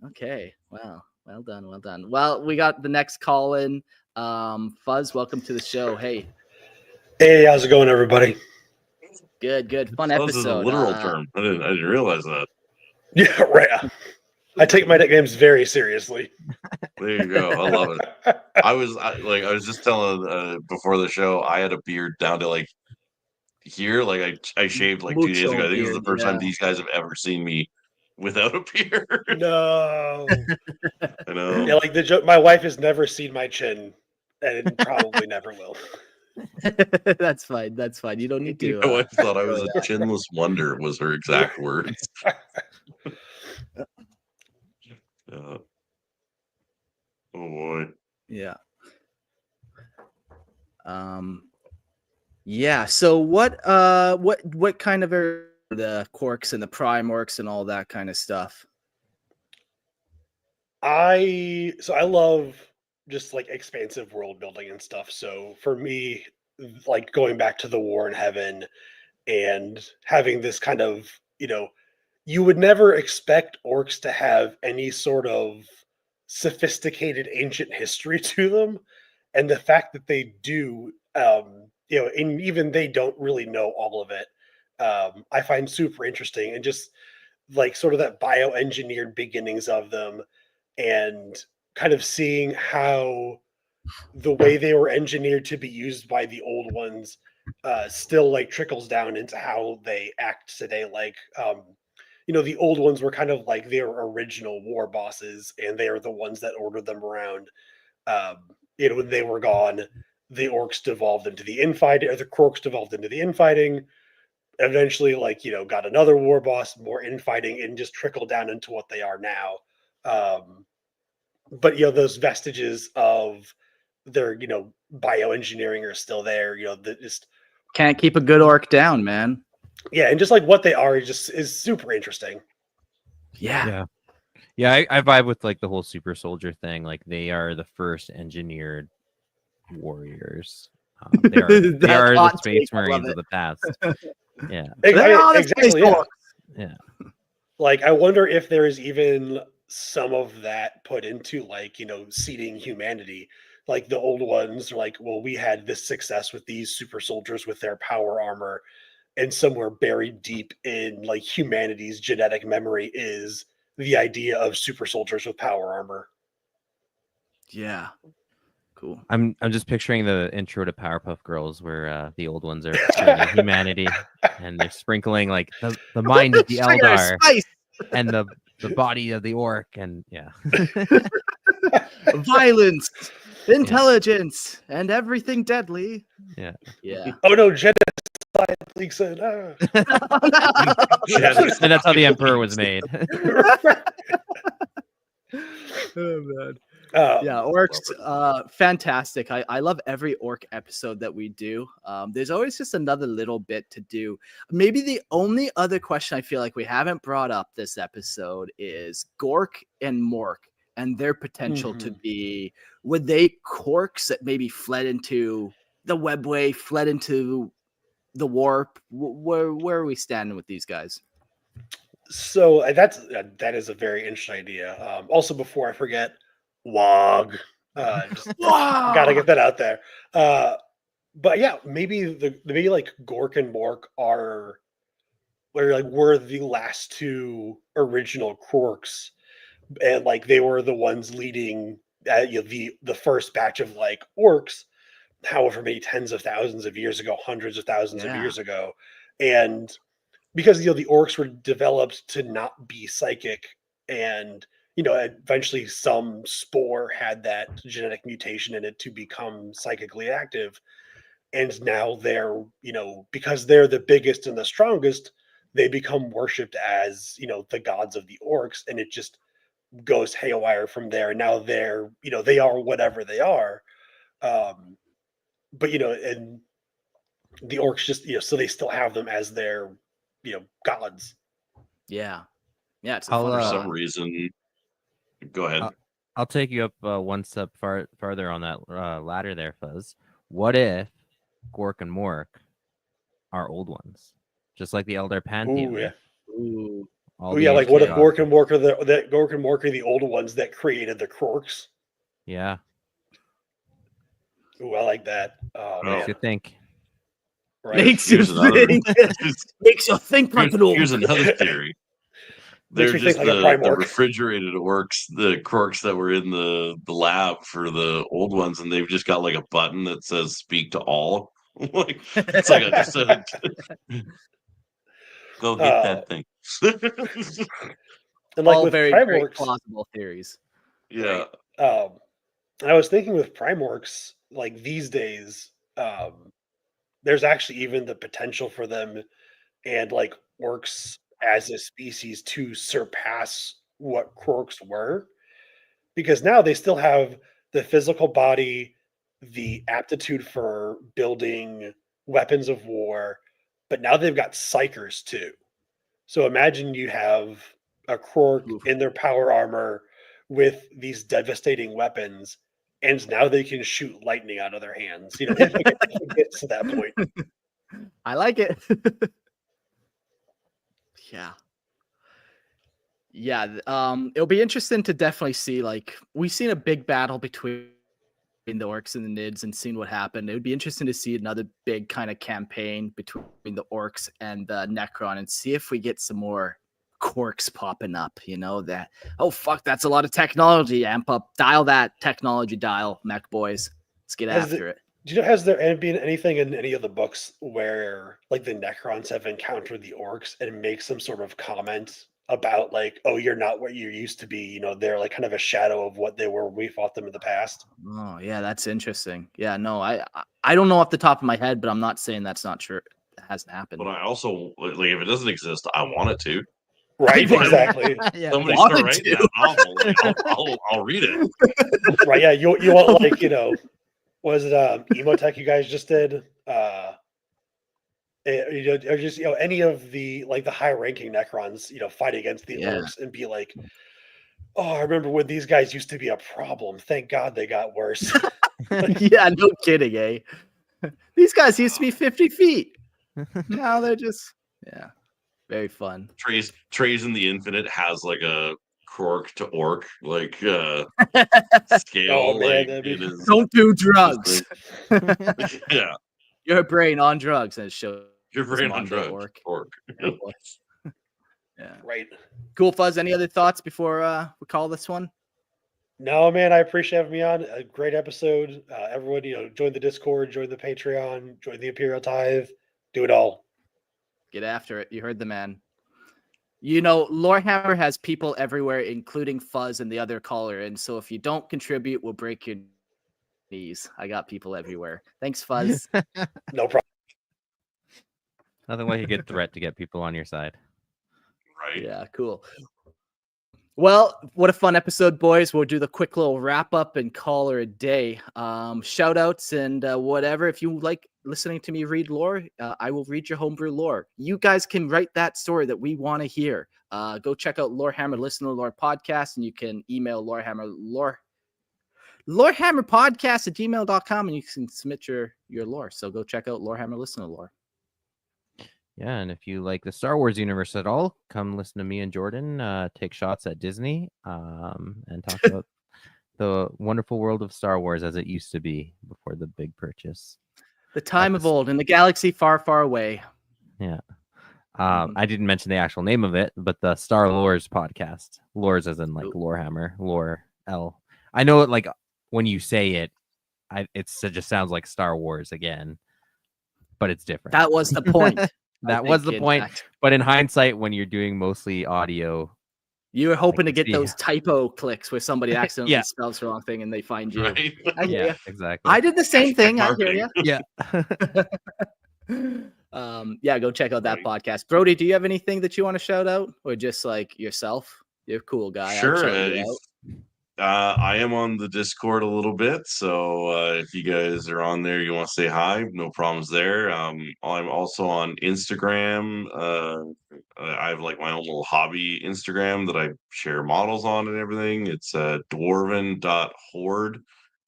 Okay. Wow. Well done. Well done. Well, we got the next call in. Fuzz, welcome to the show. Hey. Hey, how's it going, everybody? Good. Fun Fuzz is a episode. literal term. I didn't realize that. Yeah, right. I take my nicknames very seriously. There you go. I love it. I was just telling before the show, I had a beard down to like here. Like I shaved like 2 days ago. Mucho I think this is beard, the first time yeah. these guys have ever seen me without a beard. No. I know. Yeah, like the joke. My wife has never seen my chin, and probably never will. That's fine. That's fine. You don't need to. My wife thought I was show a chinless wonder. Was her exact words. Oh boy. Yeah. Yeah. So what kind of are the Krorks and the Prime Orks and all that kind of stuff? I love just like expansive world building and stuff. So for me, like going back to the War in Heaven and having this kind of, you would never expect orcs to have any sort of sophisticated ancient history to them, and the fact that they do, and even they don't really know all of it. I find super interesting, and just like sort of that bioengineered beginnings of them, and kind of seeing how the way they were engineered to be used by the old ones still like trickles down into how they act today. Like, the old ones were kind of like their original war bosses, and they are the ones that ordered them around. When they were gone, the orcs devolved into the infighting, or the Krorks devolved into the infighting. Eventually, got another war boss, more infighting, and just trickled down into what they are now. But those vestiges of their bioengineering are still there. That just Can't keep a good orc down, man. yeah, and just like what they are is super interesting. Yeah. I vibe with like the whole super soldier thing. Like they are the first engineered warriors. They are the hot space take, I love marines it. of the past. Yeah. They're all the Exactly. space Yeah. orcs. Yeah. Like, I wonder if there is even some of that put into seeding humanity. Like the old ones are like, well, we had this success with these super soldiers with their power armor, and somewhere buried deep in like humanity's genetic memory is the idea of super soldiers with power armor. Yeah. Cool. I'm just picturing the intro to Powerpuff Girls where the old ones are creating humanity and they're sprinkling like the mind of the Sugar, Eldar spice, and the body of the orc and yeah. violence, intelligence, and everything deadly. Yeah. Yeah. Oh no, genocide leaks in. And that's how the Emperor was made. Oh man. Um, Yeah, orcs, fantastic. I love every orc episode that we do. There's always just another little bit to do. Maybe the only other question I feel like we haven't brought up this episode is Gork and Mork and their potential to be, would they Krorks that maybe fled into the webway, fled into the warp? Where are we standing with these guys? So that is a very interesting idea. Also, before I forget, WAAAGH. Just gotta get that out there. But yeah, maybe maybe like Gork and Mork were the last two original Krorks, and like they were the ones leading the first batch of like orcs, however many tens of thousands of years ago, hundreds of thousands of years ago, and because the orcs were developed to not be psychic, and eventually some spore had that genetic mutation in it to become psychically active, and now they're because they're the biggest and the strongest, they become worshipped as the gods of the orcs, and it just goes haywire from there. And now they're they are whatever they are, but and the orcs just so they still have them as their gods. Yeah. Yeah, it's a I'll, fun For one. some reason, go ahead. I'll take you up one step farther on that ladder there, Fuzz. What if Gork and Mork are old ones, just like the Elder Pantheon? Ooh, yeah. Ooh. All Oh the yeah, like what if HKR. Gork and Mork are the old ones that created the Krorks? Yeah, Ooh, I like that. Oh, makes man. you think. Right. Makes you Here's another- think. Makes you think like an old. Here's another theory. Makes They're me just think like a Prime the Ork. refrigerated orcs, the Krorks that were in the lab for the old ones, and they've just got like a button that says "Speak to all." Like it's like just a go hit that thing. And like All with very, Prime very Orks, plausible theories. Yeah, and I was thinking with Prime Orks, like these days, there's actually even the potential for them and like orcs as a species to surpass what Krorks were, because now they still have the physical body, the aptitude for building weapons of war, but now they've got psychers too. So imagine you have a Krork Oof. in their power armor with these devastating weapons, and now they can shoot lightning out of their hands. If it gets to that point. I like it. Yeah. Yeah. It'll be interesting to definitely see, like, we've seen a big battle between the orcs and the nids and seeing what happened. It would be interesting to see another big kind of campaign between the orcs and the Necron and see if we get some more Krorks popping up. You know, that, oh, fuck, that's a lot of technology. Amp up, dial that technology dial, Mekboys. Let's get after it. Do you know, has there been anything in any of the books where like the Necrons have encountered the orcs and make some sort of comment about like, oh, you're not what you used to be? You know, they're like kind of a shadow of what they were when we fought them in the past. Oh, yeah, that's interesting. Yeah, no, I don't know off the top of my head, but I'm not saying that's not true. It hasn't happened. But I also like if it doesn't exist, I want it to. Right, exactly. Yeah. Somebody wanted start writing to. that novel. Like, I'll read it. Right, yeah. You want like, you know, was it Emotech you guys just did? You know, or just, you know, any of the like the high ranking Necrons, you know, fight against the Yeah. orcs and be like, oh, I remember when these guys used to be a problem. Thank God they got worse. Yeah, no kidding, eh? These guys used to be 50 feet. Now they're just, yeah, very fun. Trays in the Infinite has like a Krork to Ork like scale. Oh, man, like that'd be- it is. Don't do drugs. Yeah, Your brain on drugs, and it shows. your brain on Monday drugs. Ork. Ork. Yeah. Right. Cool, Fuzz. Any other thoughts before we call this one? No, man, I appreciate having me on. A great episode. Everyone, you know, join the Discord, join the Patreon, join the Imperial Tithe, do it all. Get after it. You heard the man. You know, Lorehammer has people everywhere, including Fuzz and the other caller. And so if you don't contribute, we'll break your knees. I got people everywhere. Thanks, Fuzz. No problem. Nothing like a good threat to get people on your side. Right. Yeah, cool. Well, what a fun episode, boys. We'll do the quick little wrap up and call her a day. Shout outs and whatever. If you like listening to me read lore, I will read your homebrew lore. You guys can write that story that we want to hear. Go check out Lorehammer Listen to Lore podcast, and you can email lorehammerpodcast at gmail.com, and you can submit your lore. So go check out Lorehammer Listen to Lore. Yeah, and if you like the Star Wars universe at all, come listen to me and Jordan take shots at Disney and talk about the wonderful world of Star Wars as it used to be before the big purchase. The time of old in the galaxy far, far away. Yeah. I didn't mention the actual name of it, but the Star Lores podcast. Lores as in like Lorehammer, Lore L. I know it like when you say it, it just sounds like Star Wars again, but it's different. That was the point. That was the point. But in hindsight, when you're doing mostly audio, you were hoping to can get see. those typo clicks where somebody accidentally Yeah. spells the wrong thing and they find you. Right. I hear yeah, ya. exactly. I did the same thing. I hear Marketing. you. Yeah, go check out that podcast. Brody, do you have anything that you want to shout out, or just like yourself? You're a cool guy. I'd Sure. shout you out. I am on the Discord a little bit, so if you guys are on there, you want to say hi, no problems there. I'm also on Instagram. I have like my own little hobby Instagram that I share models on and everything. It's dwarven.horde,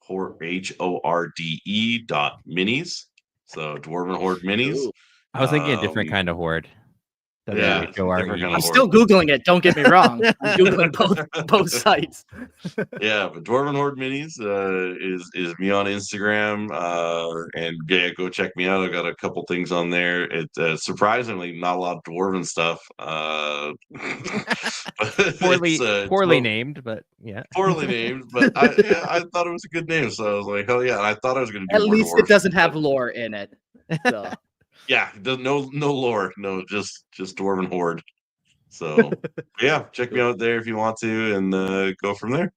HORDE.minis. So Dwarven Horde Minis. Cool. I was thinking a different kind of horde. Yeah, W-H-O-R-E. different kind I'm of still Googling it. Don't get me wrong. I'm Googling both sites. Yeah, but Dwarven Horde Minis is me on Instagram, and yeah, go check me out. I got a couple things on there. It's surprisingly not a lot of dwarven stuff. Poorly named, but yeah. Poorly named, but I thought it was a good name, so I was like, hell yeah! And I thought I was going to do At more least dwarves, it doesn't have but lore in it. So. yeah, no lore, no, just Dwarven Horde. So yeah, check me out there if you want to, and go from there.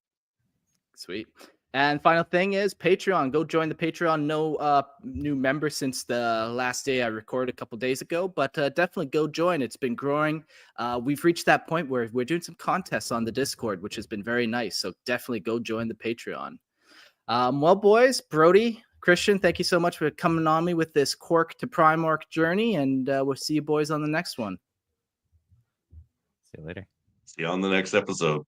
Sweet. And final thing is Patreon. Go join the Patreon. No new members since the last day I recorded a couple days ago, but definitely go join. It's been growing. We've reached that point where we're doing some contests on the Discord, which has been very nice. So definitely go join the Patreon. Well, boys, Brody, Christian, thank you so much for coming on me with this Krork to Prime Ork journey, and we'll see you boys on the next one. See you later. See you on the next episode.